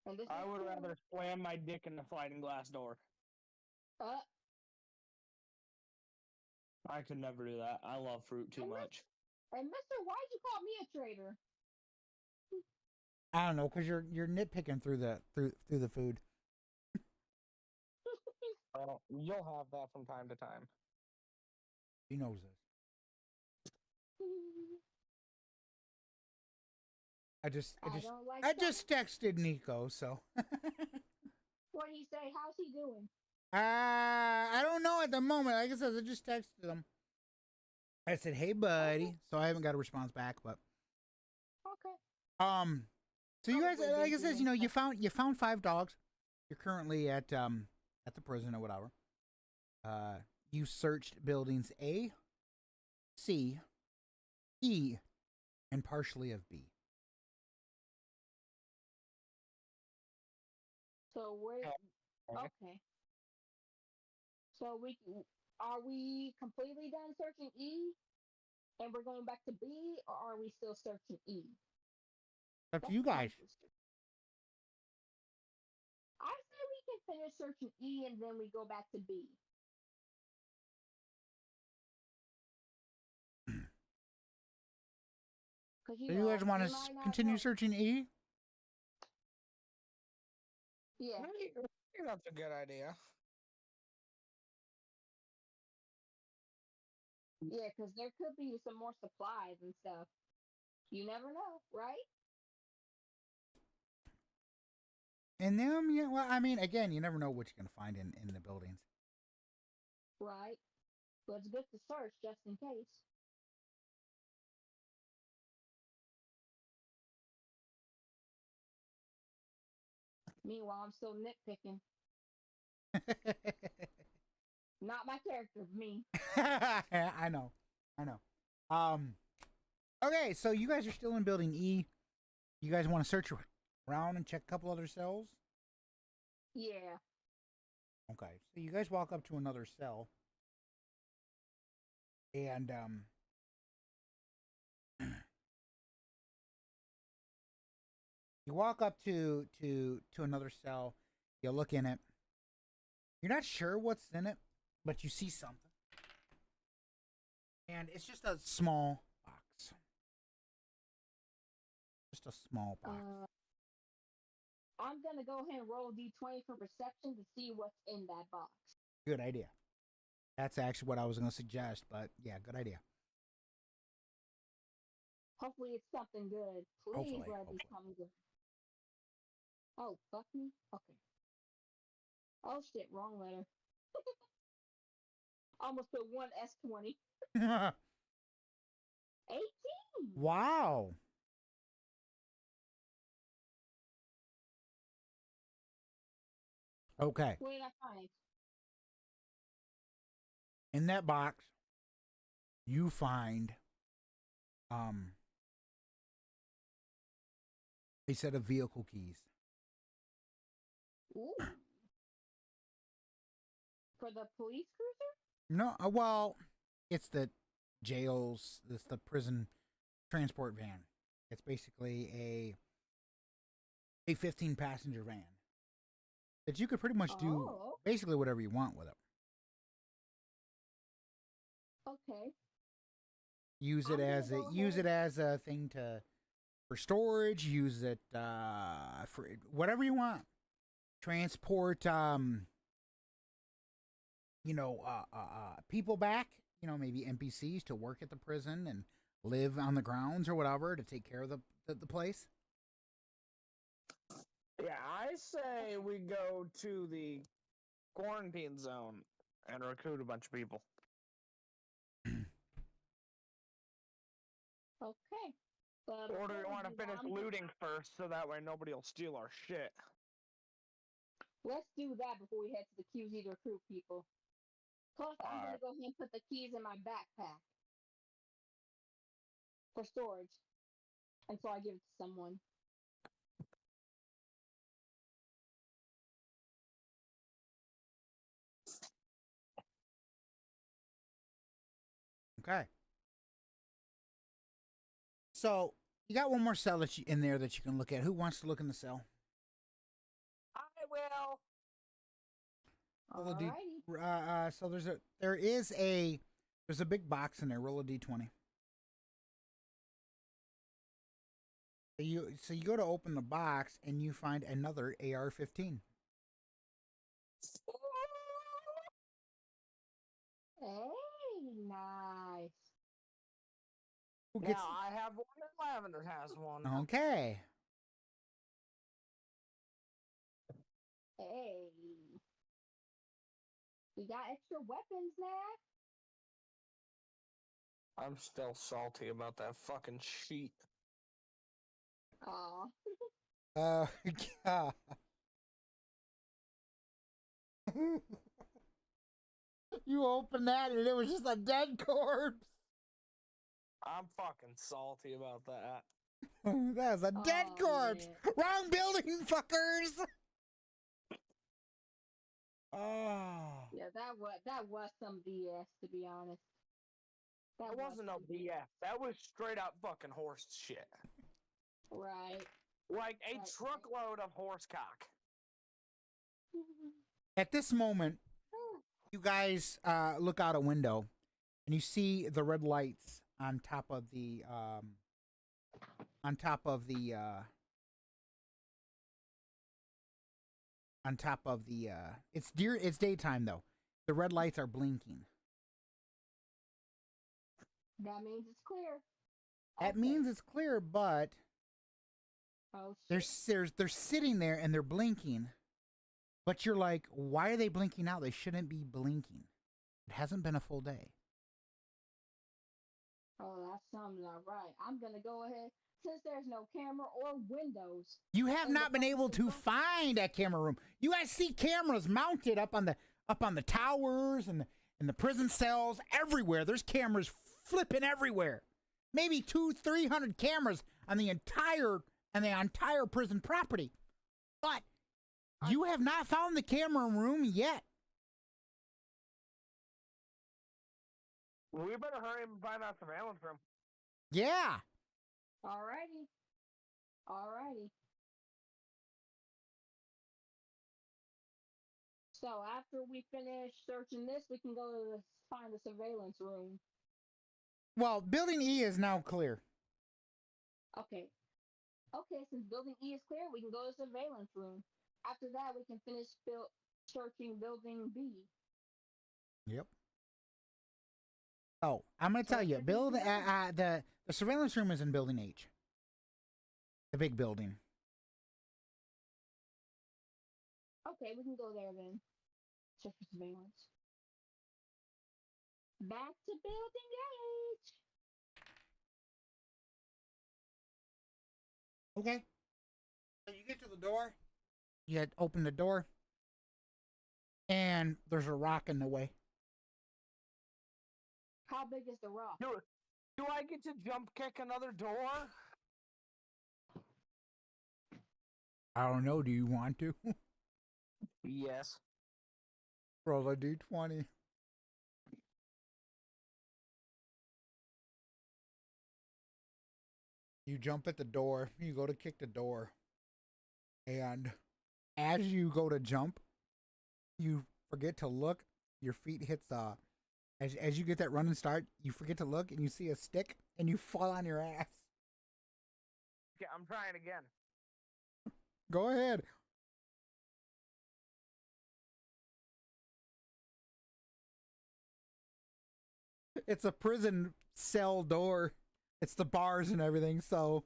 And this
I
is
would
true.
rather slam my dick in the sliding glass door.
Uh,
I could never do that. I love fruit too much.
and Mister, why'd you call me a traitor?
I don't know, cause you're nitpicking through the food.
Well, you'll have that from time to time.
He knows this.
don't like
I
that.
just texted Nico, so.
What'd he say? How's he doing?
I don't know at the moment. Like I said, I just texted him. I said, "Hey, buddy." So I haven't got a response back, but
Okay.
so you guys,
Probably
like I said,
busy and
you found 5 dogs. You're currently at the prison or whatever. You searched buildings A, C, E, and partially of B.
So we're okay. So are we completely done searching E, and we're going back to B, or are we still searching E?
Up to you guys.
I say we can finish searching E and then we go back to B. Because
So you guys want to continue searching E?
Yeah.
I think that's a good idea.
Yeah, because there could be some more supplies and stuff. You never know, right?
And them, yeah. Well, I mean, again, you never know what you're gonna find in the buildings.
Right. But it's good to search just in case. Meanwhile, I'm still nitpicking. Not my character, me.
I know. Okay, so you guys are still in building E. You guys want to search around and check a couple other cells?
Yeah.
Okay, so you guys walk up to another cell, and you walk up to another cell. You look in it. You're not sure what's in it, but you see something, and it's just a small box. Just a small box.
I'm gonna go ahead and roll d20 for perception to see what's in that box.
Good idea. That's actually what I was going to suggest, but yeah, good idea.
Hopefully it's something good. Please
Hopefully,
let it be something good. Oh, fuck me? Okay. Oh shit, wrong letter. Almost put one S20. 18!
Wow. Okay.
What did I find?
In that box, you find a set of vehicle keys.
Ooh. For the police cruiser?
No, well, it's the jails, it's the prison transport van. It's basically a 15 passenger van that you could pretty much do basically whatever you want with it.
Okay.
Use it as a thing for storage. Use it for whatever you want. Transport people back. Maybe NPCs to work at the prison and live on the grounds or whatever to take care of the place.
Yeah, I say we go to the quarantine zone and recruit a bunch of people.
Okay. But
Or do we
before
want to
do that,
finish looting first so that way nobody will steal our shit?
Let's do that before we head to the QZ to recruit people. Plus, I'm going to go ahead and put the keys in my backpack for storage until I give it to someone.
Okay. So you got one more cell in there that you can look at. Who wants to look in the cell?
I will.
Alrighty.
So there's a big box in there. Roll a d20. So you go to open the box and you find another AR-15.
Hey, nice.
Now I have one and Lavender has one.
Okay.
Hey. We got extra weapons now.
I'm still salty about that fucking sheet.
Aw.
God. You opened that and it was just a dead corpse.
I'm fucking salty about that.
That was a dead corpse.
Man.
Wrong building, fuckers. Oh.
Yeah, that was some BS, to be honest.
That wasn't no BS. That was straight up fucking horse shit.
Right.
Like a truckload of horse cock.
At this moment, you guys look out a window and you see the red lights on top of the it's daytime though. The red lights are blinking.
That means it's clear.
That means it's clear, but they're sitting there and they're blinking. But you're like, why are they blinking now? They shouldn't be blinking. It hasn't been a full day.
Oh, that sounds not right. I'm gonna go ahead, since there's no camera or windows.
You have not been able to find a camera room. You guys see cameras mounted up on the towers and the prison cells everywhere. There's cameras flipping everywhere. Maybe 200-300 cameras on the entire prison property. But you have not found the camera room yet.
We better hurry and find our surveillance room.
Yeah.
Alrighty. Alrighty. So after we finish searching this, we can go to find the surveillance room.
Well, building E is now clear.
Okay. Okay, since building E is clear, we can go to surveillance room. After that, we can finish searching building B.
Yep. Oh, I'm gonna tell you, the surveillance room is in building H. The big building.
Okay, we can go there then. Check for surveillance. Back to building H.
Okay. So you get to the door. You open the door, and there's a rock in the way.
How big is the rock?
Do I get to jump kick another door?
I don't know. Do you want to?
Yes.
Roll a d20. You jump at the door. You go to kick the door. And as you go to jump, you forget to look. Your feet hits as you get that running start, you forget to look and you see a stick and you fall on your ass.
Okay, I'm trying again.
Go ahead. It's a prison cell door. It's the bars and everything, so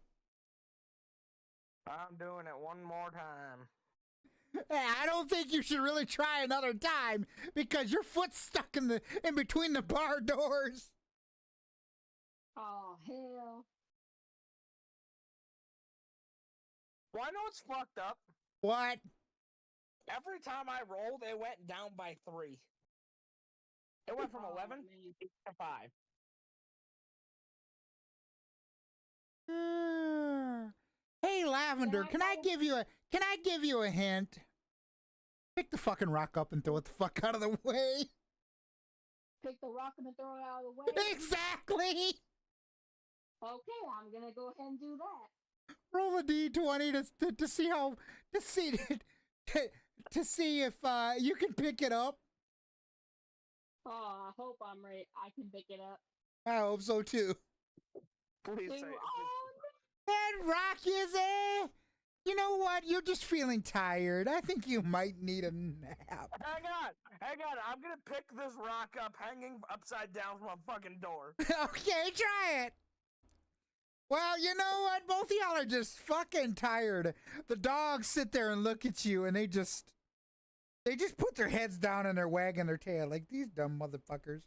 I'm doing it one more time.
hey, I don't think you should really try another time because your foot's stuck in between the bar doors.
Oh, hell.
Well, I know it's fucked up.
What?
Every time I rolled, it went down by 3. It went from 11 to 5.
Hey, Lavender, can I give you a hint? Pick the fucking rock up and throw it the fuck out of the way.
Pick the rock up and throw it out of the way?
Exactly.
Okay, I'm gonna go ahead and do that.
Roll a d20 to see how to see if you can pick it up.
Oh, I hope I'm right. I can pick it up.
I hope so too.
Please say it.
That rock is you know what? You're just feeling tired. I think you might need a nap.
Hang on. I'm gonna pick this rock up hanging upside down from a fucking door.
Okay, try it. Well, you know what? Both of y'all are just fucking tired. The dogs sit there and look at you, and they just put their heads down and they're wagging their tail like these dumb motherfuckers.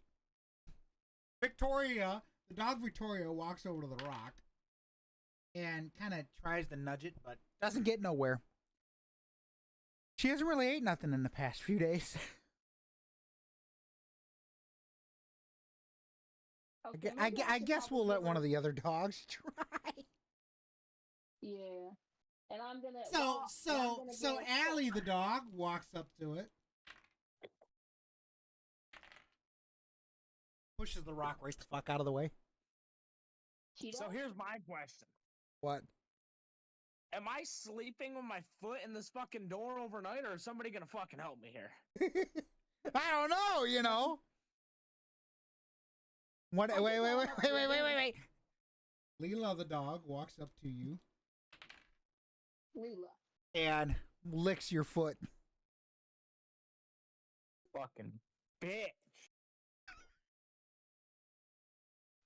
Victoria, the dog Victoria, walks over to the rock and kind of tries to nudge it, but doesn't get nowhere. She hasn't really ate nothing in the past few days.
Okay,
I guess we'll let one of the other dogs try.
Yeah. And I'm gonna
So Allie the dog walks up to it, pushes the rock right the fuck out of the way.
So here's my question.
What?
Am I sleeping with my foot in this fucking door overnight, or is somebody gonna fucking help me here?
I don't know, you know. What? Wait. Leela the dog walks up to you.
Leela.
And licks your foot.
Fucking bitch.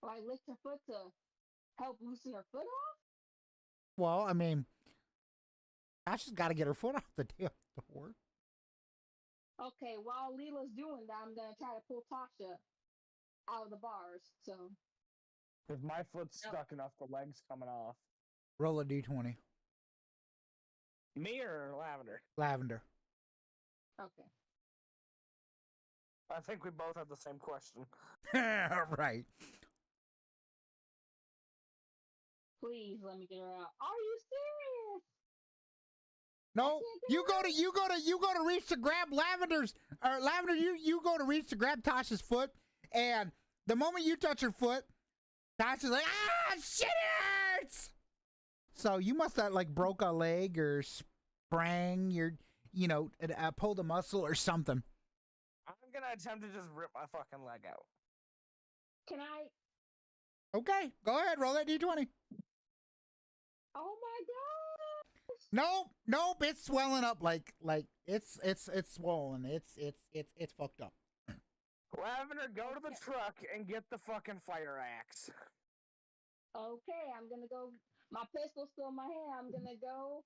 Well, I licked her foot to help loosen her foot off?
Well, I mean, Tasha's got to get her foot off the damn door.
Okay, while Leela's doing that, I'm gonna try to pull Tasha out of the bars, so.
If my foot's stuck enough, the leg's coming off.
Roll a d20.
Me or Lavender?
Lavender.
Okay.
I think we both have the same question.
Right.
Please let me get her out. Are you serious?
No, you go to reach to grab Lavender's or Lavender. You go to reach to grab Tasha's foot, and The moment you touch her foot, Tasha's like, ah, shit hurts. So you must have like broke a leg or sprang your, pulled a muscle or something.
I'm gonna attempt to just rip my fucking leg out.
Can I?
Okay, go ahead, roll that d20.
Oh my god!
Nope, it's swelling up like it's swollen. It's fucked up.
Lavender, go to the truck and get the fucking fire axe.
Okay, I'm gonna go. My pistol's still in my hand. I'm gonna go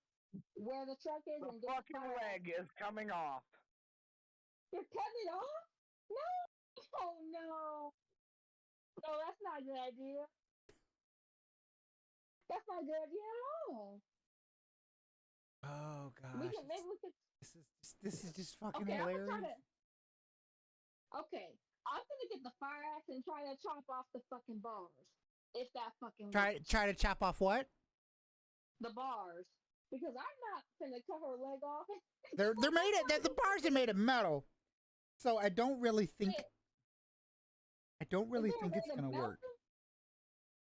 where the truck is
The
and get
fucking
fire axe.
leg is coming off.
You're cutting it off? No! Oh no! No, that's not a good idea. That's not a good idea at all.
Oh
Maybe
gosh,
we could.
this is just fucking
Okay,
hilarious.
Okay, I'm gonna get the fire axe and try to chop off the fucking bars. If that fucking
Try to chop off what?
the bars, because I'm not gonna cut her leg off.
They're made it. The bars are made of metal, so I don't really think
Is
it's
there a way to
gonna
melt
work.
them?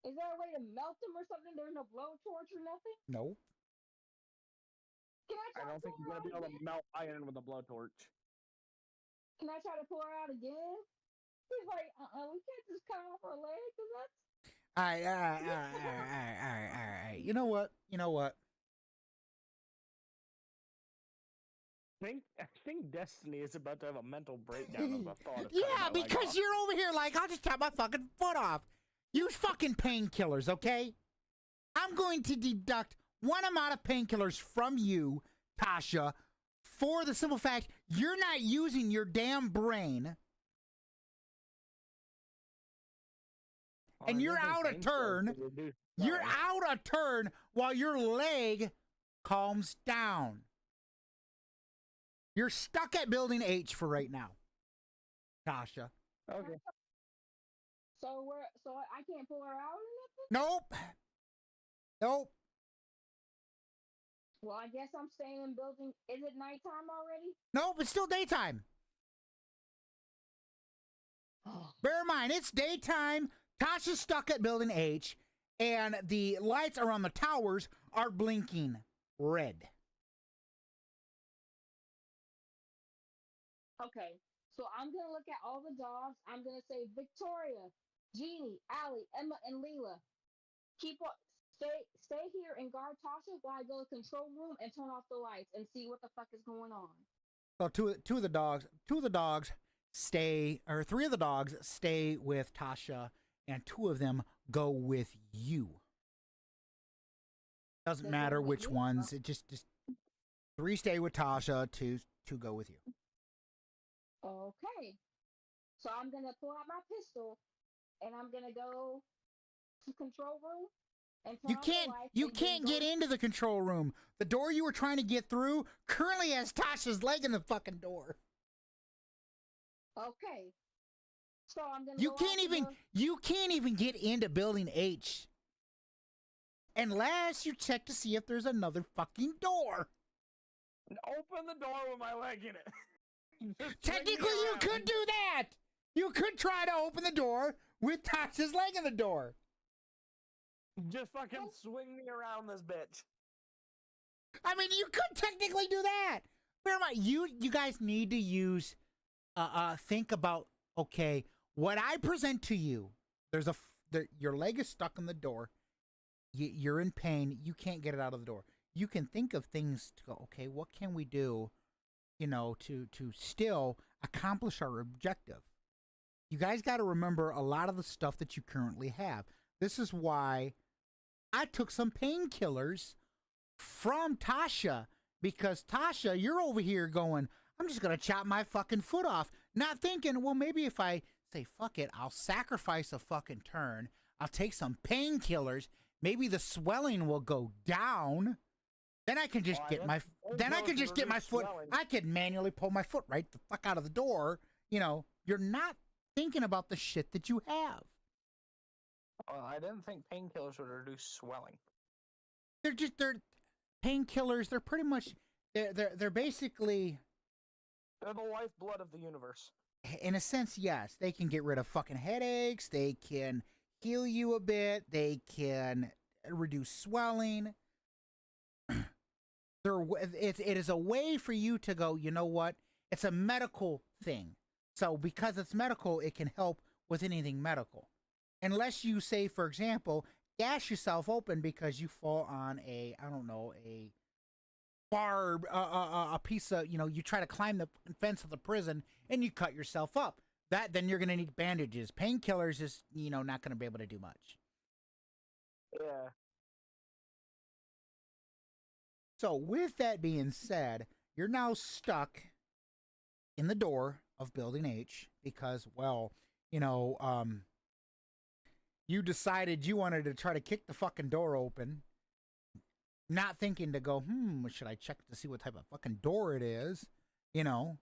Is there a way to melt them or something? There's no blowtorch or nothing.
No.
Can I try
I don't
to
think
pull
you're
her
gonna be
out
able to
again?
melt iron with a blowtorch.
Can I try to pull her out again? He's like, we can't just cut off her leg, cause that's.
All right. You know what?
I think Destiny is about to have a mental breakdown of the thought of
Yeah,
cutting my leg
because
off.
you're over here like, I'll just chop my fucking foot off. Use fucking painkillers, okay? I'm going to deduct one amount of painkillers from you, Tasha, for the simple fact you're not using your damn brain. And you're out of turn. You're out of turn while your leg calms down. You're stuck at building H for right now, Tasha.
Okay.
So I can't pull her out or nothing.
Nope.
Well, I guess I'm staying in building. Is it nighttime already?
Nope, it's still daytime. Bear in mind, it's daytime. Tasha's stuck at building H, and the lights around the towers are blinking red.
Okay, so I'm gonna look at all the dogs. I'm gonna say Victoria, Jeannie, Allie, Emma, and Leela. Stay here and guard Tasha while I go to the control room and turn off the lights and see what the fuck is going on.
So two of the dogs stay, or three of the dogs stay with Tasha, and two of them go with you. Doesn't
They
matter
go with
which
me?
ones. It just three stay with Tasha, two go with you.
Okay, so I'm gonna pull out my pistol and I'm gonna go to control room and turn off the lights.
You
and
can't
then
get into the control room. The door you were trying to get through currently has Tasha's leg in the fucking door.
Okay, so I'm gonna.
You
go
can't
out the
even
door.
get into building H unless you check to see if there's another fucking door.
Open the door with my leg in it. Just
Technically,
swing me
you
around.
could do that. You could try to open the door with Tasha's leg in the door.
Just fucking swing me around this bitch.
I mean, you could technically do that. Bear in mind, you guys need to use, think about, okay, what I present to you. Your leg is stuck in the door. You're in pain. You can't get it out of the door. You can think of things to go, okay, what can we do, to still accomplish our objective. You guys got to remember a lot of the stuff that you currently have. This is why I took some painkillers from Tasha, because Tasha, you're over here going, I'm just going to chop my fucking foot off. Not thinking, well, maybe if I say, fuck it, I'll sacrifice a fucking turn. I'll take some painkillers. Maybe the swelling will go down. Then I can just get my foot.
Swelling.
I could manually pull my foot right the fuck out of the door. You're not thinking about the shit that you have.
I didn't think painkillers would reduce swelling.
They're painkillers. They're pretty much they're basically
They're the lifeblood of the universe.
in a sense, yes, they can get rid of fucking headaches. They can heal you a bit. They can reduce swelling. It is a way for you to go, you know what? It's a medical thing. So because it's medical, it can help with anything medical. Unless you say, for example, gash yourself open because you fall on a, I don't know, a barb, a piece of, you try to climb the fence of the prison and you cut yourself up. Then you're going to need bandages. Painkillers is, not going to be able to do much.
Yeah.
So with that being said, you're now stuck in the door of Building H because, well, you decided you wanted to try to kick the fucking door open, not thinking to go, should I check to see what type of fucking door it is?
Yeah.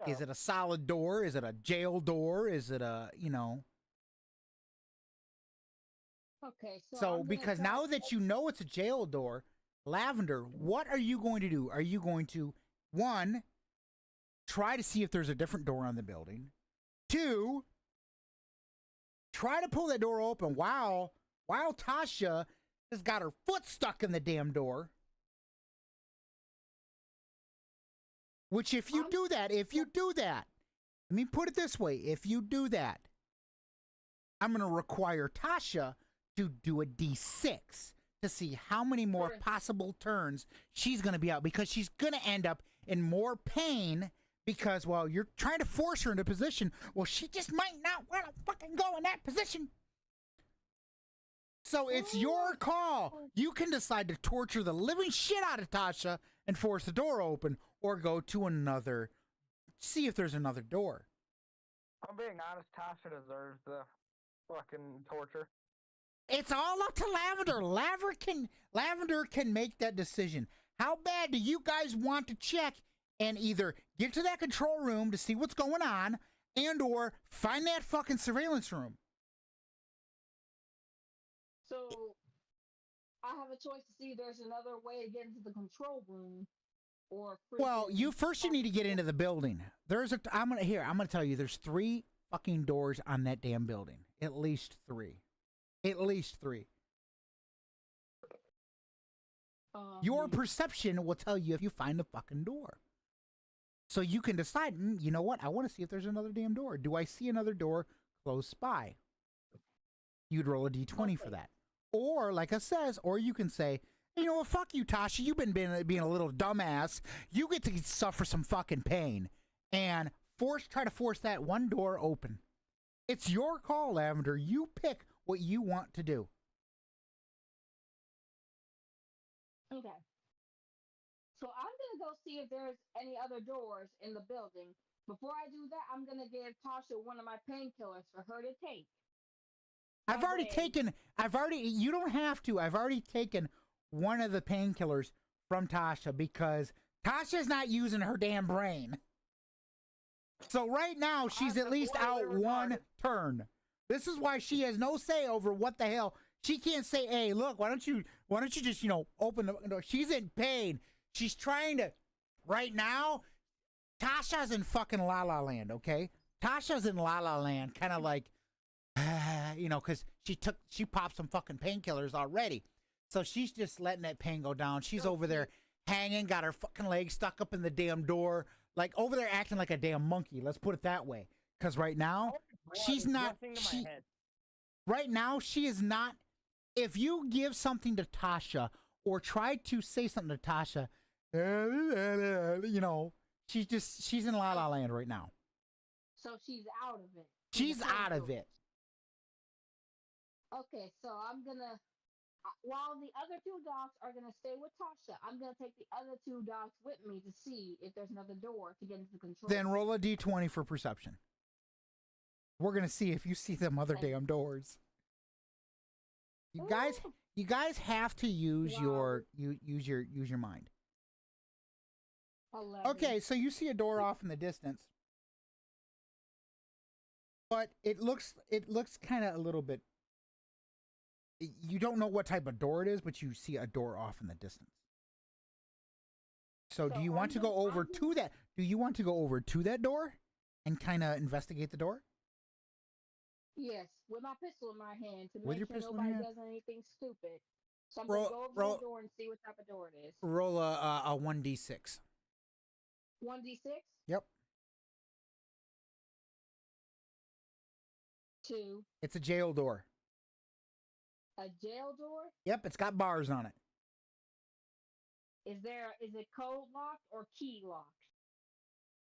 Is it a solid door? Is it a jail door? Is it a,
Okay, so
So because now that you know it's a jail door, Lavender, what are you going to do? Are you going to, one, try to see if there's a different door on the building? Two, try to pull that door open while Tasha has got her foot stuck in the damn door. Which if you do that, let me put it this way, if you do that, I'm going to require Tasha to do a D6 to see how many more possible turns she's going to be out, because she's going to end up in more pain because, well, you're trying to force her into a position. Well, she just might not want to fucking go in that position. So it's your call. You can decide to torture the living shit out of Tasha and force the door open, or go to another, see if there's another door.
I'm being honest, Tasha deserves the fucking torture.
It's all up to Lavender. Lavender can make that decision. How bad do you guys want to check and either get to that control room to see what's going on and or find that fucking surveillance room?
So I have a choice to see if there's another way to get into the control room, or
Well, you need to get into the building. I'm gonna tell you, there's 3 fucking doors on that damn building. At least 3. Your perception will tell you if you find the fucking door. So you can decide, you know what? I want to see if there's another damn door. Do I see another door close by? You'd roll a d20 for that. Or, like it says, or you can say, you know what, fuck you, Tasha. You've been being a little dumbass. You get to suffer some fucking pain. And try to force that one door open. It's your call, Lavender. You pick what you want to do.
Okay. So I'm gonna go see if there's any other doors in the building. Before I do that, I'm gonna give Tasha one of my painkillers for her to take.
You don't have to. I've already taken one of the painkillers from Tasha because Tasha's not using her damn brain. So right now, she's at least out one turn. This is why she has no say over what the hell. She can't say, hey, look, why don't you just, open the door. She's in pain. She's trying to, right now, Tasha's in fucking La La Land, okay? Tasha's in La La Land, kind of like, because she popped some fucking painkillers already. So she's just letting that pain go down. She's over there hanging, got her fucking legs stuck up in the damn door, like over there acting like a damn monkey. Let's put it that way. Because right now, she's not, right now, she is not, if you give something to Tasha or try to say something to Tasha, she's in La La Land right now.
So she's out of it.
She's out of it.
Okay, so I'm gonna, while the other 2 dogs are gonna stay with Tasha, I'm gonna take the other 2 dogs with me to see if there's another door to get into the control.
Then roll a d20 for perception. We're gonna see if you see them other damn doors. You guys have to use your mind.
11.
Okay, so you see a door off in the distance, but it looks kind of a little bit. You don't know what type of door it is, but you see a door off in the distance. So do you want to go over to that? Do you want to go over to that door and kind of investigate the door?
Yes, with my pistol in my hand to
With your
make sure
pistol in
nobody
your
does anything stupid. So I'm
Roll-
gonna go over
roll-
to the door and see what type of door it is.
Roll a 1d6.
1d6.
Yep.
2.
It's a jail door.
A jail door.
Yep, it's got bars on it.
Is it code locked or key locked?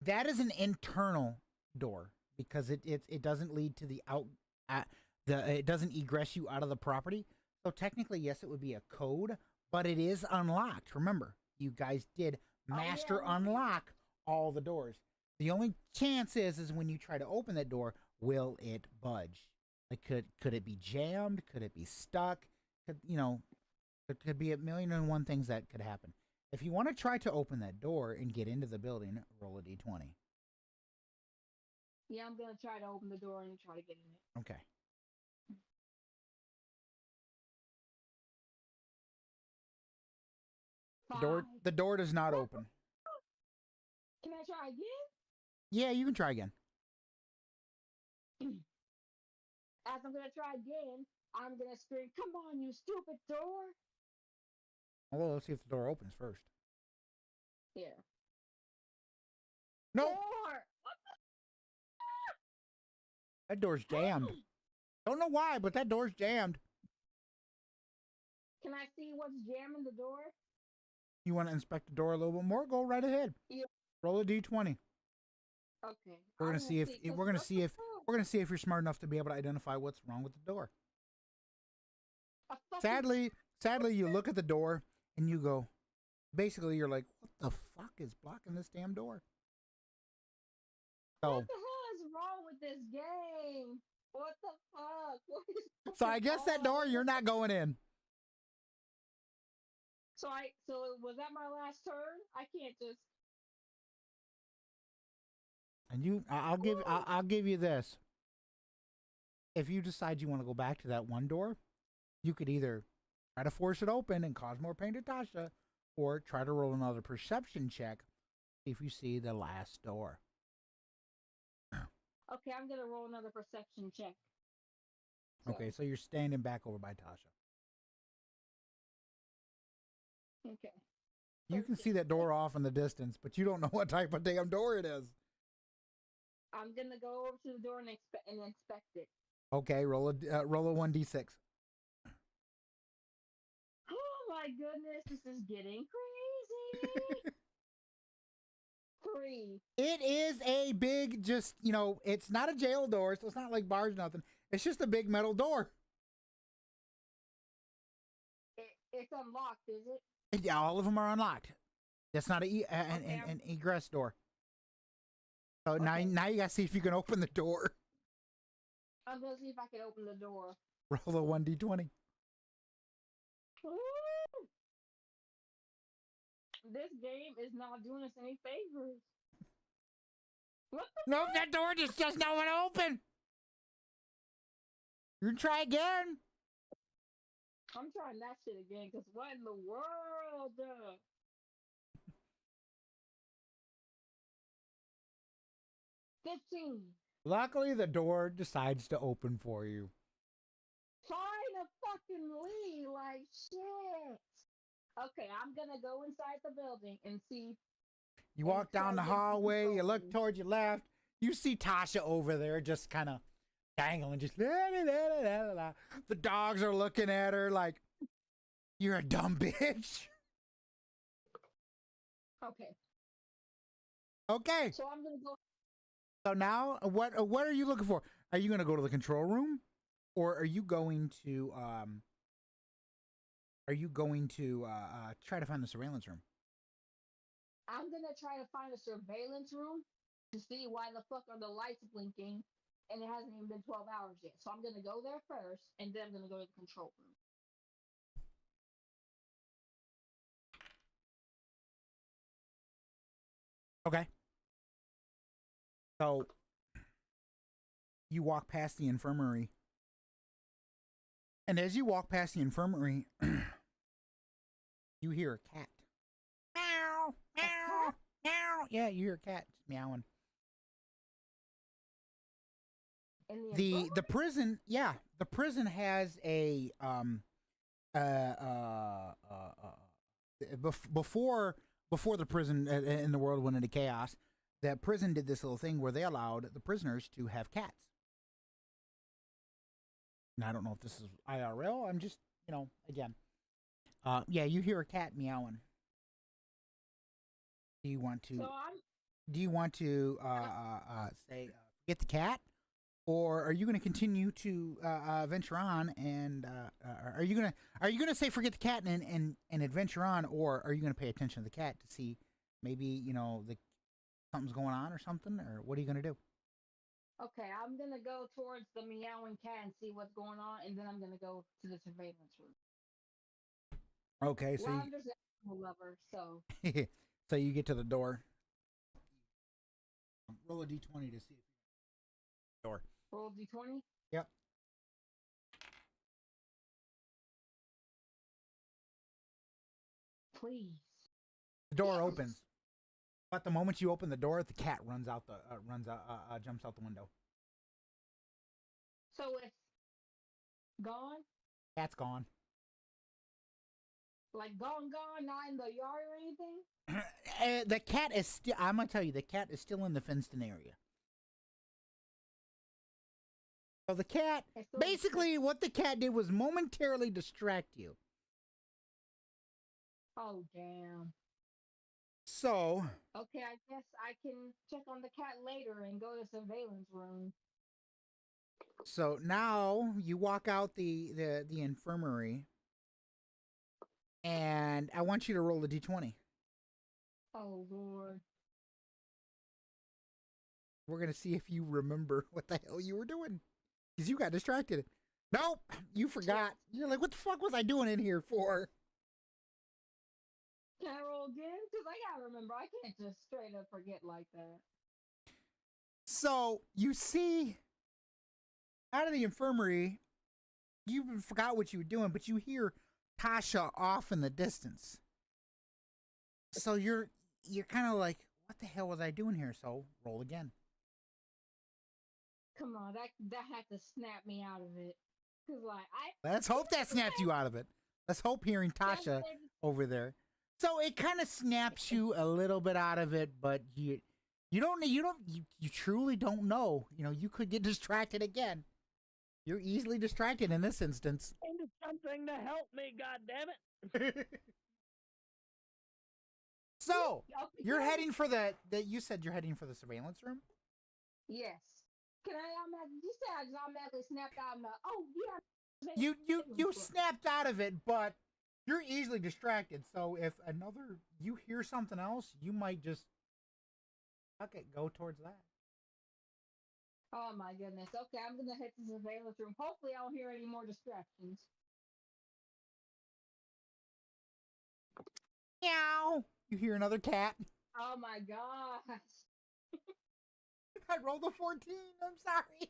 That is an internal door because it doesn't lead to the it doesn't egress you out of the property. So technically, yes, it would be a code, but it is unlocked. Remember, you guys did master unlock all the doors. The only chance is when you try to open that door, will it budge? Like could it be jammed? Could it be stuck? There could be a million and one things that could happen. If you want to try to open that door and get into the building, roll a d20.
Yeah, I'm gonna try to open the door and try to get in it.
Okay. The door does not open.
Can I try again?
Yeah, you can try again.
As I'm gonna try again, I'm gonna scream, "Come on, you stupid door!"
Well, let's see if the door opens first.
Yeah.
No,
Door! What
that door's jammed. Don't know why, but that door's jammed.
Can I see what's jamming the door?
You want to inspect the door a little bit more? Go right ahead.
Yeah.
Roll a d20.
Okay.
We're gonna see if you're smart enough to be able to identify what's wrong with the door. Sadly, you look at the door and you go, basically, you're like, what the fuck is blocking this damn door? So,
what the hell is wrong with this game? What the fuck? What is
so I guess that door you're not going in.
So was that my last turn? I can't just.
And I'll give you this. If you decide you want to go back to that one door, you could either try to force it open and cause more pain to Tasha, or try to roll another perception check, see if you see the last door.
Okay, I'm gonna roll another perception check.
Okay, so you're standing back over by Tasha.
Okay.
You can see that door off in the distance, but you don't know what type of damn door it is.
I'm gonna go over to the door and inspect it.
Okay, roll a 1d6.
Oh my goodness, this is getting crazy. 3.
It is a big, it's not a jail door, so it's not like bars or nothing. It's just a big metal door.
It's unlocked, is it?
Yeah, all of them are unlocked. That's not an egress door. So now you gotta see if you can open the door.
I'm gonna see if I can open the door.
Roll a 1d20.
Woo! This game is not doing us any favors. What the
Nope, that door just does not want to open. You can try again.
I'm trying that shit again, because what in the world? 15.
Luckily, the door decides to open for you.
Finally, like shit. Okay, I'm gonna go inside the building and see.
You walk down the hallway, you look towards your left, you see Tasha over there just kind of dangling, just la, la, la, la, la, la. The dogs are looking at her like, you're a dumb bitch.
Okay.
Okay.
So I'm gonna go.
So now, what are you looking for? Are you going to go to the control room, or are you going to try to find the surveillance room?
I'm gonna try to find a surveillance room to see why the fuck are the lights blinking, and it hasn't even been 12 hours yet. So I'm gonna go there first, and then I'm gonna go to the control room.
Okay. So you walk past the infirmary, and as you walk past the infirmary, you hear a cat. Meow, meow. meow. Yeah, you hear a cat meowing.
In the
The
infirmary?
prison, yeah, the prison has a before the prison in the world went into chaos, that prison did this little thing where they allowed the prisoners to have cats. And I don't know if this is IRL. I'm just, again. Yeah, you hear a cat meowing. Do you want to?
So I'm.
Do you want to say get the cat, or are you going to continue to venture on? And are you gonna say forget the cat and adventure on, or are you going to pay attention to the cat to see maybe the something's going on or something, or what are you going to do?
Okay, I'm gonna go towards the meowing cat and see what's going on, and then I'm gonna go to the surveillance room.
Okay, so
Well, I'm just an animal lover, so.
so you get to the door. Roll a d20 to see if you door.
Roll d20.
Yep.
Please.
The door
Yes.
opens, but the moment you open the door, the cat jumps out the window.
So it's gone?
Cat's gone.
Like gone, not in the yard or anything?
The cat is still. I'm gonna tell you, the cat is still in the fenced-in area. So the cat,
It's still-
basically, what the cat did was momentarily distract you.
Oh, damn.
So,
Okay, I guess I can check on the cat later and go to surveillance room.
so now you walk out the infirmary, and I want you to roll a d20.
Oh, Lord.
We're gonna see if you remember what the hell you were doing, because you got distracted. Nope, you forgot. You're like, what the fuck was I doing in here for?
Can I roll again? Because I gotta remember, I can't just straight up forget like that.
So you see, out of the infirmary, you forgot what you were doing, but you hear Tasha off in the distance. So you're kind of like, what the hell was I doing here? So roll again.
Come on, that had to snap me out of it. Because, like,
Let's hope that snapped you out of it. Let's hope hearing Tasha over there. So it kind of snaps you a little bit out of it, but you truly don't know. You could get distracted again. You're easily distracted in this instance.
Into something to help me, goddammit.
So you're
Okay.
heading for you said you're heading for the surveillance room?
Yes. Can I automatically? You said I just automatically snapped out. I'm like, oh yeah.
You snapped out of it, but you're easily distracted. So if you hear something else, you might just go towards that.
Oh my goodness. Okay, I'm gonna head to the surveillance room. Hopefully, I don't hear any more distractions.
Meow. You hear another cat.
Oh my gosh.
I rolled a 14. I'm sorry.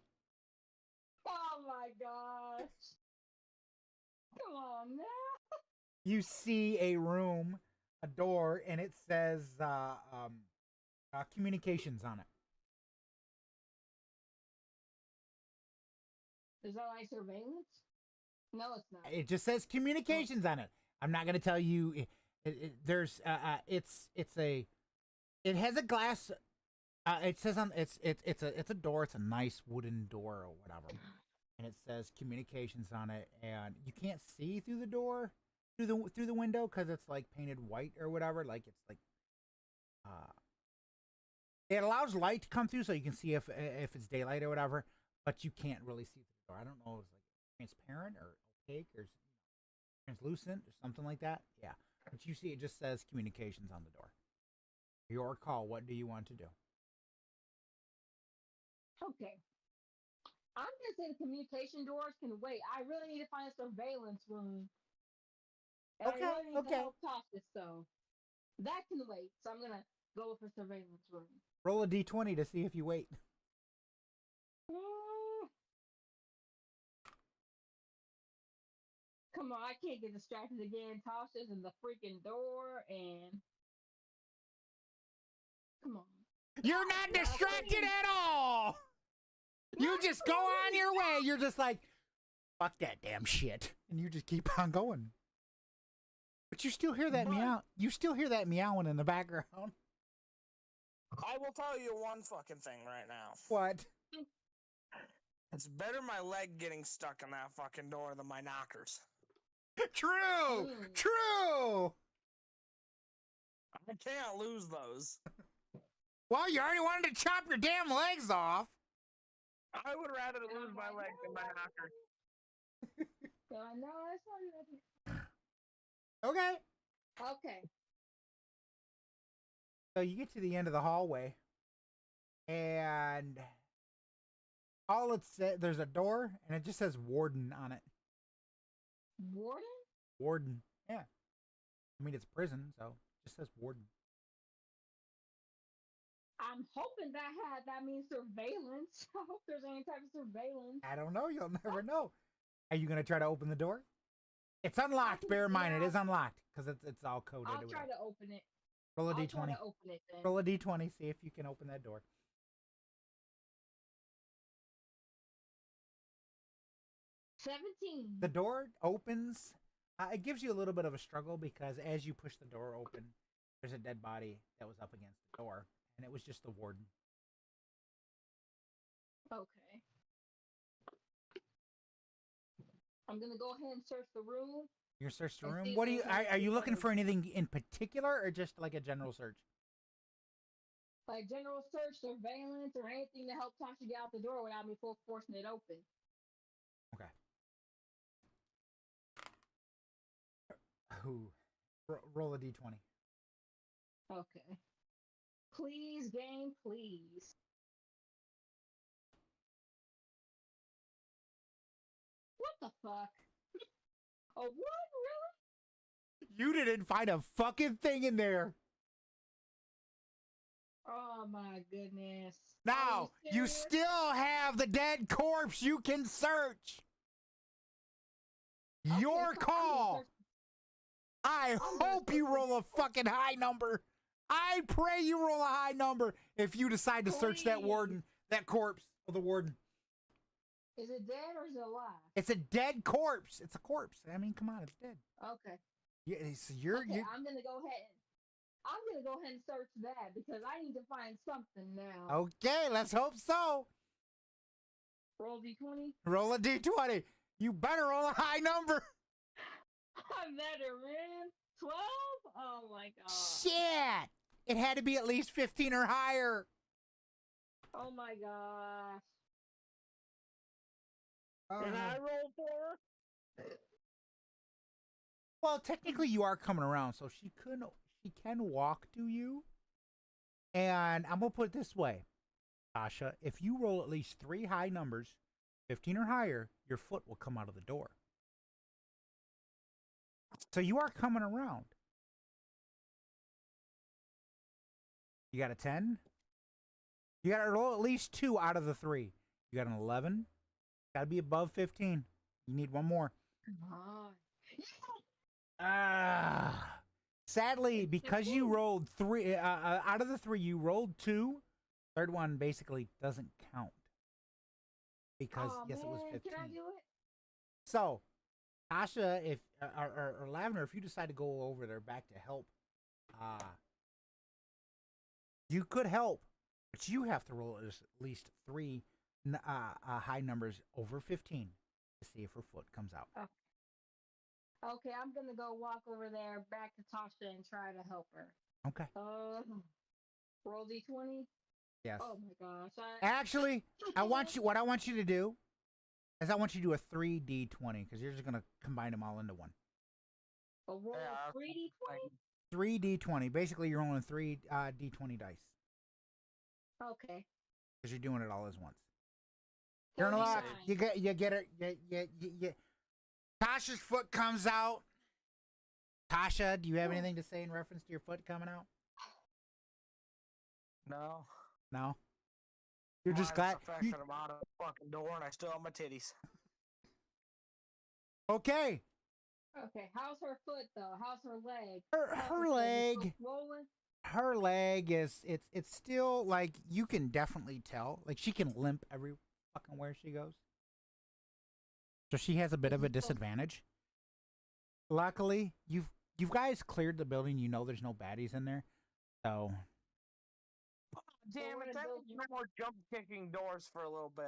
Oh my gosh. Come on now.
You see a room, a door, and it says communications on it.
Is that like surveillance? No, it's not.
It just says communications on it. I'm not gonna tell you. There's it has a glass. It says on it's a door. It's a nice wooden door or whatever, and it says communications on it. And you can't see through the door, through the window, because it's like painted white or whatever. Like it's like it allows light to come through, so you can see if it's daylight or whatever. But you can't really see through the door. I don't know if it's like transparent or opaque or translucent or something like that. Yeah, but you see, it just says communications on the door. Your call. What do you want to do?
Okay. I'm gonna say the communication doors can wait. I really need to find a surveillance room. And
Okay,
I really need
okay.
to help Tasha, so that can wait. So I'm gonna go for surveillance room.
Roll a d20 to see if you wait.
Come on, I can't get distracted again. Tasha's in the freaking door, and Come on.
You're not distracted at all. You just go on your way. You're just like, fuck that damn shit. And you just keep on going. But you still hear that meow. You still hear that meowing in the background.
I will tell you one fucking thing right now.
What?
It's better my leg getting stuck in that fucking door than my knockers.
True. True.
I can't lose those.
Well, you already wanted to chop your damn legs off.
I would rather lose my leg than my knocker.
No, that's not
Okay.
okay.
So you get to the end of the hallway, and all it says, there's a door, and it just says Warden on it.
Warden?
Warden. Yeah. I mean, it's a prison, so it just says Warden.
I'm hoping that means surveillance. I hope there's any type of surveillance.
I don't know. You'll never know. Are you going to try to open the door? It's unlocked. Bear in mind, it is unlocked because it's all coded.
I'll try to open it.
Roll a
I'll
d20.
try to open it then.
Roll a d20. See if you can open that door.
17.
The door opens. It gives you a little bit of a struggle because as you push the door open, there's a dead body that was up against the door, and it was just the warden.
Okay. I'm gonna go ahead and search the room.
You search the
And
room.
see
What
if
do you?
there's
Are you
anything
looking
else.
for anything in particular, or just like a general search?
Like general search, surveillance, or anything to help Tasha get out the door without me forcing it open.
Okay. Who? Roll a d20.
Okay. Please, game, please. What the fuck? Oh, what? Really?
You didn't find a fucking thing in there.
Oh my goodness.
Now,
Are
you
serious?
still have the dead corpse you can search.
Okay,
Your
so I'm gonna
call.
search-
I
gonna
hope you
search
roll a fucking high number. I pray you roll a high number if you decide to search that
Please.
warden, that corpse of the warden.
Is it dead or is it alive?
It's a dead corpse. It's a corpse. I mean, come on, it's dead.
Okay.
Yeah, you're
Okay, I'm gonna go ahead and search that because I need to find something now.
okay. Let's hope so.
Roll d20.
Roll a d20. You better roll a high number.
I better, man. 12? Oh my god.
Shit! It had to be at least 15 or higher.
Oh my gosh.
And I roll for her?
Well, technically you are coming around, so she can walk to you. And I'm gonna put it this way, Tasha, if you roll at least 3 high numbers, 15 or higher, your foot will come out of the door. So you are coming around. You got a 10? You got to roll at least 2 out of the 3. You got an 11? Got to be above 15. You need one more.
Come on.
Sadly, because you rolled 3 out of the 3, you rolled 2. Third one basically doesn't count because
Aw,
yes, it was
man,
15.
Can I do it?
So, Tasha, if or Lavender, if you decide to go over there back to help, you could help, but you have to roll at least 3 high numbers over 15 to see if her foot comes out.
Okay, I'm gonna go walk over there back to Tasha and try to help her.
Okay.
Roll d20.
Yes.
Oh my gosh.
Actually, what I want you to do is I want you to do a 3d20 because you're just gonna combine them all into one.
Roll
Yeah,
3d20.
3d20. Basically, you're rolling 3 d20 dice
Okay.
because you're doing it all as once. You're in
39.
luck. You get it. You. Tasha's foot comes out. Tasha, do you have anything to say in reference to your foot coming out?
No.
No. You're just
It's
glad.
the fact that I'm out of the fucking door and I still have my titties.
Okay.
Okay, how's her foot though? How's her leg?
Her
How's foot? Is it
leg.
still swollen?
her leg is it's still like you can definitely tell. Like she can limp every fucking where she goes. So she has a bit of a disadvantage. Luckily, you guys cleared the building. You know there's no baddies in there. So
Damn it, that was no more jump kicking doors for a little bit.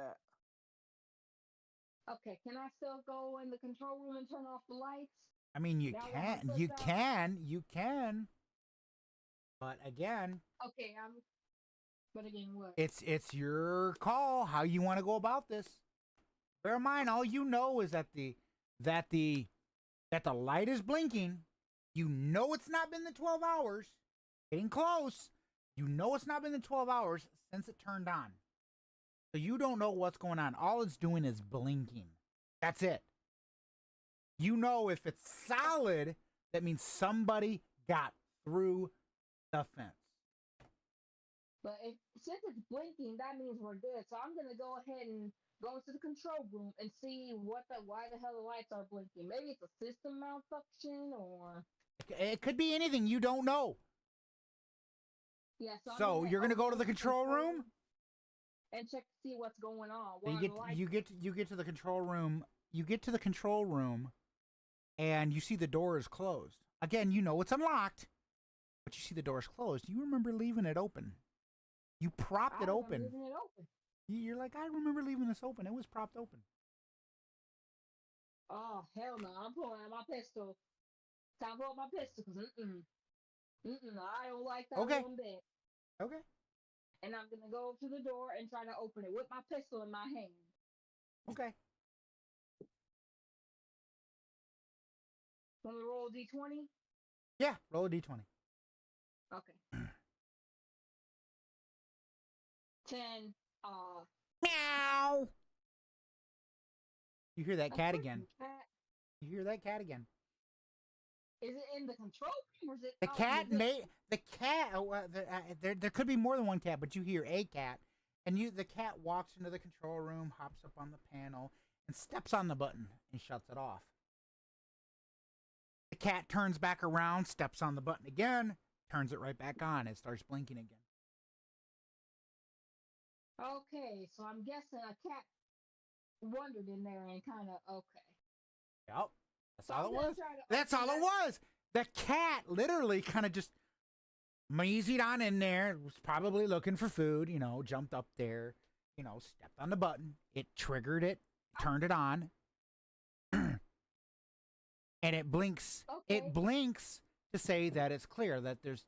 Okay, can I still go in the control room and turn off the lights?
I mean you
Now that
can,
my
you
foot's out?
can, you can. But again,
Okay, but again, what?
it's your call how you want to go about this. Bear in mind, all you know is that the light is blinking. You know it's not been the 12 hours. Getting close. You know it's not been the 12 hours since it turned on. So you don't know what's going on. All it's doing is blinking. That's it. You know if it's solid, that means somebody got through the fence.
But since it's blinking, that means we're good. So I'm gonna go ahead and go into the control room and see why the hell the lights are blinking. Maybe it's a system malfunction or
It could be anything. You don't know.
yeah.
So you're gonna go to the control room
and check to see what's going on.
You get to the control room. You get to the control room, and you see the door is closed. Again, you know it's unlocked, but you see the door is closed. You remember leaving it open. You propped it open.
Leaving it open.
You're like, I remember leaving this open. It was propped open.
Oh hell no! I'm pulling out my pistol. Time to pull out my pistol because I don't like that
Okay.
one bit.
Okay.
And I'm gonna go to the door and try to open it with my pistol in my hand.
Okay.
Want me to roll a d20?
Yeah. Roll a d20.
Okay. 10.
Meow. You hear that
A
cat
freaking
again.
Cat.
You hear that cat again.
Is it in the control room or is it
The
out
cat
in the
may the cat. There could be more than one cat, but you hear a cat, and the cat walks into the control room, hops up on the panel, and steps on the button and shuts it off. The cat turns back around, steps on the button again, turns it right back on. It starts blinking again.
Okay, so I'm guessing a cat wandered in there and kind of okay.
Yep, that's
So
all
I'm
it
gonna
was.
try to
That's
open
all it
that-
was. The cat literally kind of just moseyed on in there. Was probably looking for food. Jumped up there. Stepped on the button. It triggered it. Turned it on. And it blinks.
Okay.
It blinks to say that it's clear that there's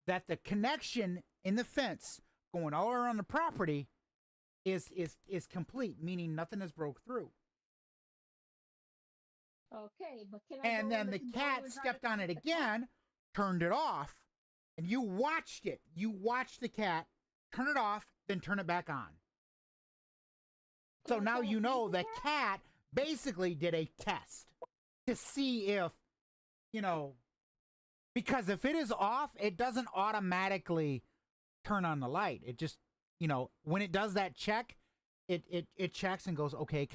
that the connection in the fence going all around the property is complete, meaning nothing has broke through.
Okay, but can I
And
go
then
in
the
control
cat
room and try
stepped
to
on it
find the cat?
again, turned it off, and you watched it. You watched the cat turn it off, then turn it back on. So
Can I
now
try to
you know
feed the
the cat basically did a test to see if, because if it is off, it doesn't automatically turn on the light. It just, when it does that check, it checks and goes, okay,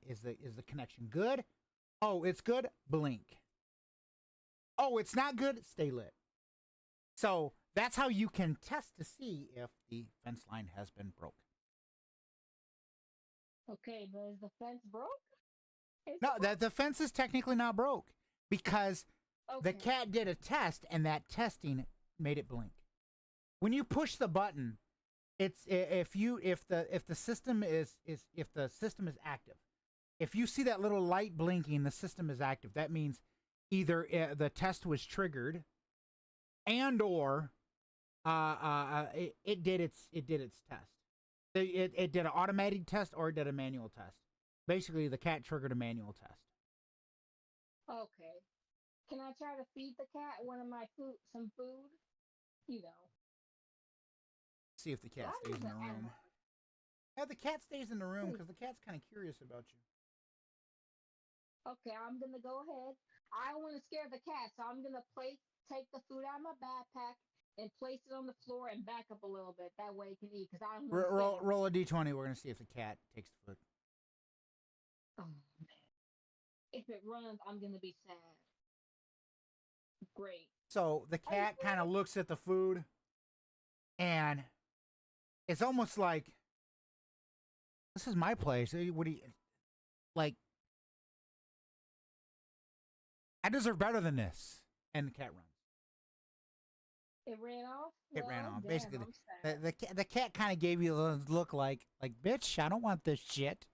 is the connection good? Oh, it's good. Blink. Oh, it's not good. Stay lit. So that's how you can test to see if the fence line has been broke.
Okay, but is the fence broke?
No, the fence is technically not broke because the
Okay.
cat did a test and that testing made it blink. When you push the button, it's if the system is active. If you see that little light blinking, the system is active. That means either the test was triggered, and or it did its test. It did an automated test or it did a manual test. Basically, the cat triggered a manual test.
Okay. Can I try to feed the cat some food?
See if the cat
Why
stays in
does
the
the
room.
animal-
Yeah, the cat stays in the room because the cat's kind of curious about you.
Okay, I'm gonna go ahead. I don't want to scare the cat, so I'm gonna take the food out of my backpack and place it on the floor and back up a little bit. That way it can eat. Because I don't want to
Roll a d20. We're gonna see if the cat takes the food.
Oh man! If it runs, I'm gonna be sad. Great.
So the cat kind of looks at the food, and it's almost like, this is my place. What do you like? I deserve better than this. And the cat runs.
It ran off.
It ran
Well,
off.
damn,
Basically,
I'm sad.
the cat kind of gave you the look like, bitch, I don't want this shit.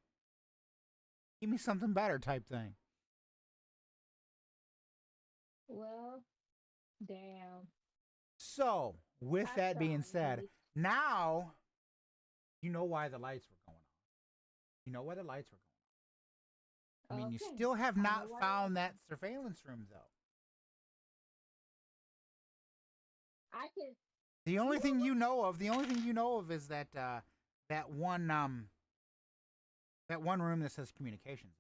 Give me something better type thing.
Well, damn.
So, with
That's
that being said,
nice.
now you know why the lights were going on. You know why the lights were going on. I mean, you
Okay.
still have
I know
not
why
found that surveillance room, though.
I can.
The only thing you know of is that that one room that says communications.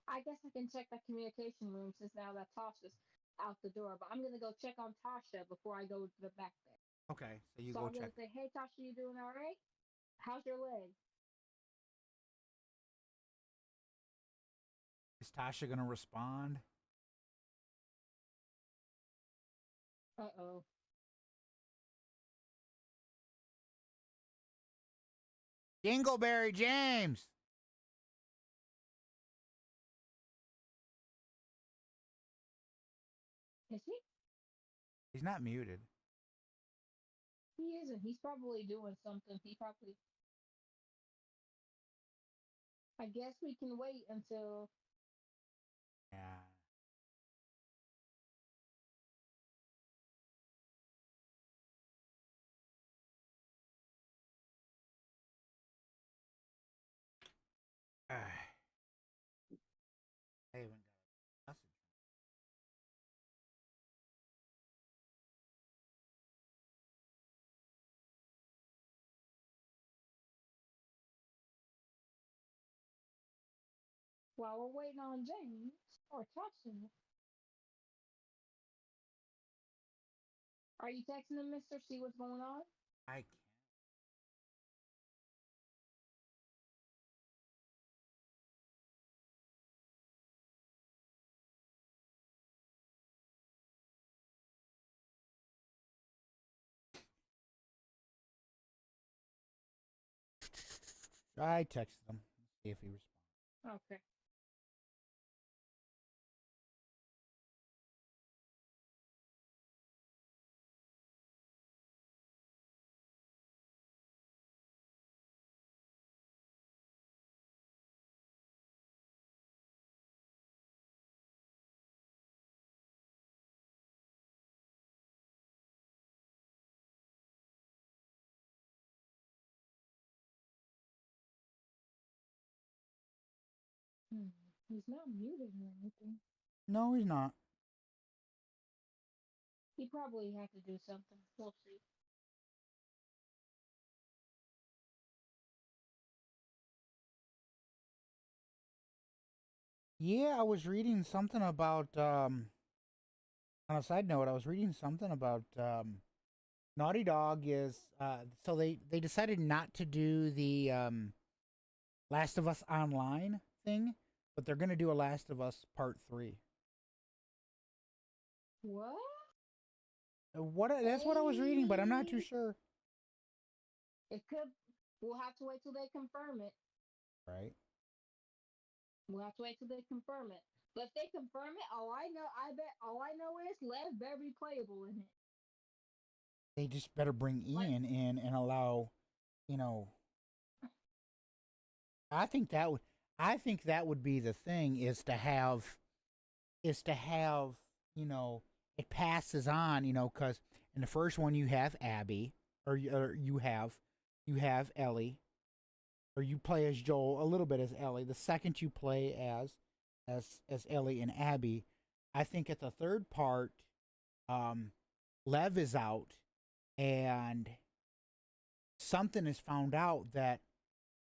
I guess I can check that communication room since now that Tasha's out the door. But I'm gonna go check on Tasha before I go to the back there.
Okay, so you
So
go
I'm
check.
gonna say, "Hey Tasha, you doing all right? How's your leg?"
Is Tasha gonna respond?
Uh-oh.
Dingleberry James.
Is he?
He's not muted.
He isn't. He's probably doing something. He probably. I guess we can wait until.
Yeah. I haven't got a message.
While we're waiting on James or Tasha, are you texting him, Mister? See what's going on?
I can't. I texted him. See if he responds.
Okay. He's not muted or anything.
No, he's not.
He probably had to do something. We'll see.
Yeah, I was reading something about on a side note, I was reading something about Naughty Dog is so they decided not to do the Last of Us Online thing, but they're gonna do a Last of Us Part 3.
What?
That's what I was reading, but I'm not too sure.
It could. We'll have to wait till they confirm it.
Right?
We'll have to wait till they confirm it. But if they confirm it, all I know is Lev very playable in it.
They just better bring Ian in and allow, you know. I think that would be the thing is to have, you know, it passes on, you know, because in the first one you have Abby, or you have Ellie, or you play as Joel a little bit as Ellie. The second you play as Ellie and Abby, I think at the third part, Lev is out, and something is found out that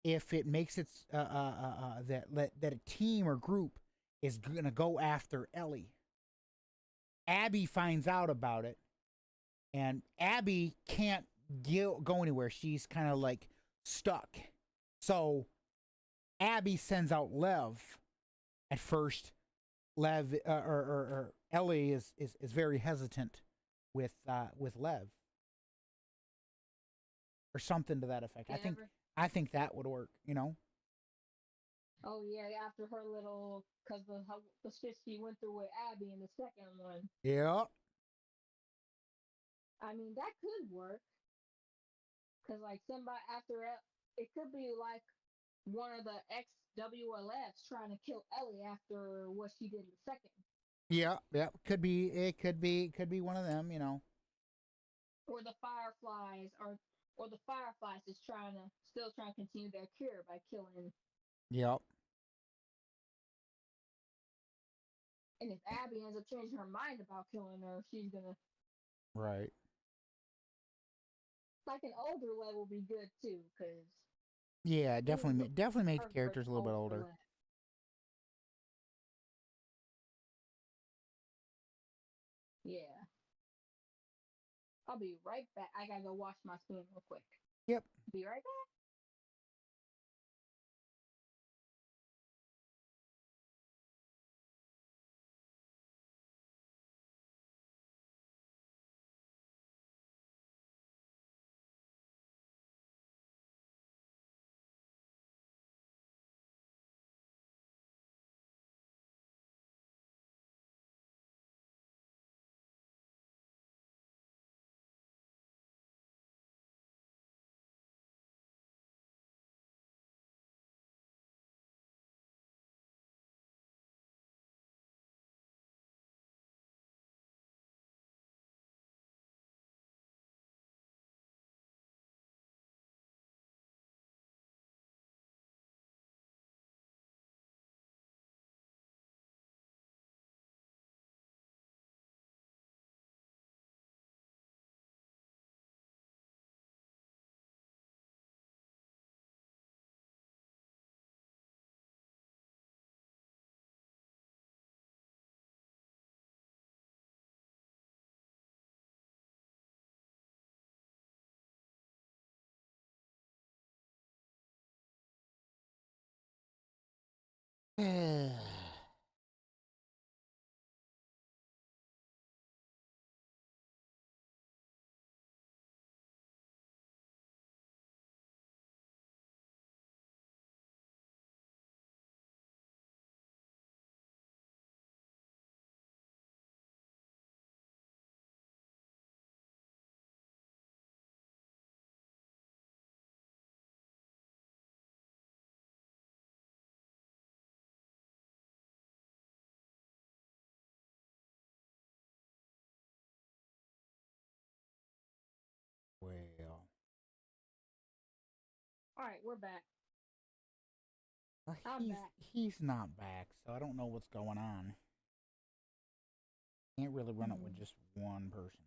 if it makes it that a team or group is gonna go after Ellie, Abby finds out about it, and Abby can't go anywhere. She's kind of like stuck. So Abby sends out Lev at first Lev or Ellie is very hesitant with Lev or something to that effect. I think that would work. You know.
Oh yeah, after her little, cause the shit she went through with Abby in the second one.
Yeah.
I mean, that could work. Cause like somebody after it could be like one of the ex-WLFs trying to kill Ellie after what she did in the second.
Yeah, yeah. Could be. It could be one of them. You know.
Or the Fireflies, or the Fireflies is still trying to continue their cure by killing.
Yep.
And if Abby ends up changing her mind about killing her, she's gonna
Right.
like an older Lev will be good too, cause
Yeah, definitely make
her
the characters a little bit older.
Lev. Yeah. I'll be right back. I gotta go wash my spoon real quick.
Yep.
Be right back.
Well,
All right, we're back.
well,
I'm back.
he's not back, so I don't know what's going on. Can't really run it with just one person.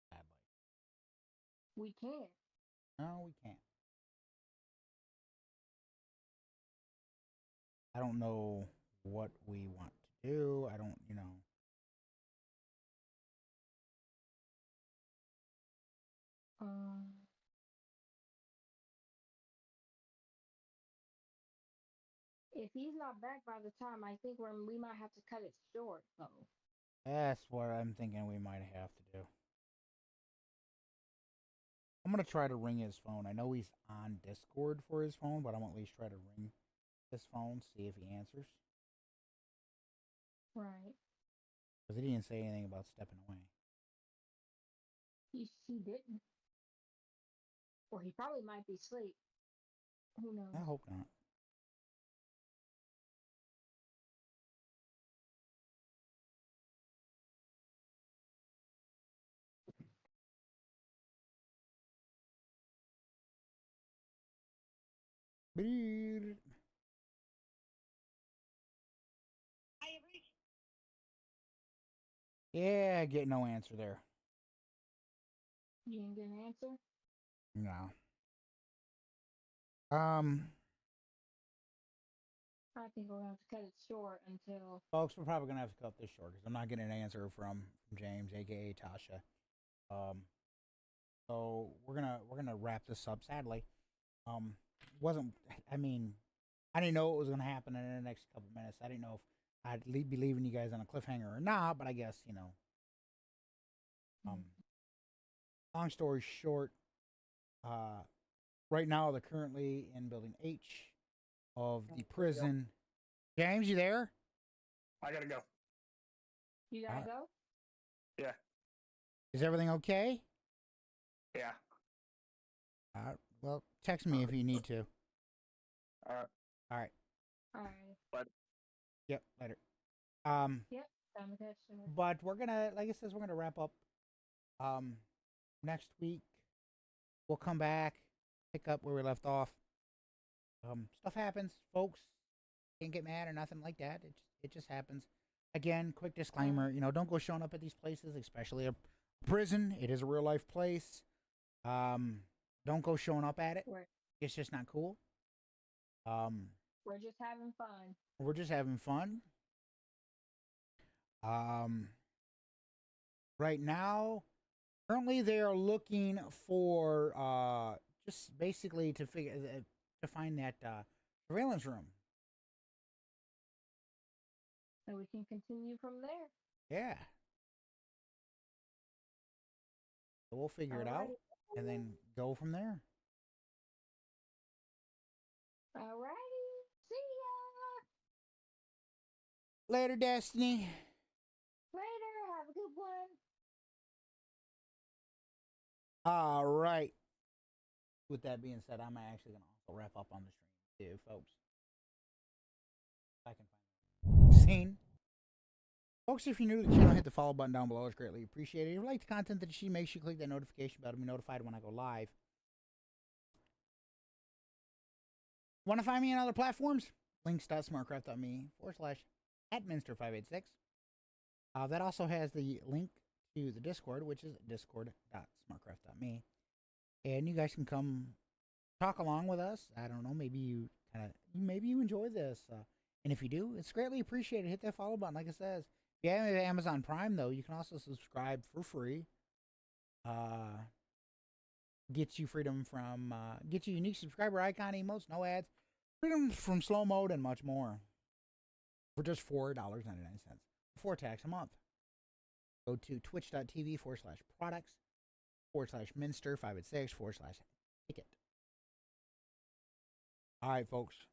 Sadly.
We can't.
No, we can't. I don't know what we want to do. I don't, you know.
Um, if he's not back by the time, I think we might have to cut it short, though.
That's what I'm thinking we might have to do. I'm gonna try to ring his phone. I know he's on Discord for his phone, but I'm gonna at least try to ring his phone, see if he answers.
Right.
Because he didn't say anything about stepping away.
He didn't. Or he probably might be asleep. Who knows?
I hope not. Beep. Yeah, get no answer there.
You didn't get an answer?
No.
I think we're gonna have to cut it short until.
Folks, we're probably gonna have to cut this short because I'm not getting an answer from James, aka Tasha. So we're gonna wrap this up. Sadly, wasn't I mean, I didn't know it was gonna happen in the next couple minutes. I didn't know if I'd be leaving you guys on a cliffhanger or not, but I guess, you know. Long story short, right now they're currently in building H of the prison. James, you there?
I gotta go.
You gotta go?
Yeah.
Is everything okay?
Yeah.
Well, text me if you need to.
All right.
All right.
Alright.
Yep. Later.
Yep. Time to catch you.
But we're gonna, like I says, we're gonna wrap up. Next week we'll come back, pick up where we left off. Stuff happens, folks. Can't get mad or nothing like that. It just happens. Again, quick disclaimer, you know, don't go showing up at these places, especially a prison. It is a real life place. Don't go showing up at it. It's just not cool.
We're just having fun.
We're just having fun. Right now, currently they are looking for just basically to find that surveillance room.
So we can continue from there.
Yeah. So we'll figure it out and then go from there.
Alrighty. See ya.
Later, Destiny.
Later. Have a good one.
All right. With that being said, I'm actually going to also wrap up on the stream too, folks. I can find the scene. Folks, if you're new to the channel, hit the follow button down below. It's greatly appreciated. If you like the content that she makes, you click that notification bell to be notified when I go live. Want to find me on other platforms? links.smartcraft.me/@Minster586. That also has the link to the Discord, which is discord.smartcraft.me. And you guys can come talk along with us. I don't know, maybe you enjoy this. And if you do, it's greatly appreciated. Hit that follow button, like it says. If you have Amazon Prime, though, you can also subscribe for free. Gets you freedom from, gets you unique subscriber icon emotes, no ads, freedom from slow mode, and much more. For just $4.99 before tax a month. Go to twitch.tv/products/Minster586/ticket. All right, folks.